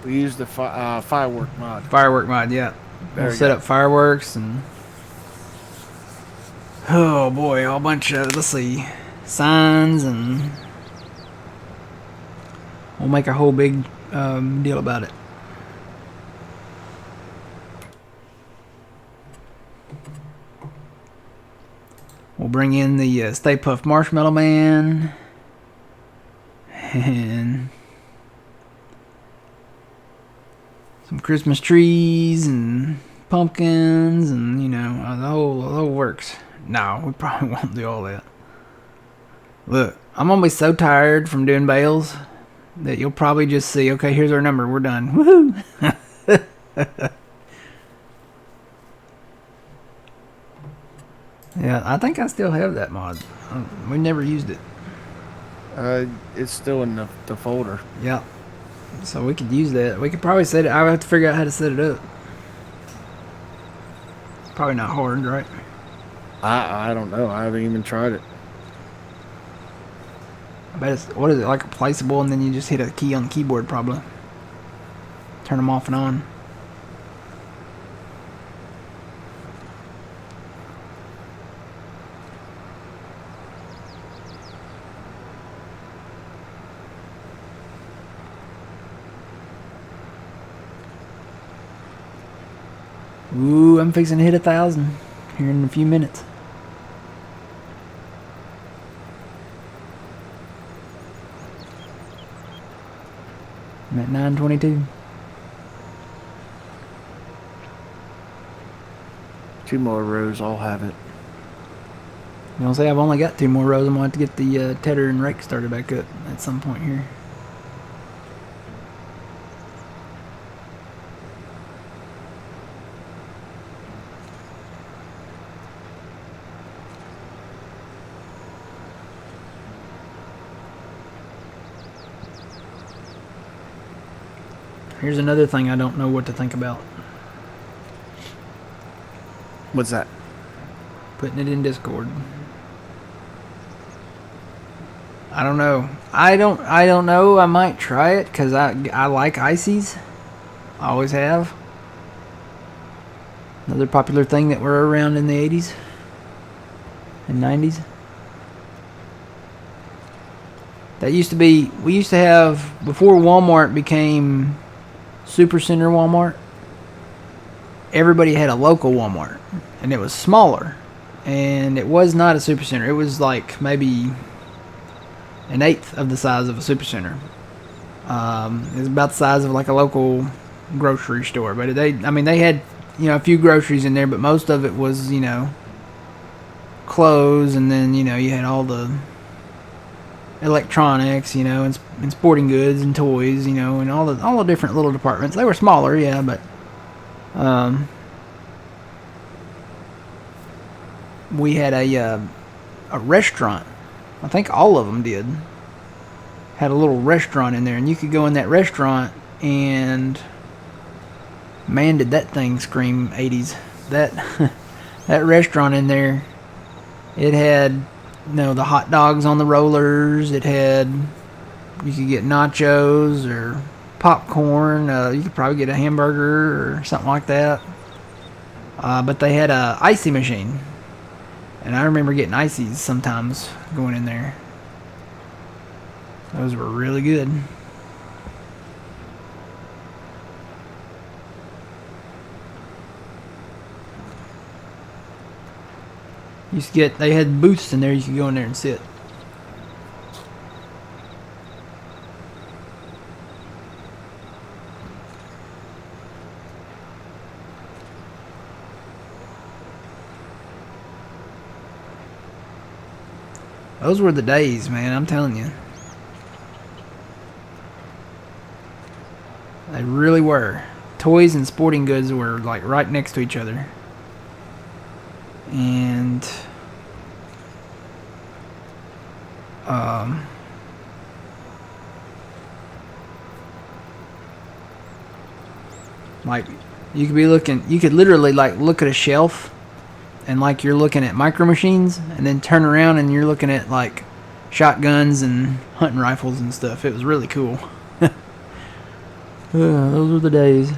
We use the firework mod. Firework mod, yeah. We'll set up fireworks and... oh boy, a whole bunch of, let's see, signs, and we'll make a whole big deal about it. We'll bring in the Stay Puft Marshmallow Man and some Christmas trees and pumpkins and, you know, the whole works. No, we probably won't do all that. Look, I'm gonna be so tired from doing bales that you'll probably just see, okay, here's our number, we're done. Woohoo! Yeah, I think I still have that mod. We never used it. It's still in the folder. Yeah. So we could use that. We could probably set it. I would have to figure out how to set it up. Probably not hard, right? I don't know. I haven't even tried it. I bet it's, what is it, like a placeable, and then you just hit a key on the keyboard probably. Turn them off and on. Ooh, I'm fixing to hit 1,000 here in a few minutes. I'm at 922. 2 more rows, I'll have it. You know, say I've only got 2 more rows. I'm gonna have to get the tedder and rake started back up at some point here. Here's another thing I don't know what to think about. What's that? Putting it in Discord. I don't know. I don't know. I might try it because I like ices. I always have. Another popular thing that were around in the 80s and 90s. That used to be, we used to have, before Walmart became Supercenter Walmart, everybody had a local Walmart. And it was smaller. And it was not a Supercenter. It was like maybe 1/8 of the size of a Supercenter. It was about the size of like a local grocery store. But they had, you know, a few groceries in there, but most of it was, you know, clothes, and then, you know, you had all the electronics, you know, and sporting goods and toys, you know, and all the different little departments. They were smaller, yeah, but we had a restaurant. I think all of them did. Had a little restaurant in there, and you could go in that restaurant, and man, did that thing scream 80s. That that restaurant in there, it had, you know, the hot dogs on the rollers. It had, you could get nachos or popcorn. You could probably get a hamburger or something like that. But they had a icy machine, and I remember getting ices sometimes going in there. Those were really good. Used to get, they had booths in there, you could go in there and sit. Those were the days, man, I'm telling you. They really were. Toys and sporting goods were like right next to each other. And like you could be looking, you could literally like look at a shelf and like you're looking at micro machines, and then turn around and you're looking at like shotguns and hunting rifles and stuff. It was really cool. Those were the days.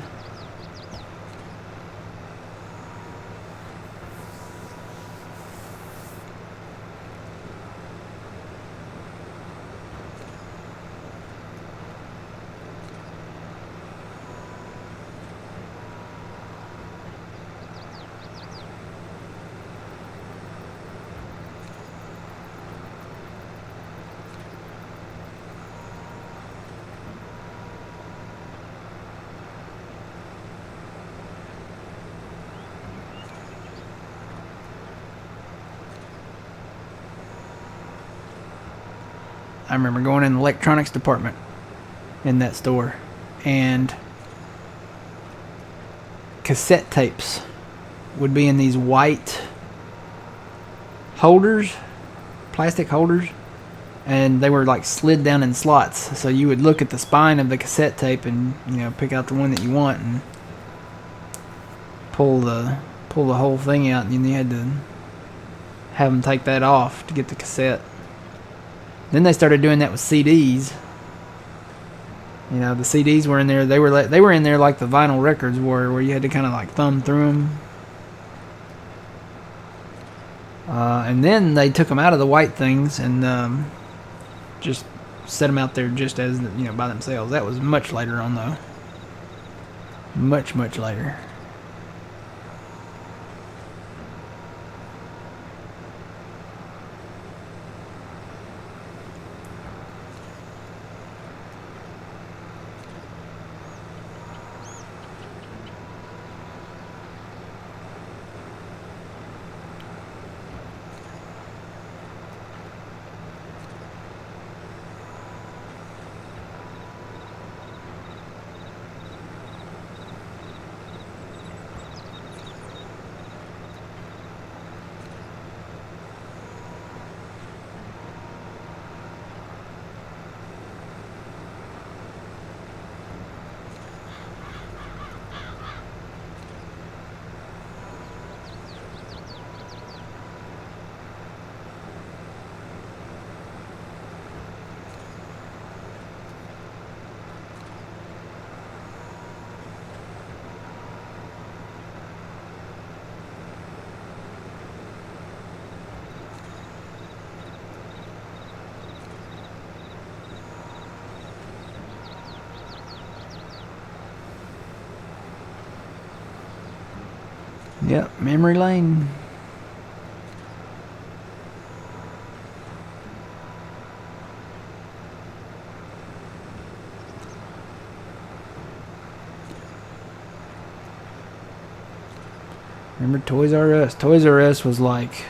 I remember going in the electronics department in that store, and cassette tapes would be in these white holders, plastic holders, and they were like slid down in slots. So you would look at the spine of the cassette tape and, you know, pick out the one that you want and pull the whole thing out, and then you had to have them take that off to get the cassette. Then they started doing that with CDs. You know, the CDs were in there. They were in there like the vinyl records were, where you had to kind of like thumb through them. And then they took them out of the white things and just set them out there just as, you know, by themselves. That was much later on, though. Much later. Yep, memory lane. Remember Toys R Us? Toys R Us was like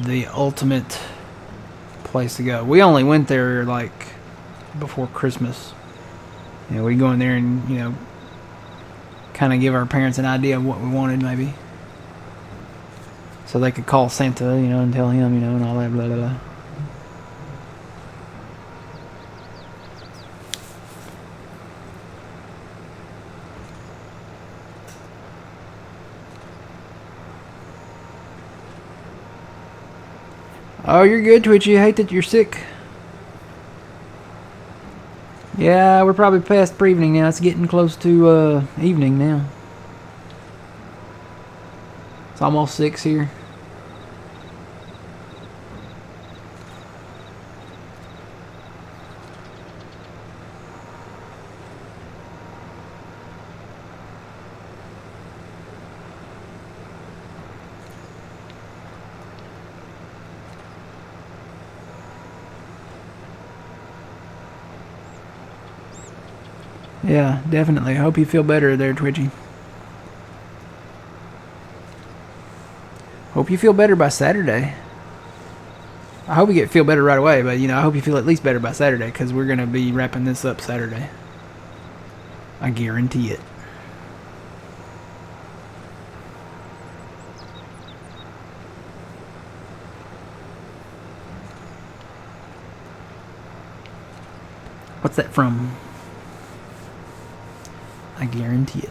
the ultimate place to go. We only went there like before Christmas. You know, we'd go in there and, you know, kind of give our parents an idea of what we wanted, maybe. So they could call Santa, you know, and tell him, you know, and all that, blah, blah, blah. Oh, you're good, Twitchy. I hate that you're sick. Yeah, we're probably past pre-evening now. It's getting close to evening now. It's almost 6 here. Yeah, definitely. I hope you feel better there, Twitchy. Hope you feel better by Saturday. I hope you feel better right away, but, you know, I hope you feel at least better by Saturday, because we're going to be wrapping this up Saturday. I guarantee it. What's that from? I guarantee it.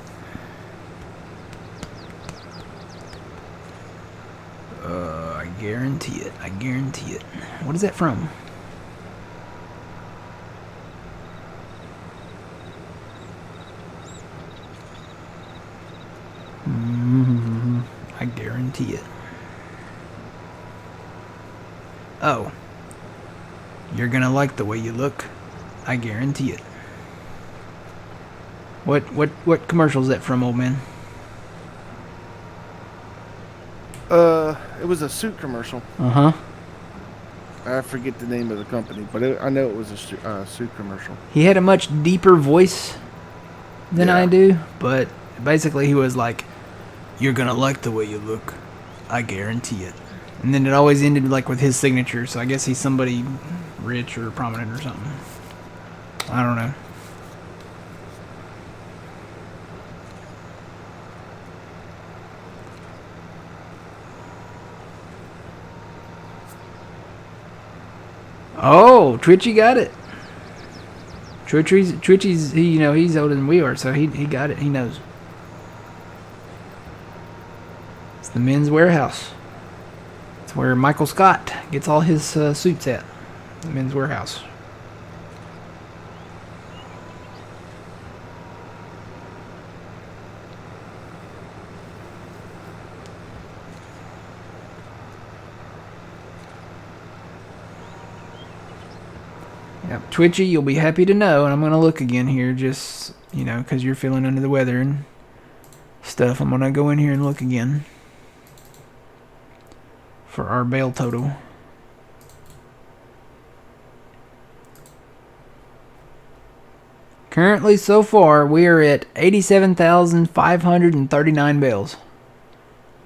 I guarantee it. I guarantee it. What is that from? I guarantee it. Oh. You're gonna like the way you look. I guarantee it. What commercial is that from, old man? It was a suit commercial. Uh-huh. I forget the name of the company, but I know it was a suit commercial. He had a much deeper voice than I do, but basically he was like, "You're gonna like the way you look. I guarantee it." And then it always ended like with his signature, so I guess he's somebody rich or prominent or something. I don't know. Oh, Twitchy got it. Twitchy's he, you know, he's older than we are, so he got it. He knows. It's the Men's Warehouse. It's where Michael Scott gets all his suits at. The Men's Warehouse. Yep, Twitchy, you'll be happy to know, and I'm going to look again here, just, you know, because you're feeling under the weather and stuff. I'm going to go in here and look again for our bail total. Currently, so far, we are at 87,539 bales.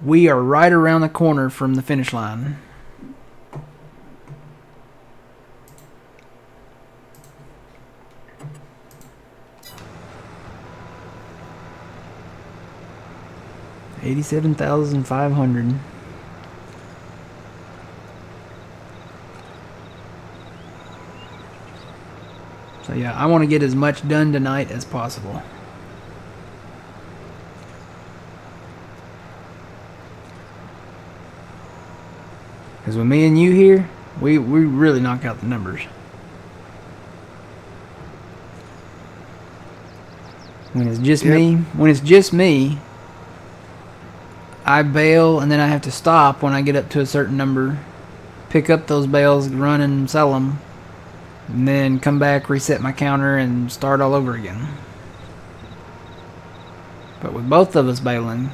We are right around the corner from the finish line. $87,500. So yeah, I want to get as much done tonight as possible. Because with me and you here, we really knock out the numbers. When it's just me, I bail and then I have to stop when I get up to a certain number, pick up those bales, run and sell them, and then come back, reset my counter, and start all over again. But with both of us baling,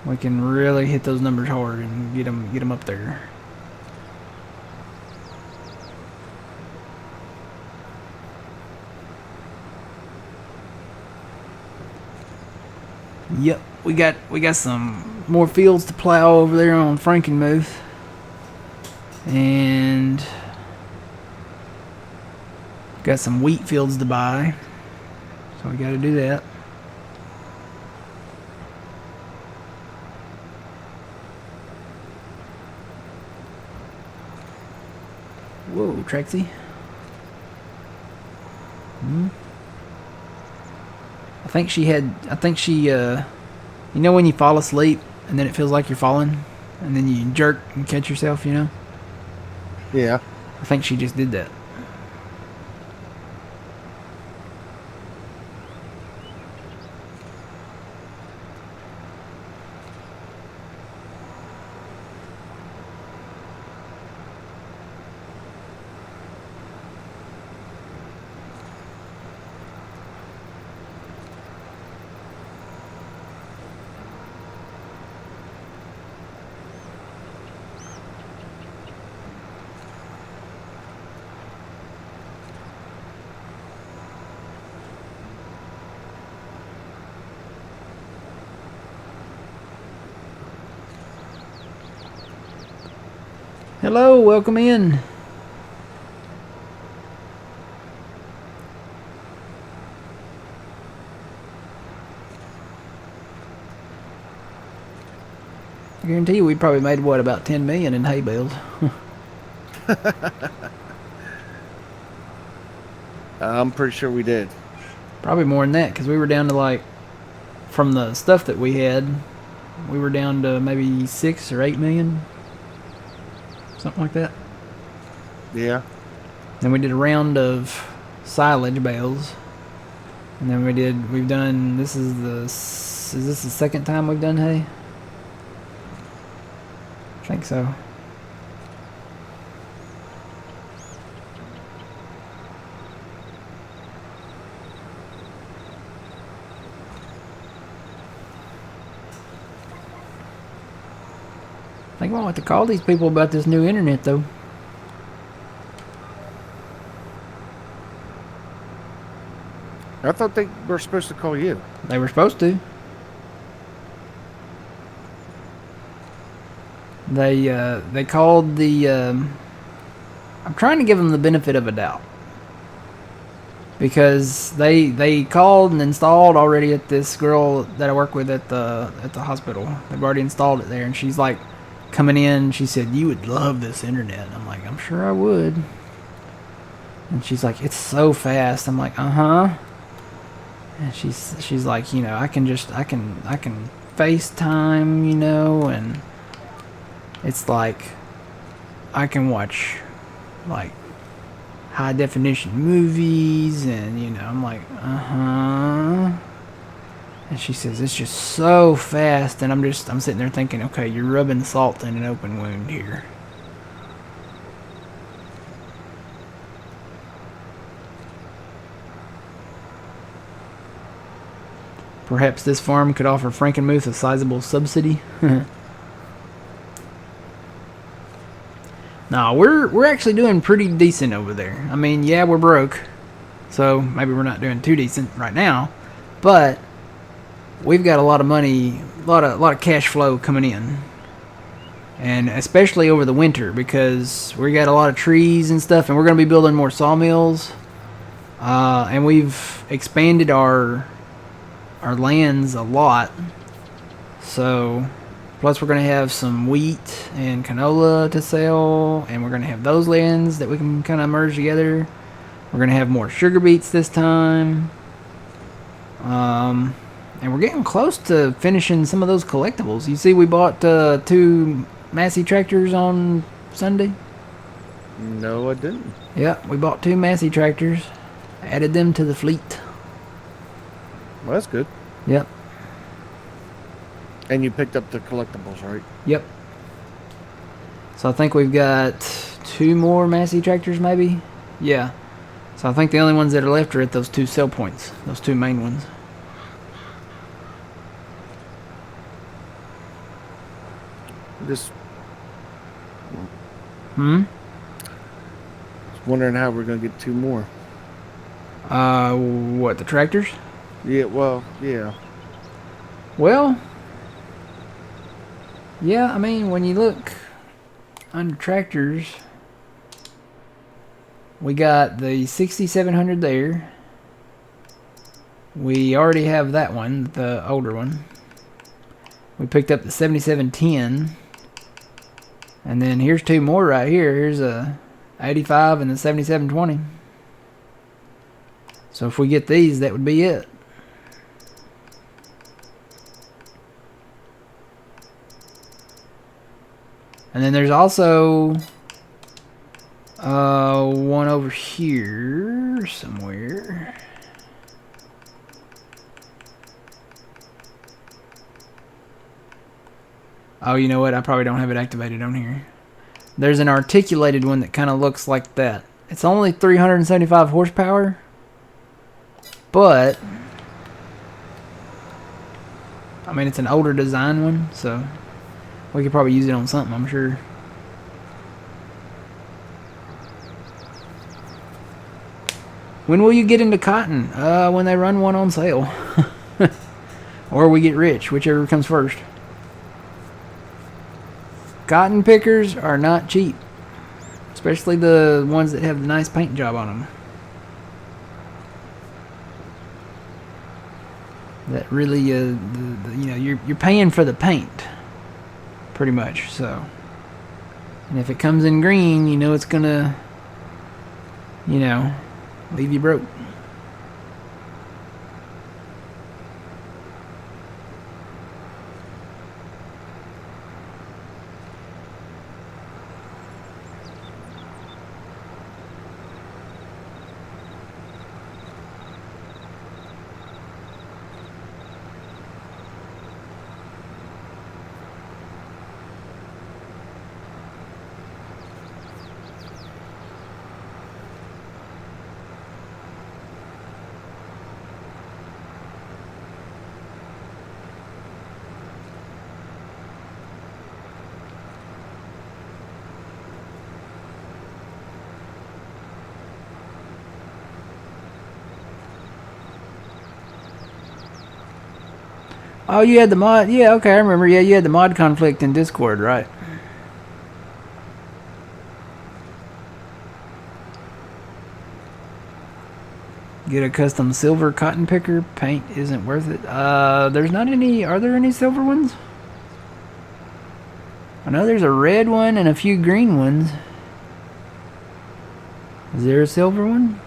we can really hit those numbers hard and get them up there. Yep, we got some more fields to plow over there on Frankenmuth, and got some wheat fields to buy, so we got to do that. Whoa, Trexie. I think she, you know when you fall asleep and then it feels like you're falling and then you jerk and catch yourself, you know? Yeah. I think she just did that. Hello, welcome in. I guarantee you we probably made, what, about 10 million in hay bales. I'm pretty sure we did. Probably more than that, because we were down to, like, from the stuff that we had, we were down to maybe 6 or 8 million. Something like that. Yeah. Then we did a round of silage bales. And then we've done, is this the second time we've done hay? I think so. I think we'll have to call these people about this new internet, though. I thought they were supposed to call you. They were supposed to. They called the. I'm trying to give them the benefit of a doubt because they called and installed already at this girl that I work with at the hospital. They've already installed it there, and she's like coming in. She said, "You would love this internet." I'm like, "I'm sure I would." And she's like, "It's so fast." I'm like, "Uh-huh." And she's like, "You know, I can FaceTime, you know, and it's like I can watch like high definition movies," and you know, I'm like, "Uh-huh." And she says, "It's just so fast," and I'm sitting there thinking, okay, you're rubbing salt in an open wound here. Perhaps this farm could offer Frankenmuth a sizable subsidy. Nah, we're actually doing pretty decent over there. I mean, yeah, we're broke, so maybe we're not doing too decent right now, but we've got a lot of money, a lot of cash flow coming in, and especially over the winter because we got a lot of trees and stuff, and we're going to be building more sawmills, and we've expanded our lands a lot. So plus we're going to have some wheat and canola to sell, and we're going to have those lands that we can kind of merge together. We're going to have more sugar beets this time, and we're getting close to finishing some of those collectibles. You see, we bought 2 Massey tractors on Sunday. No, I didn't. Yeah, we bought 2 Massey tractors, added them to the fleet. Well, that's good. Yep. And you picked up the collectibles, right? Yep. So I think we've got 2 more Massey tractors, maybe? Yeah. So I think the only ones that are left are at those 2 sell points, those 2 main ones. Just Hmm? wondering how we're gonna get 2 more. What, the tractors? Yeah, well, yeah. Well, yeah, I mean, when you look under tractors, we got the 6700 there. We already have that one, the older one. We picked up the 7710. And then here's 2 more right here. Here's a 85 and the 7720. So if we get these, that would be it. And then there's also one over here somewhere. Oh, you know what? I probably don't have it activated on here. There's an articulated one that kind of looks like that. It's only 375 horsepower, but I mean, it's an older design one, so we could probably use it on something, I'm sure. When will you get into cotton? When they run one on sale. Or we get rich, whichever comes first. Cotton pickers are not cheap. Especially the ones that have the nice paint job on them. That really, you know, you're paying for the paint. Pretty much, so. And if it comes in green, you know it's gonna, you know, leave you broke. Oh, you had the mod. Yeah, okay, I remember. Yeah, you had the mod conflict in Discord, right? Get a custom silver cotton picker. Paint isn't worth it. There's not any. Are there any silver ones? I know there's a red one and a few green ones. Is there a silver one?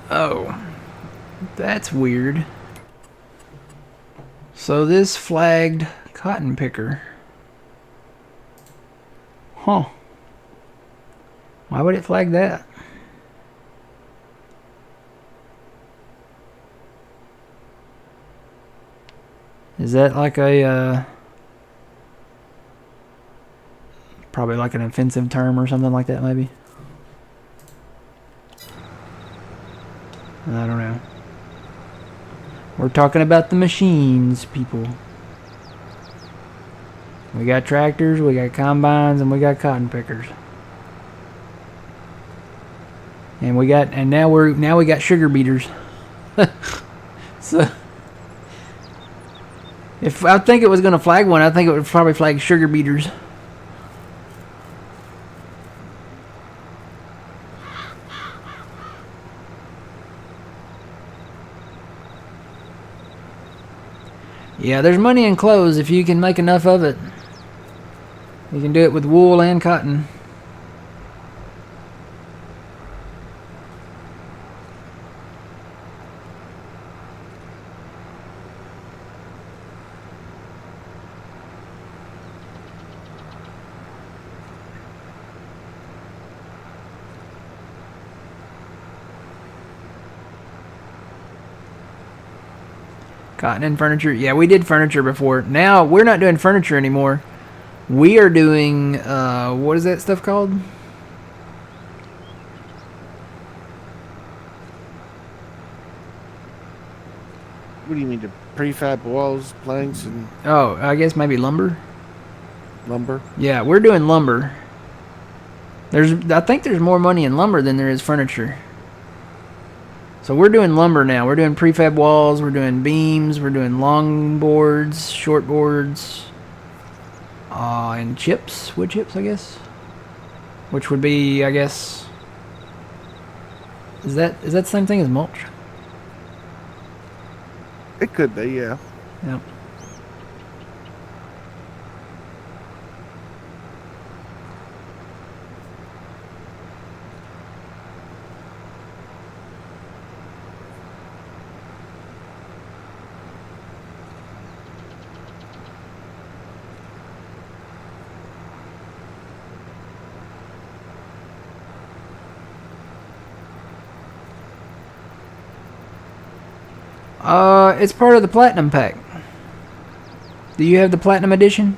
Oh. That's weird. So this flagged cotton picker. Huh. Why would it flag that? Is that like a, probably like an offensive term or something like that, maybe? I don't know. We're talking about the machines, people. We got tractors, we got combines, and we got cotton pickers. And now we got sugar beaters. So if I think it was gonna flag one, I think it would probably flag sugar beaters. Yeah, there's money in clothes if you can make enough of it. You can do it with wool and cotton. Cotton and furniture. Yeah, we did furniture before. Now, we're not doing furniture anymore. We are doing, what is that stuff called? What do you mean, the prefab walls, planks, and Oh, I guess maybe lumber. lumber? Yeah, we're doing lumber. I think there's more money in lumber than there is furniture. So we're doing lumber now. We're doing prefab walls. We're doing beams. We're doing long boards, short boards, and chips, wood chips, I guess. Which would be, I guess, is that the same thing as mulch? It could be, yeah. Yep. It's part of the platinum pack. Do you have the platinum edition?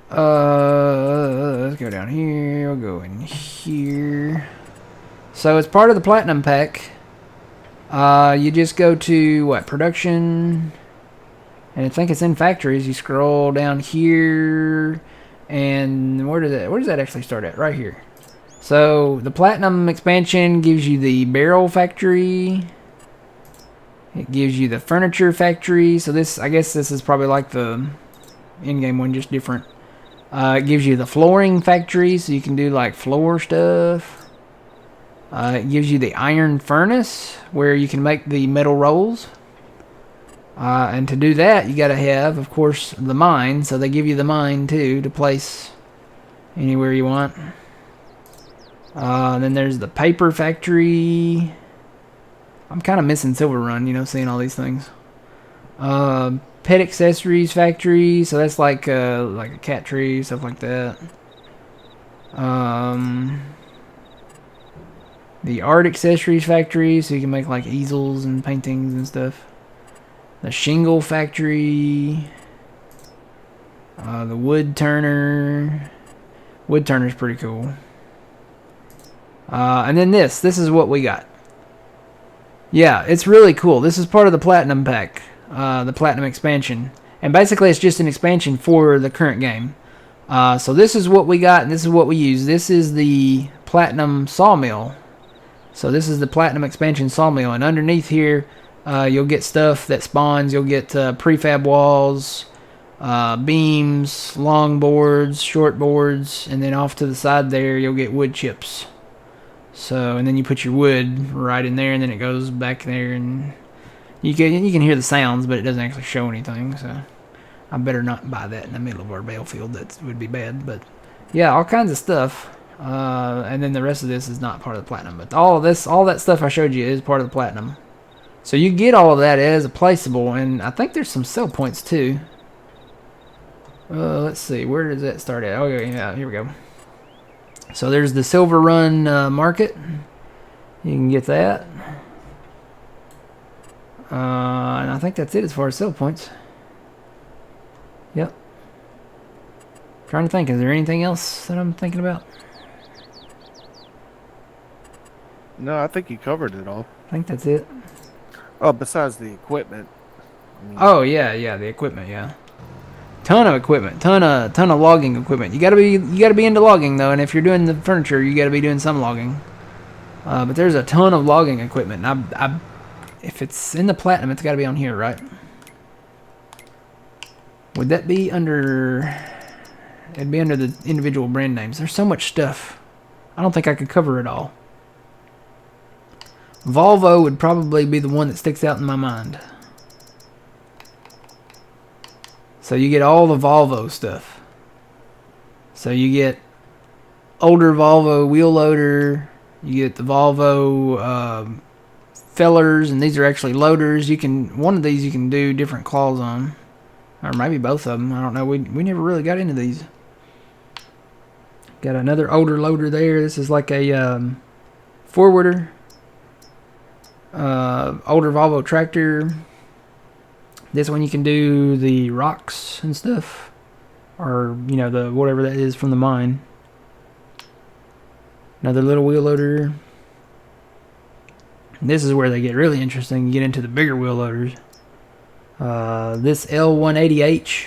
Let's go down here. We'll go in here. So it's part of the platinum pack. You just go to what, production, and I think it's in factories. You scroll down here, and where does that actually start at? Right here. So the platinum expansion gives you the barrel factory. It gives you the furniture factory. So this, I guess this is probably like the in-game one, just different. It gives you the flooring factory, so you can do like floor stuff. It gives you the iron furnace, where you can make the metal rolls. And to do that, you got to have, of course, the mine. So they give you the mine too to place anywhere you want. Then there's the paper factory. I'm kind of missing Silver Run, seeing all these things. Pet accessories factory, so that's like a cat tree, stuff like that. The art accessories factory, so you can make like easels and paintings and stuff. The shingle factory. The wood turner. Wood turner's pretty cool. And then this is what we got. Yeah, it's really cool. This is part of the Platinum Pack, the Platinum expansion. And basically it's just an expansion for the current game. So this is what we got, and this is what we use. This is the Platinum Sawmill. So this is the Platinum expansion Sawmill. And underneath here, you'll get stuff that spawns. You'll get prefab walls, beams, long boards, short boards, and then off to the side there, you'll get wood chips. So, and then you put your wood right in there, and then it goes back there, and you can hear the sounds, but it doesn't actually show anything. So, I better not buy that in the middle of our battlefield. That would be bad. But yeah, all kinds of stuff. And then the rest of this is not part of the platinum, but all that stuff I showed you is part of the platinum. So you get all of that as a placeable, and I think there's some sell points too. Let's see, where does that start at? Oh yeah, here we go. So there's the Silver Run market. You can get that. And I think that's it as far as sell points. Yep. Trying to think, is there anything else that I'm thinking about? No, I think you covered it all. I think that's it. Oh, besides the equipment. Oh yeah, the equipment, yeah. Ton of equipment, ton of logging equipment. You gotta be into logging though, and if you're doing the furniture, you gotta be doing some logging. But there's a ton of logging equipment. And if it's in the platinum, it's gotta be on here, right? Would that be under? It'd be under the individual brand names. There's so much stuff. I don't think I could cover it all. Volvo would probably be the one that sticks out in my mind. So you get all the Volvo stuff. So you get older Volvo wheel loader. You get the Volvo fellers, and these are actually loaders. One of these you can do different claws on, or maybe both of them. I don't know. We never really got into these. Got another older loader there. This is like a forwarder. Older Volvo tractor. This one you can do the rocks and stuff, or the whatever that is from the mine. Another little wheel loader. This is where they get really interesting. You get into the bigger wheel loaders. This L180H,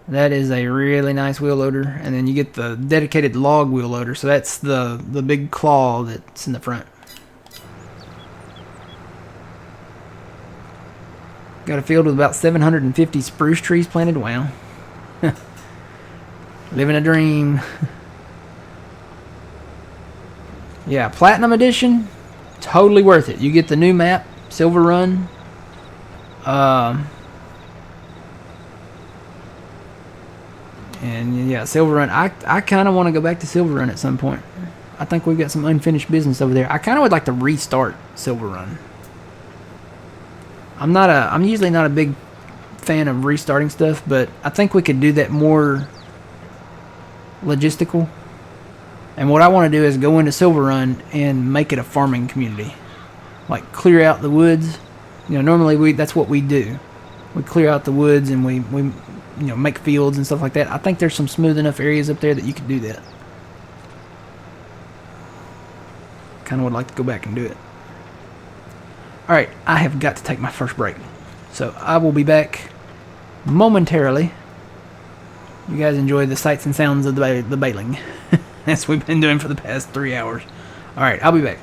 that is a really nice wheel loader. And then you get the dedicated log wheel loader. So that's the big claw that's in the front. Got a field with about 750 spruce trees planted. Wow. Living a dream. Yeah, Platinum Edition, totally worth it. You get the new map, Silver Run. And yeah, Silver Run. I kind of want to go back to Silver Run at some point. I think we've got some unfinished business over there. I kind of would like to restart Silver Run. I'm usually not a big fan of restarting stuff, but I think we could do that more logistical. And what I want to do is go into Silver Run and make it a farming community. Like clear out the woods. You know, normally that's what we do. We clear out the woods and we make fields and stuff like that. I think there's some smooth enough areas up there that you could do that. Kind of would like to go back and do it. Alright, I have got to take my first break. So I will be back momentarily. You guys enjoy the sights and sounds of the baling. As we've been doing for the past 3 hours. Alright, I'll be back.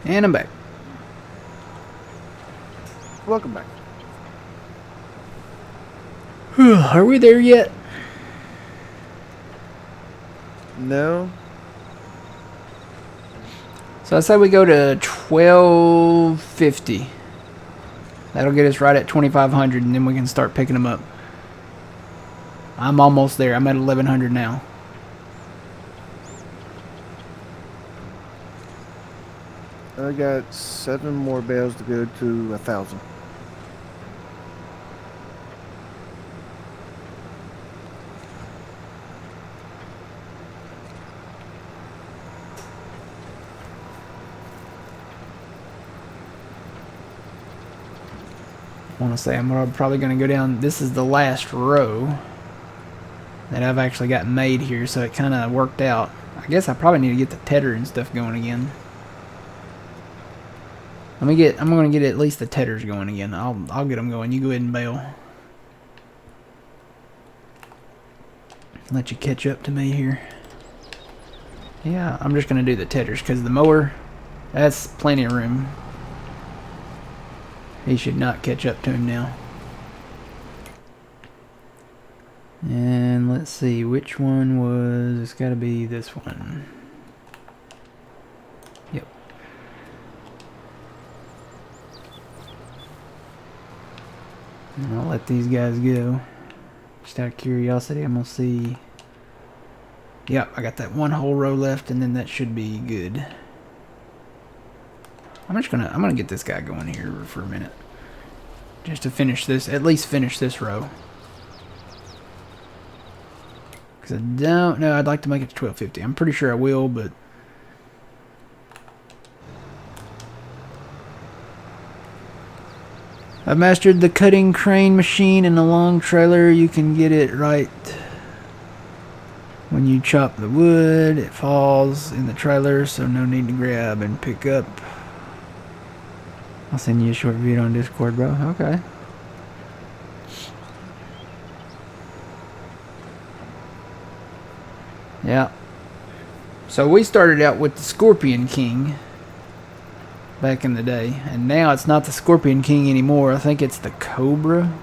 And I'm back. Welcome back. Are we there yet? No. So I say we go to 1250. That'll get us right at 2500, and then we can start picking them up. I'm almost there. I'm at 1100 now. I got 7 more bales to go to 1,000. I want to say I'm probably going to go down. This is the last row that I've actually got made here, so it kind of worked out. I guess I probably need to get the tedder and stuff going again. I'm going to get at least the tedders going again. I'll get them going. You go ahead and bail. Let you catch up to me here. Yeah, I'm just going to do the tedders because the mower, that's plenty of room. He should not catch up to him now. And let's see, which one was... It's got to be this one. Yep. And I'll let these guys go. Just out of curiosity, I'm going to see... Yep, I got that one whole row left, and then that should be good. I'm gonna get this guy going here for a minute. Just to finish this, at least finish this row. Because I don't know, I'd like to make it to 1250. I'm pretty sure I will, but... I've mastered the cutting crane machine in a long trailer. You can get it right when you chop the wood. It falls in the trailer, so no need to grab and pick up. I'll send you a short video on Discord, bro. Okay. Yeah. So we started out with the Scorpion King back in the day, and now it's not the Scorpion King anymore. I think it's the Cobra.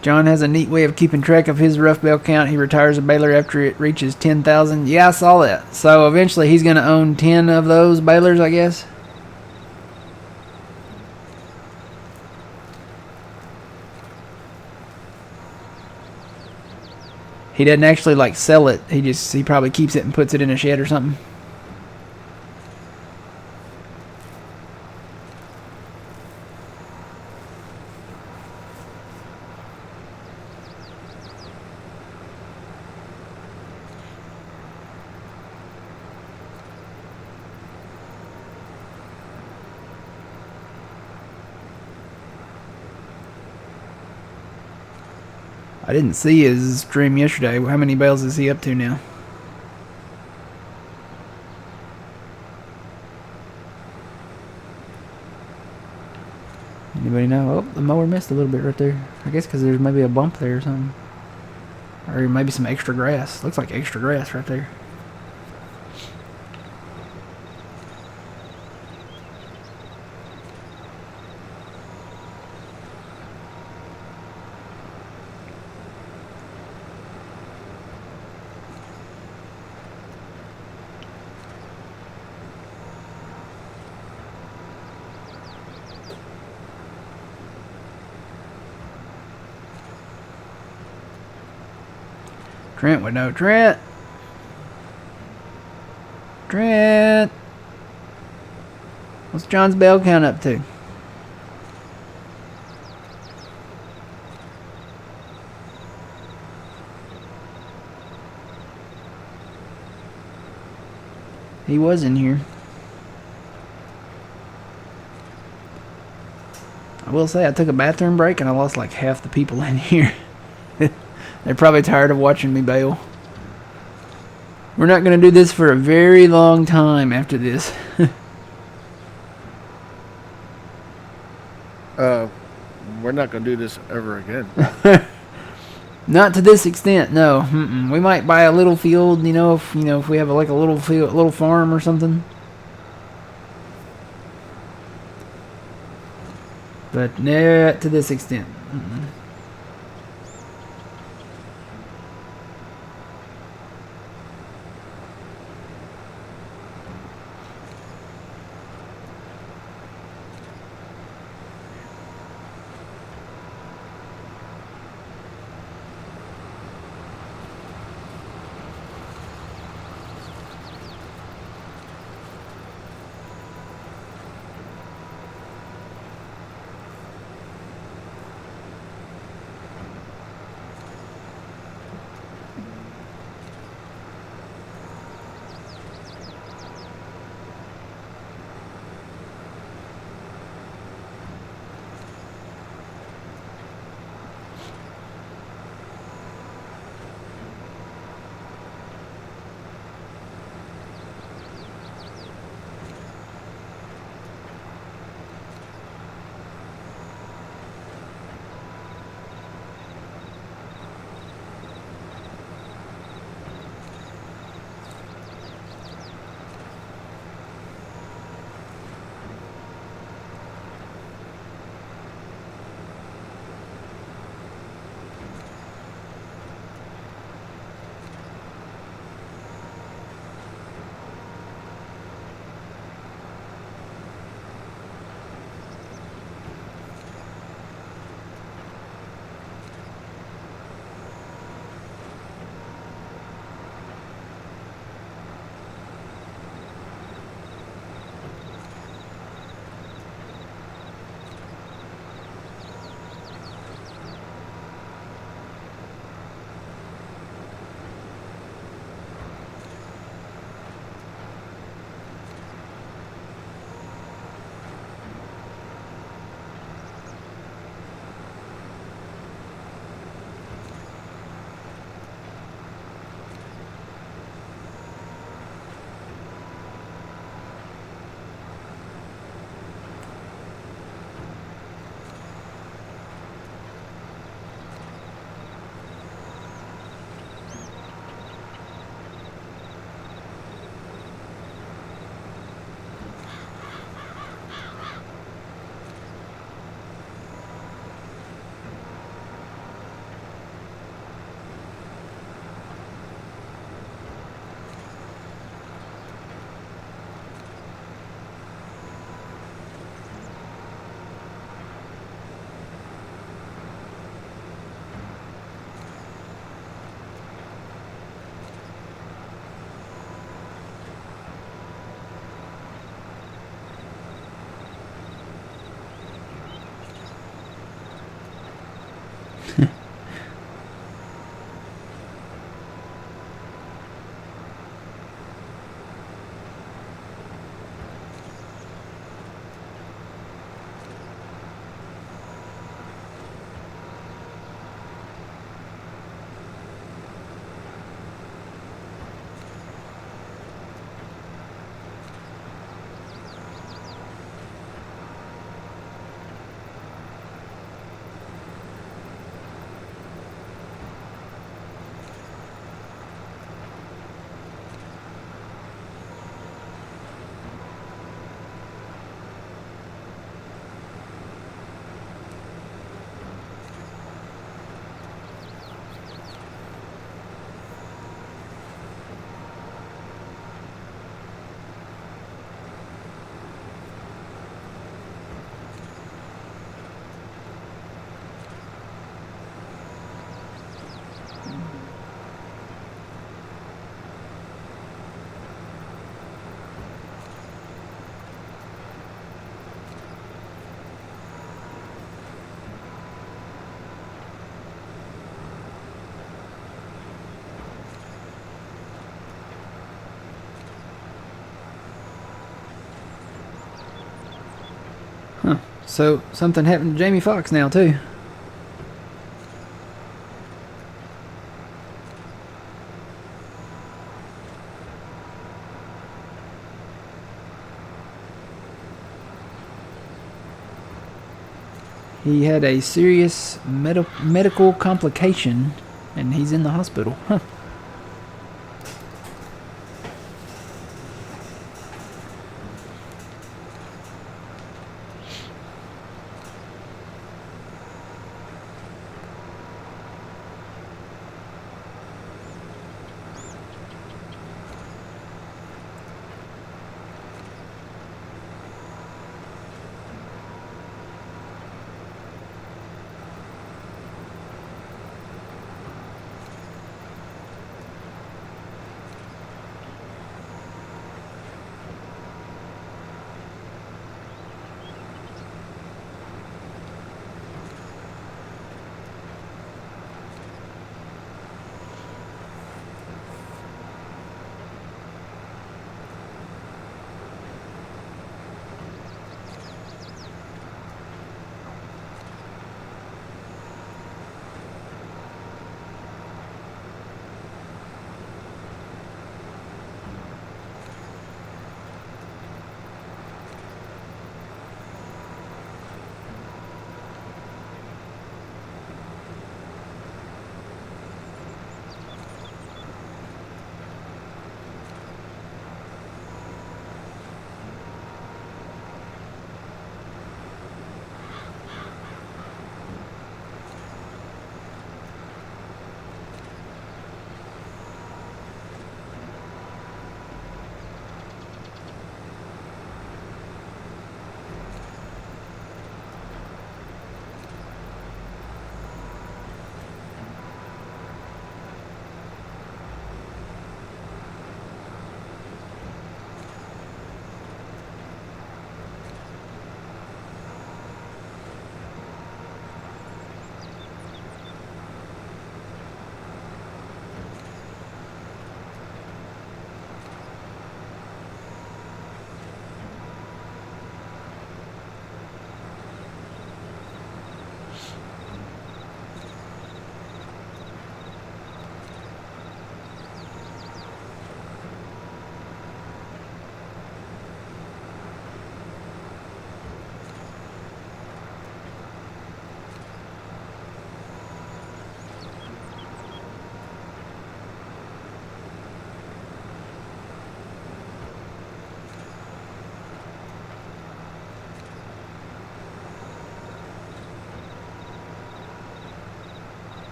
John has a neat way of keeping track of his rough bale count. He retires a baler after it reaches 10,000. Yeah, I saw that. So eventually he's going to own 10 of those balers, I guess. He doesn't actually like sell it. He probably keeps it and puts it in a shed or something. I didn't see his stream yesterday. How many bales is he up to now? Anybody know? Oh, the mower missed a little bit right there. I guess because there's maybe a bump there or something. Or maybe some extra grass. Looks like extra grass right there. Trent would know. Trent! Trent! What's John's bale count up to? He was in here. I will say I took a bathroom break and I lost like half the people in here. They're probably tired of watching me bail. We're not going to do this for a very long time after this. We're not gonna do this ever again. Not to this extent, no. We might buy a little field, if if we have like a little field, little farm or something. But not to this extent. So something happened to Jamie Foxx now too. He had a serious medical complication, and he's in the hospital. Huh.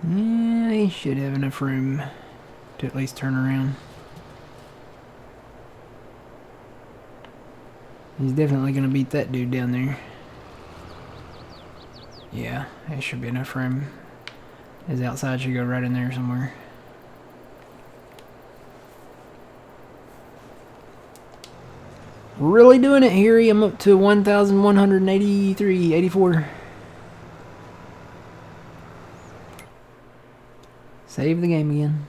Yeah, he should have enough room to at least turn around. He's definitely going to beat that dude down there. Yeah, there should be enough room. His outside should go right in there somewhere. Really doing it, Harry. I'm up to 1,183, 84. Save the game again.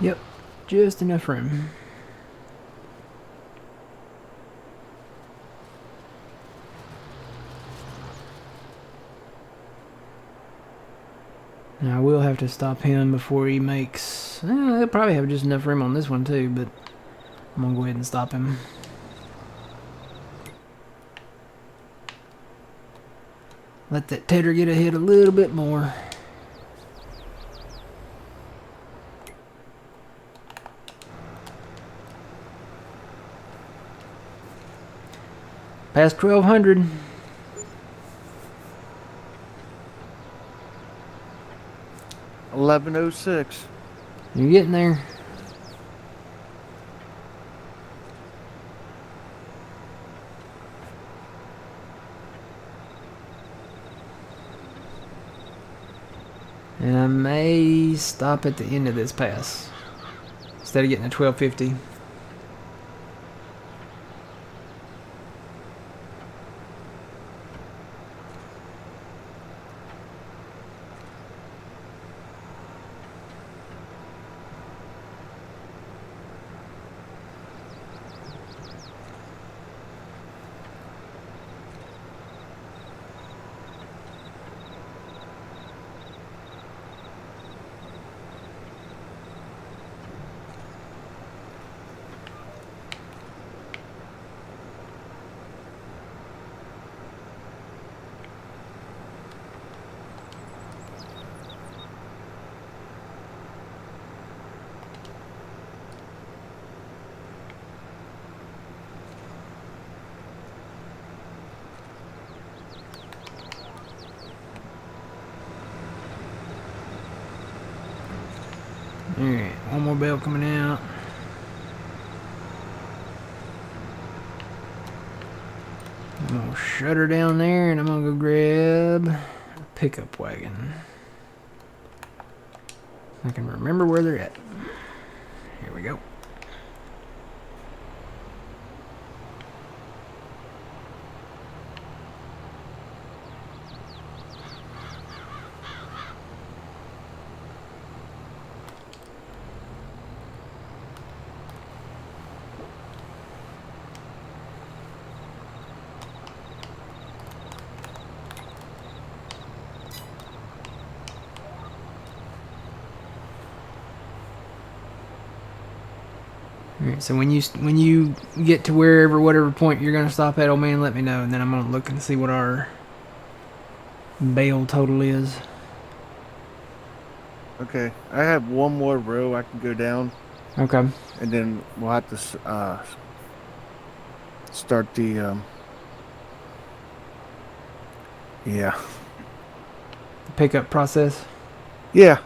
Yep, just enough room. Now I will have to stop him before he makes... he'll probably have just enough room on this one too, but I'm going to go ahead and stop him. Let that tedder get ahead a little bit more. Past 1,200. $11.06. You're getting there. And I may stop at the end of this pass instead of getting a 1250. Alright, one more bale coming out. I'm gonna shut her down there and I'm gonna go grab a pickup wagon. I can remember where they're at. Here we go. Alright, so when you get to whatever point you're gonna stop at, old man, let me know, and then I'm gonna look and see what our bale total is. Okay, I have one more row I can go down, Okay. and then we'll have to start the yeah. The pickup process. Yeah.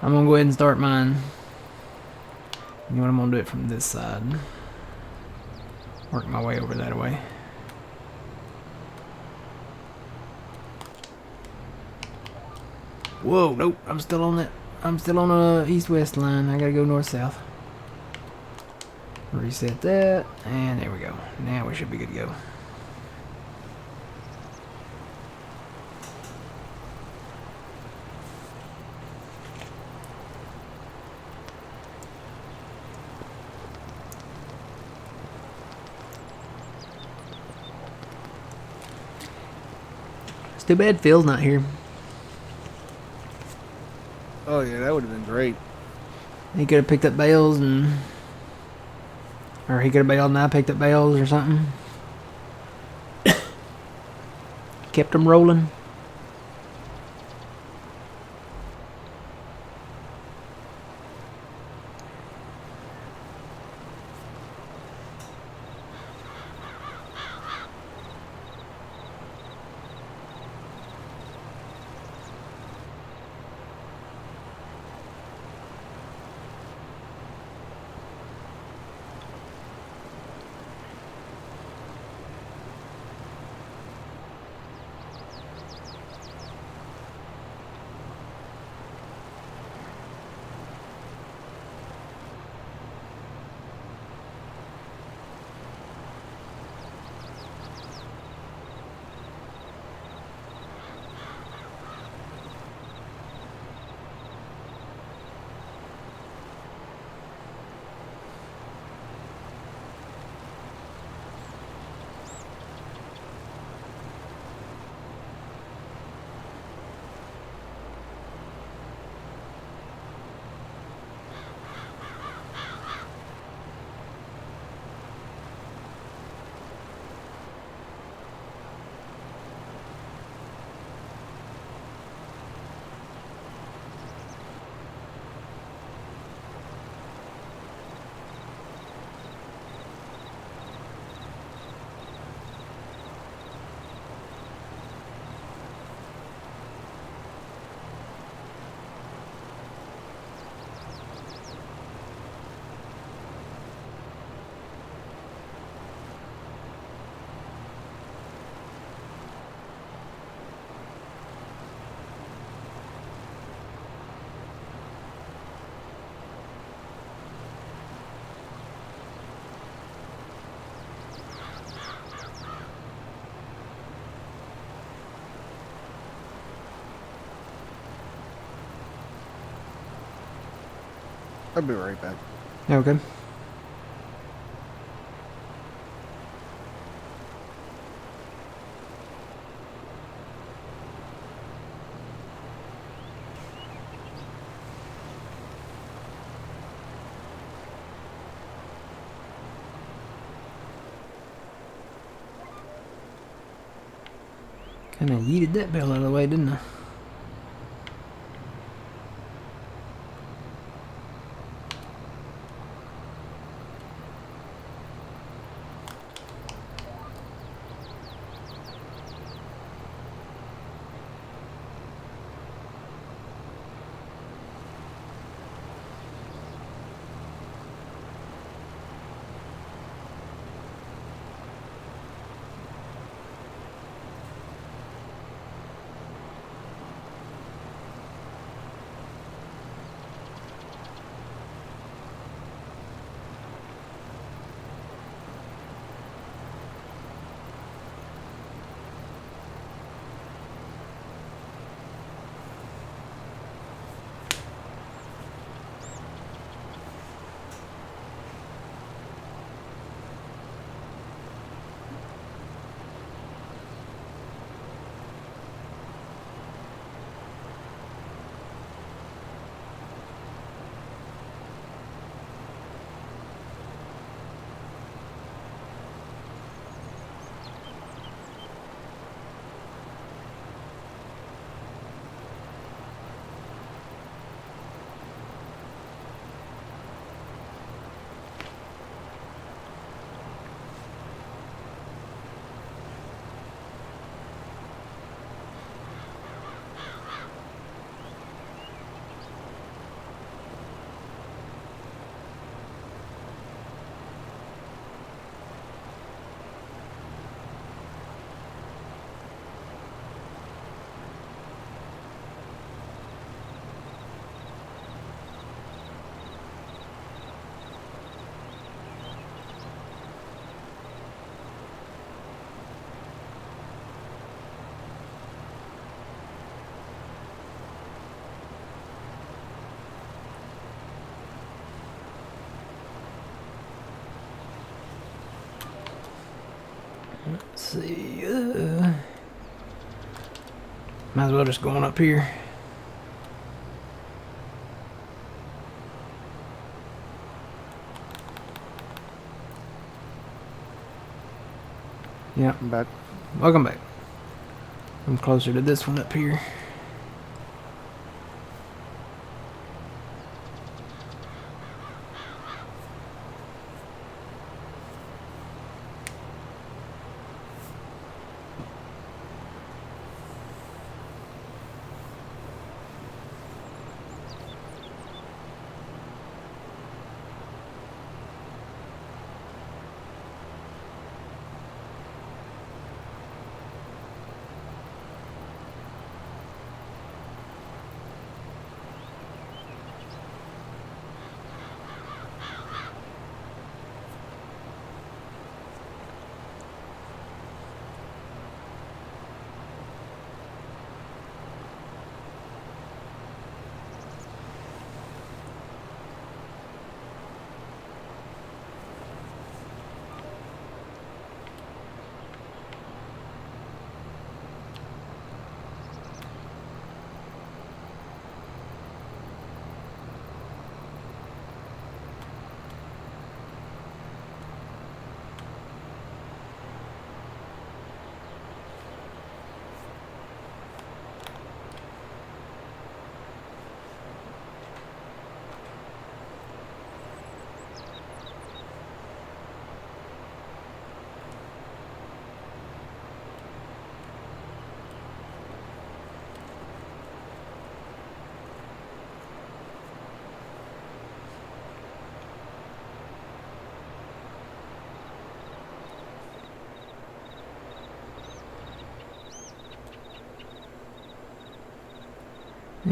I'm gonna go ahead and start mine. You know what, I'm gonna do it from this side. Work my way over that way. Whoa, nope, I'm still on a east-west line. I gotta go north-south. Reset that, and there we go. Now we should be good to go. It's too bad Phil's not here. Oh yeah, that would have been great. He could have picked up bales or he could have bailed and I picked up bales or something. Kept them rolling. I'll be right back. Okay. Kinda yeeted that bale out of the way, didn't I? see. Might as well just go on up here. Yeah. I'm back. Welcome back. I'm closer to this one up here.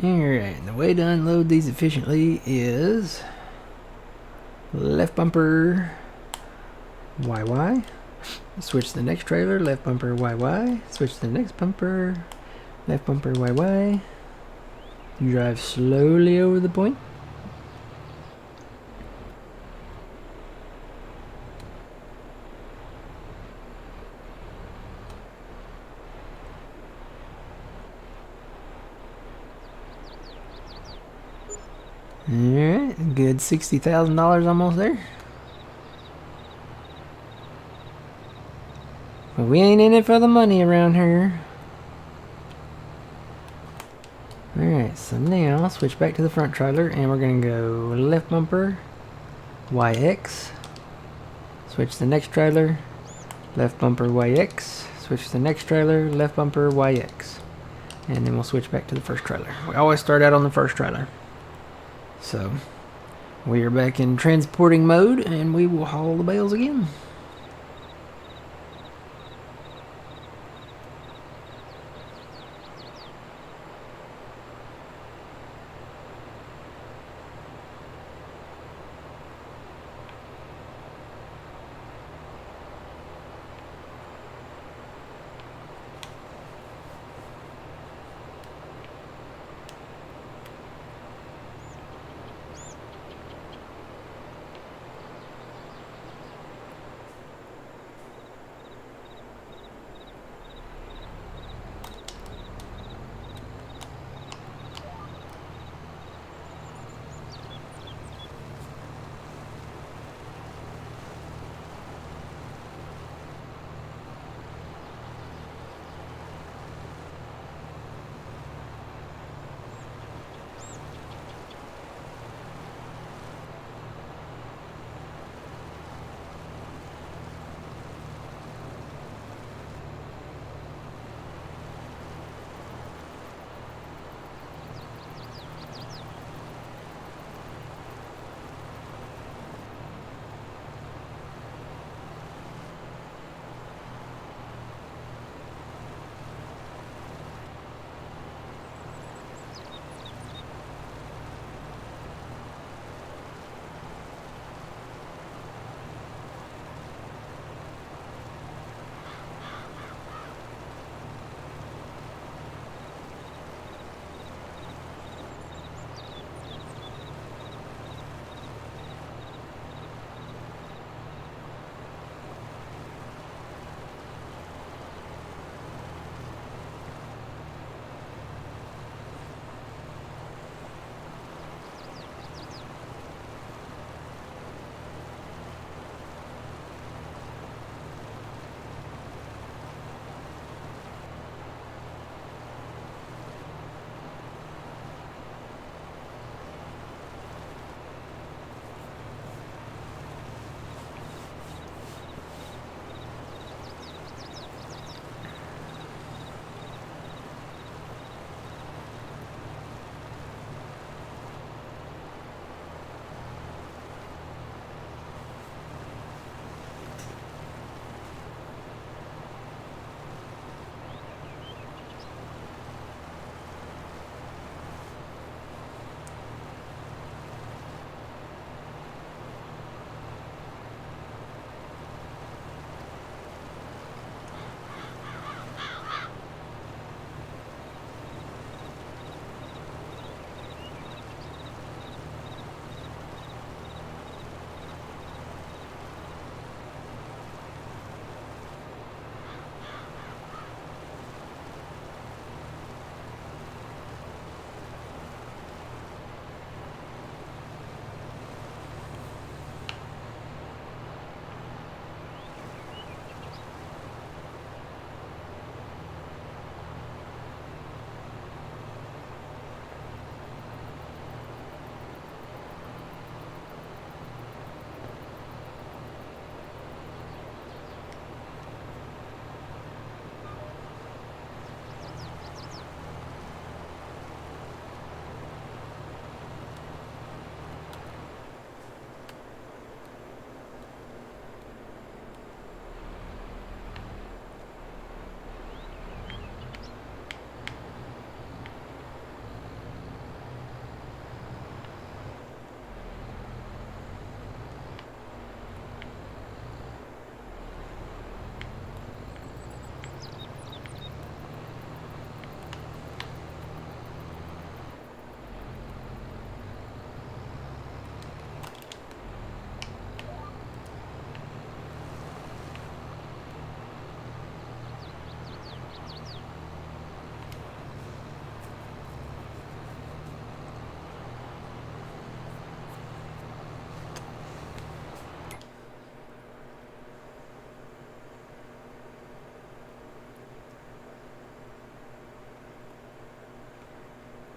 Alright, the way to unload these efficiently is left bumper YY, switch to the next trailer, left bumper YY, switch to the next bumper, left bumper YY, drive slowly over the point. Alright, good $60,000 almost there. But we ain't in it for the money around here. Alright, so now switch back to the front trailer and we're going to go left bumper, YX, switch to the next trailer, left bumper YX, switch to the next trailer, left bumper YX. And then we'll switch back to the first trailer. We always start out on the first trailer. So, we are back in transporting mode and we will haul the bales again.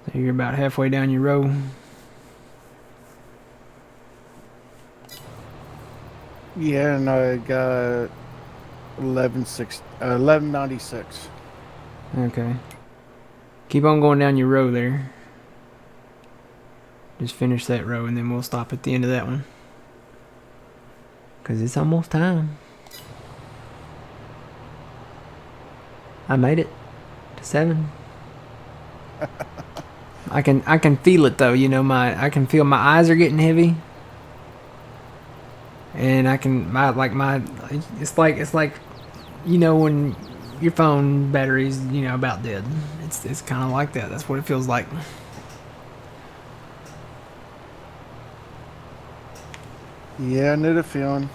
So you're about halfway down your row. Yeah, and I got 1196. Okay. Keep on going down your row there. Just finish that row and then we'll stop at the end of that one. Because it's almost time. I made it to 7. I can feel it though, you know, I can feel my eyes are getting heavy. And it's like you know when your phone battery's, you know, about dead. It's kind of like that. That's what it feels like. Yeah, I knew the feeling.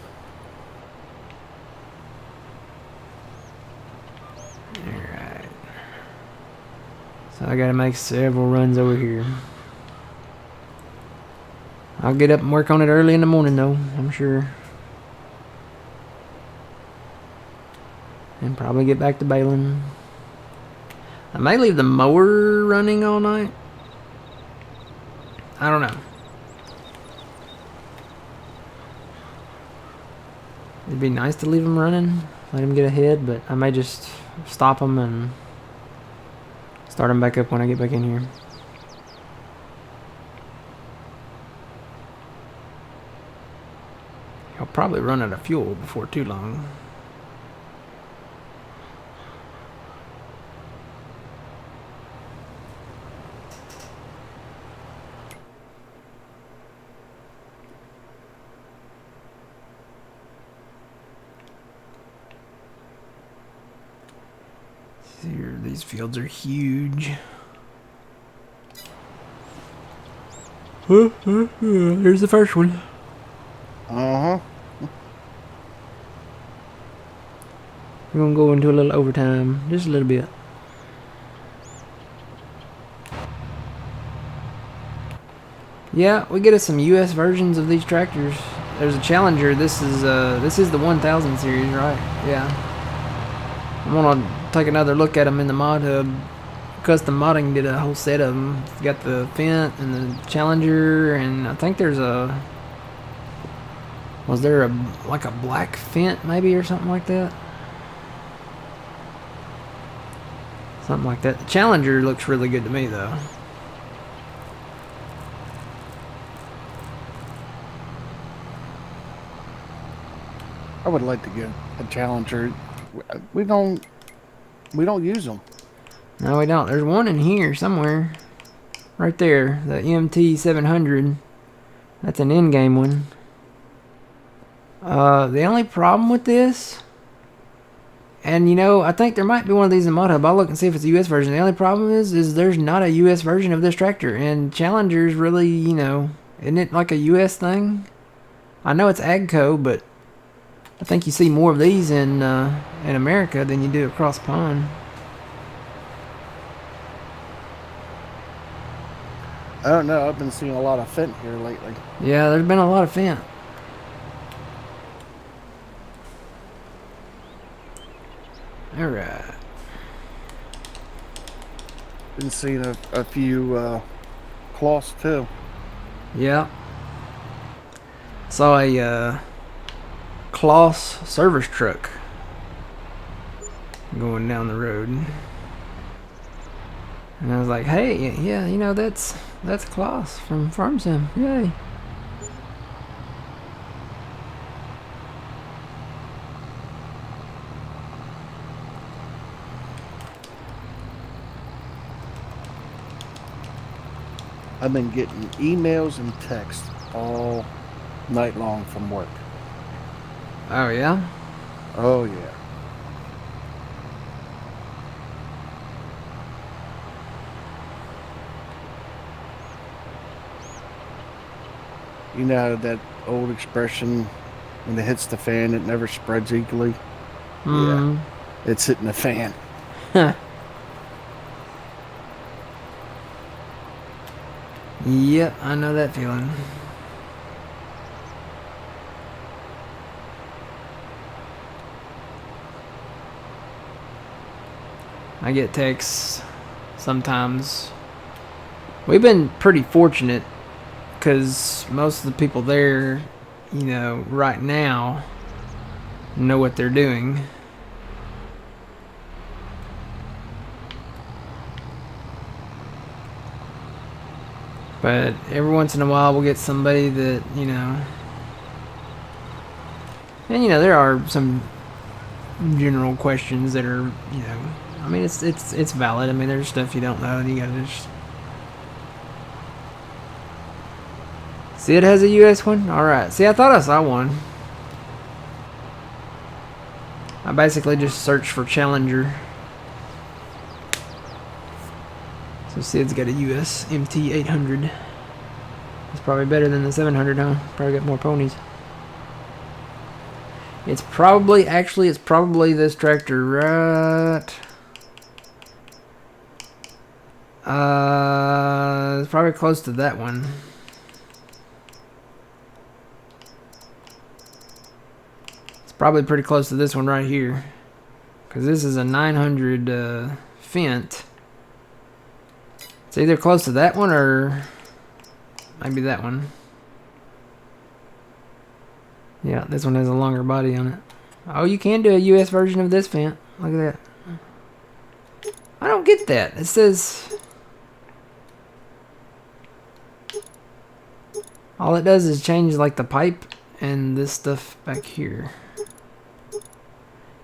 Alright. So I gotta make several runs over here. I'll get up and work on it early in the morning though, I'm sure. And probably get back to baling. I may leave the mower running all night. I don't know. It'd be nice to leave them running, let them get ahead, but I may just stop them and start them back up when I get back in here. I'll probably run out of fuel before too long. Here, these fields are huge. Here's the first one. Uh-huh. We're gonna go into a little overtime, just a little bit. Yeah, we get us some US versions of these tractors. There's a Challenger. This is the 1000 series, right? Yeah. I'm gonna take another look at them in the mod hub. Custom Modding did a whole set of them. Got the Fent and the Challenger, and I think there's a... Was there a black Fent maybe or something like that? Something like that. The Challenger looks really good to me though. I would like to get a Challenger. We don't use them. No, we don't. There's one in here somewhere. Right there. The MT 700. That's an in-game one. The only problem with this... And, you know, I think there might be one of these in Mod Hub. I'll look and see if it's a US version. The only problem is there's not a US version of this tractor. And Challenger's really, you know... Isn't it like a US thing? I know it's AGCO, but... I think you see more of these in America than you do across the pond. I don't know. I've been seeing a lot of Fent here lately. Yeah, there's been a lot of Fent. Alright. Been seeing a few cloths too. Yeah. Saw a Kloss service truck going down the road. And I was like, hey, yeah, you know, that's Kloss from Farm Sim. Yay. I've been getting emails and texts all night long from work. Oh, yeah? Oh, yeah. You know that old expression, when it hits the fan, it never spreads equally? Mm. Yeah. It's hitting the fan. Yep, I know that feeling. I get texts sometimes We've been pretty fortunate because most of the people there, you know, right now know what they're doing. But every once in a while we'll get somebody that, you know, and you know, there are some general questions that are, you know, I mean, it's valid. I mean, there's stuff you don't know and you gotta just see. It has a US one. All right. See, I thought I saw one. I basically just searched for Challenger. So Sid's got a US MT800. It's probably better than the 700, huh? Probably got more ponies. It's probably this tractor, right? It's probably close to that one. It's probably pretty close to this one right here. Because this is a 900 Fendt. It's either close to that one or maybe that one. Yeah, this one has a longer body on it. Oh, you can do a US version of this Fendt. Look at that. I don't get that. It says... all it does is change like the pipe and this stuff back here.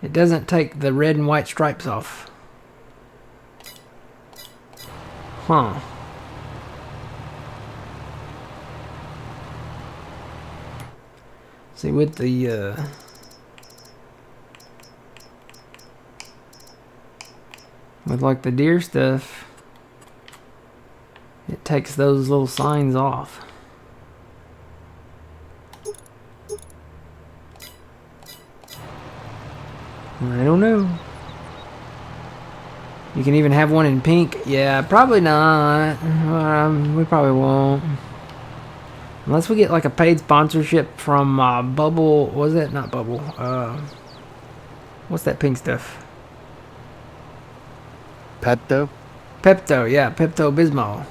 It doesn't take the red and white stripes off. Huh. See, with the with like the deer stuff, it takes those little signs off. I don't know. You can even have one in pink. Yeah, probably not. We probably won't. Unless we get like a paid sponsorship from Bubble. Was it? Not Bubble. What's that pink stuff? Pepto? Pepto, yeah. Pepto-Bismol.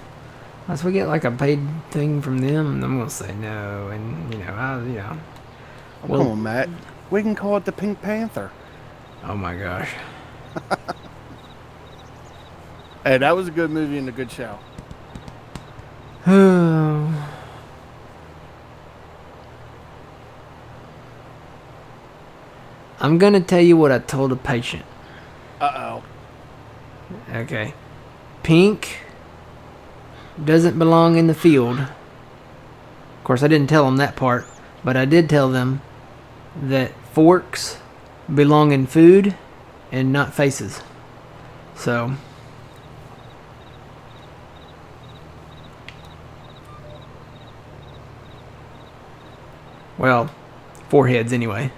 Unless we get like a paid thing from them, I'm going to say no. And, you know, Well, come on, Matt. We can call it the Pink Panther. Oh my gosh. Hey, that was a good movie and a good show. I'm going to tell you what I told a patient. Uh-oh. Okay. Pink doesn't belong in the field. Of course, I didn't tell them that part, but I did tell them that forks belong in food and not faces. So, well, foreheads anyway.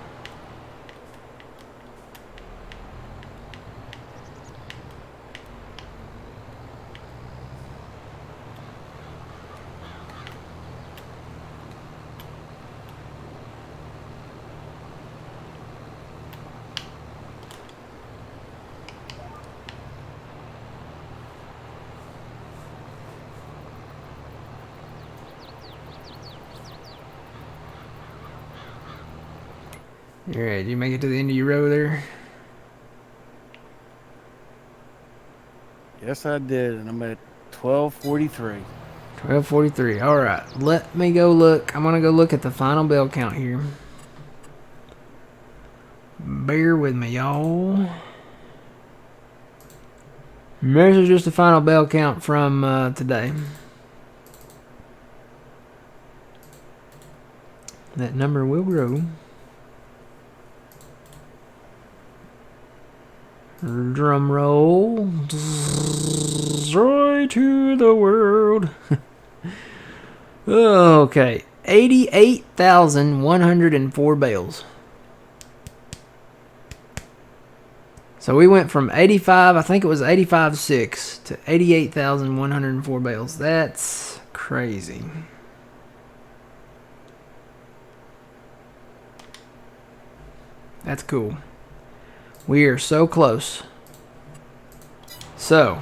Alright, did you make it to the end of your row there? Yes, I did, and I'm at 1243. 1243. Alright, let me go look. I'm going to go look at the final bell count here. Bear with me, y'all. This is just the final bell count from today. That number will grow. Drum roll. Joy to the world. Okay. 88,104 bales. So we went from 85, I think it was 85.6 to 88,104 bales. That's crazy. That's cool. We are so close. So,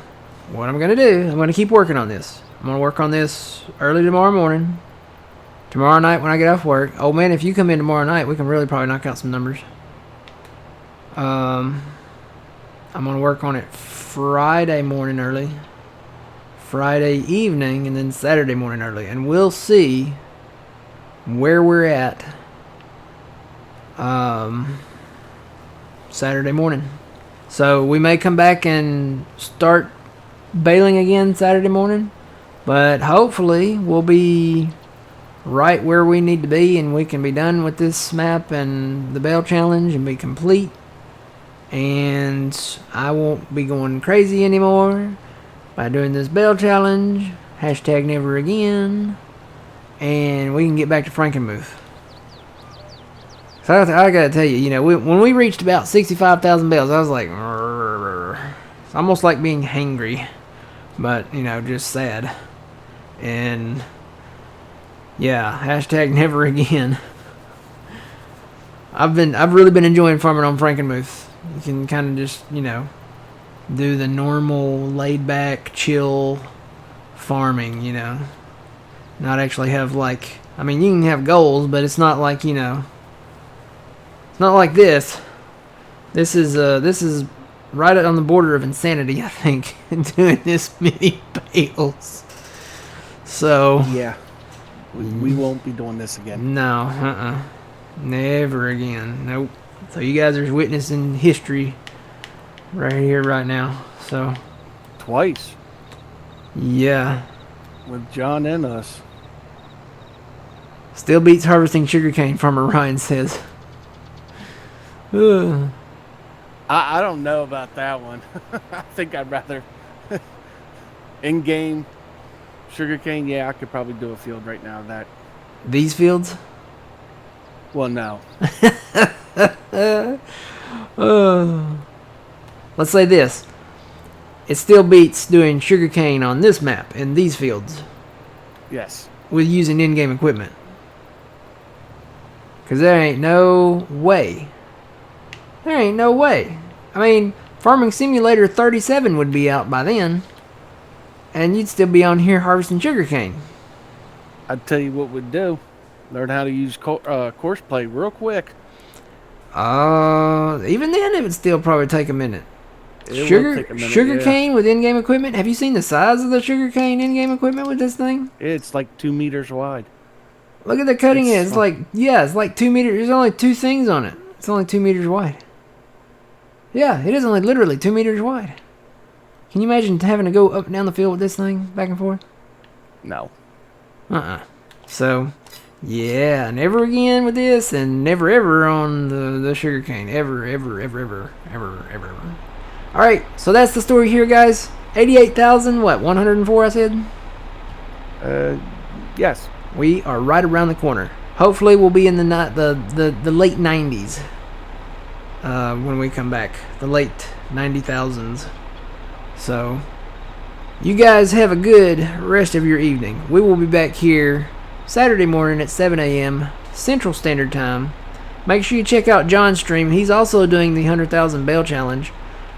what I'm going to do, I'm going to keep working on this. I'm going to work on this early tomorrow morning. Tomorrow night when I get off work. Oh, man, if you come in tomorrow night, we can really probably knock out some numbers. I'm going to work on it Friday morning early, Friday evening, and then Saturday morning early. And we'll see where we're at Saturday morning. So we may come back and start bailing again Saturday morning. But hopefully we'll be right where we need to be, and we can be done with this map and the bail challenge and be complete. And I won't be going crazy anymore by doing this bail challenge. Hashtag never again. And we can get back to Frankenmuth. So I gotta tell you, when we reached about 65,000 bales, I was like, it's almost like being hangry, but just sad. And yeah, hashtag never again. I've really been enjoying farming on Frankenmuth. You can kind of just do the normal laid back chill farming. Not actually have you can have goals, but it's not like it's not like this. This is right on the border of insanity, I think, doing this many bales. So yeah, we won't be doing this again. No, never again. Nope. So you guys are witnessing history right here, right now. So twice. Yeah. With John and us. Still beats harvesting sugarcane, Farmer Ryan says. I don't know about that one. I think I'd rather in-game sugarcane. Yeah, I could probably do a field right now. These fields? Well, no. Let's say this. It still beats doing sugarcane on this map in these fields. Yes. With using in-game equipment. Because there ain't no way. There ain't no way. I mean, Farming Simulator 37 would be out by then. And you'd still be on here harvesting sugarcane. I'd tell you what we'd do. Learn how to use course play real quick. Even then, it would still probably take a minute. Sugarcane with in-game equipment? Have you seen the size of the sugarcane in-game equipment with this thing? It's like 2 meters wide. Look at the cutting edge. It's like 2 meters. There's only 2 things on it. It's only 2 meters wide. Yeah, it is only literally 2 meters wide. Can you imagine having to go up and down the field with this thing back and forth? No. So, yeah, never again with this, and never ever on the sugarcane. Ever. Alright, so that's the story here, guys. 88,000, 104 I said? Yes. We are right around the corner. Hopefully we'll be in the late 90s when we come back. The late 90,000s. So, you guys have a good rest of your evening. We will be back here Saturday morning at 7 a.m. Central Standard Time. Make sure you check out John's stream. He's also doing the 100,000 Bale Challenge.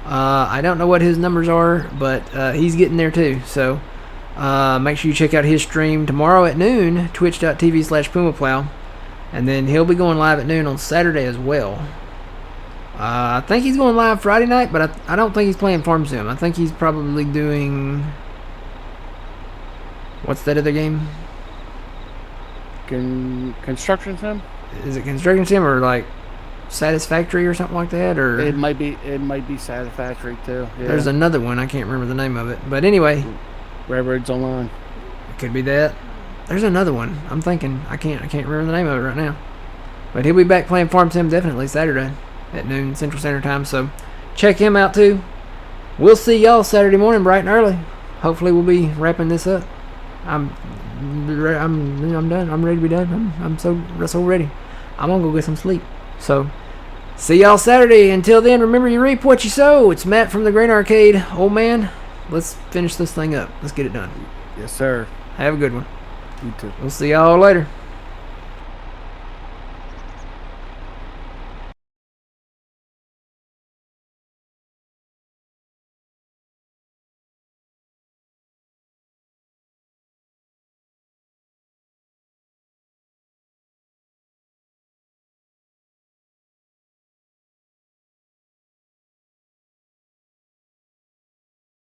I don't know what his numbers are, but he's getting there too. So, make sure you check out his stream tomorrow at noon, twitch.tv/PumaPlow. And then he'll be going live at noon on Saturday as well. I think he's going live Friday night, but I don't think he's playing Farm Sim. I think he's probably doing... What's that other game? Construction Sim? Is it Construction Sim or like Satisfactory or something like that? Or it might be Satisfactory too. Yeah. There's another one. I can't remember the name of it. But anyway... Railroads Online. It could be that. There's another one. I'm thinking. I can't remember the name of it right now. But he'll be back playing Farm Sim definitely Saturday at noon Central Standard Time. So check him out too. We'll see y'all Saturday morning bright and early. Hopefully we'll be wrapping this up. I'm done. I'm ready to be done. I'm so ready. I'm gonna go get some sleep. So see y'all Saturday. Until then, remember you reap what you sow. It's Matt from the Grain Arcade. Old man, let's finish this thing up. Let's get it done. Yes, sir. Have a good one. You too. We'll see y'all later.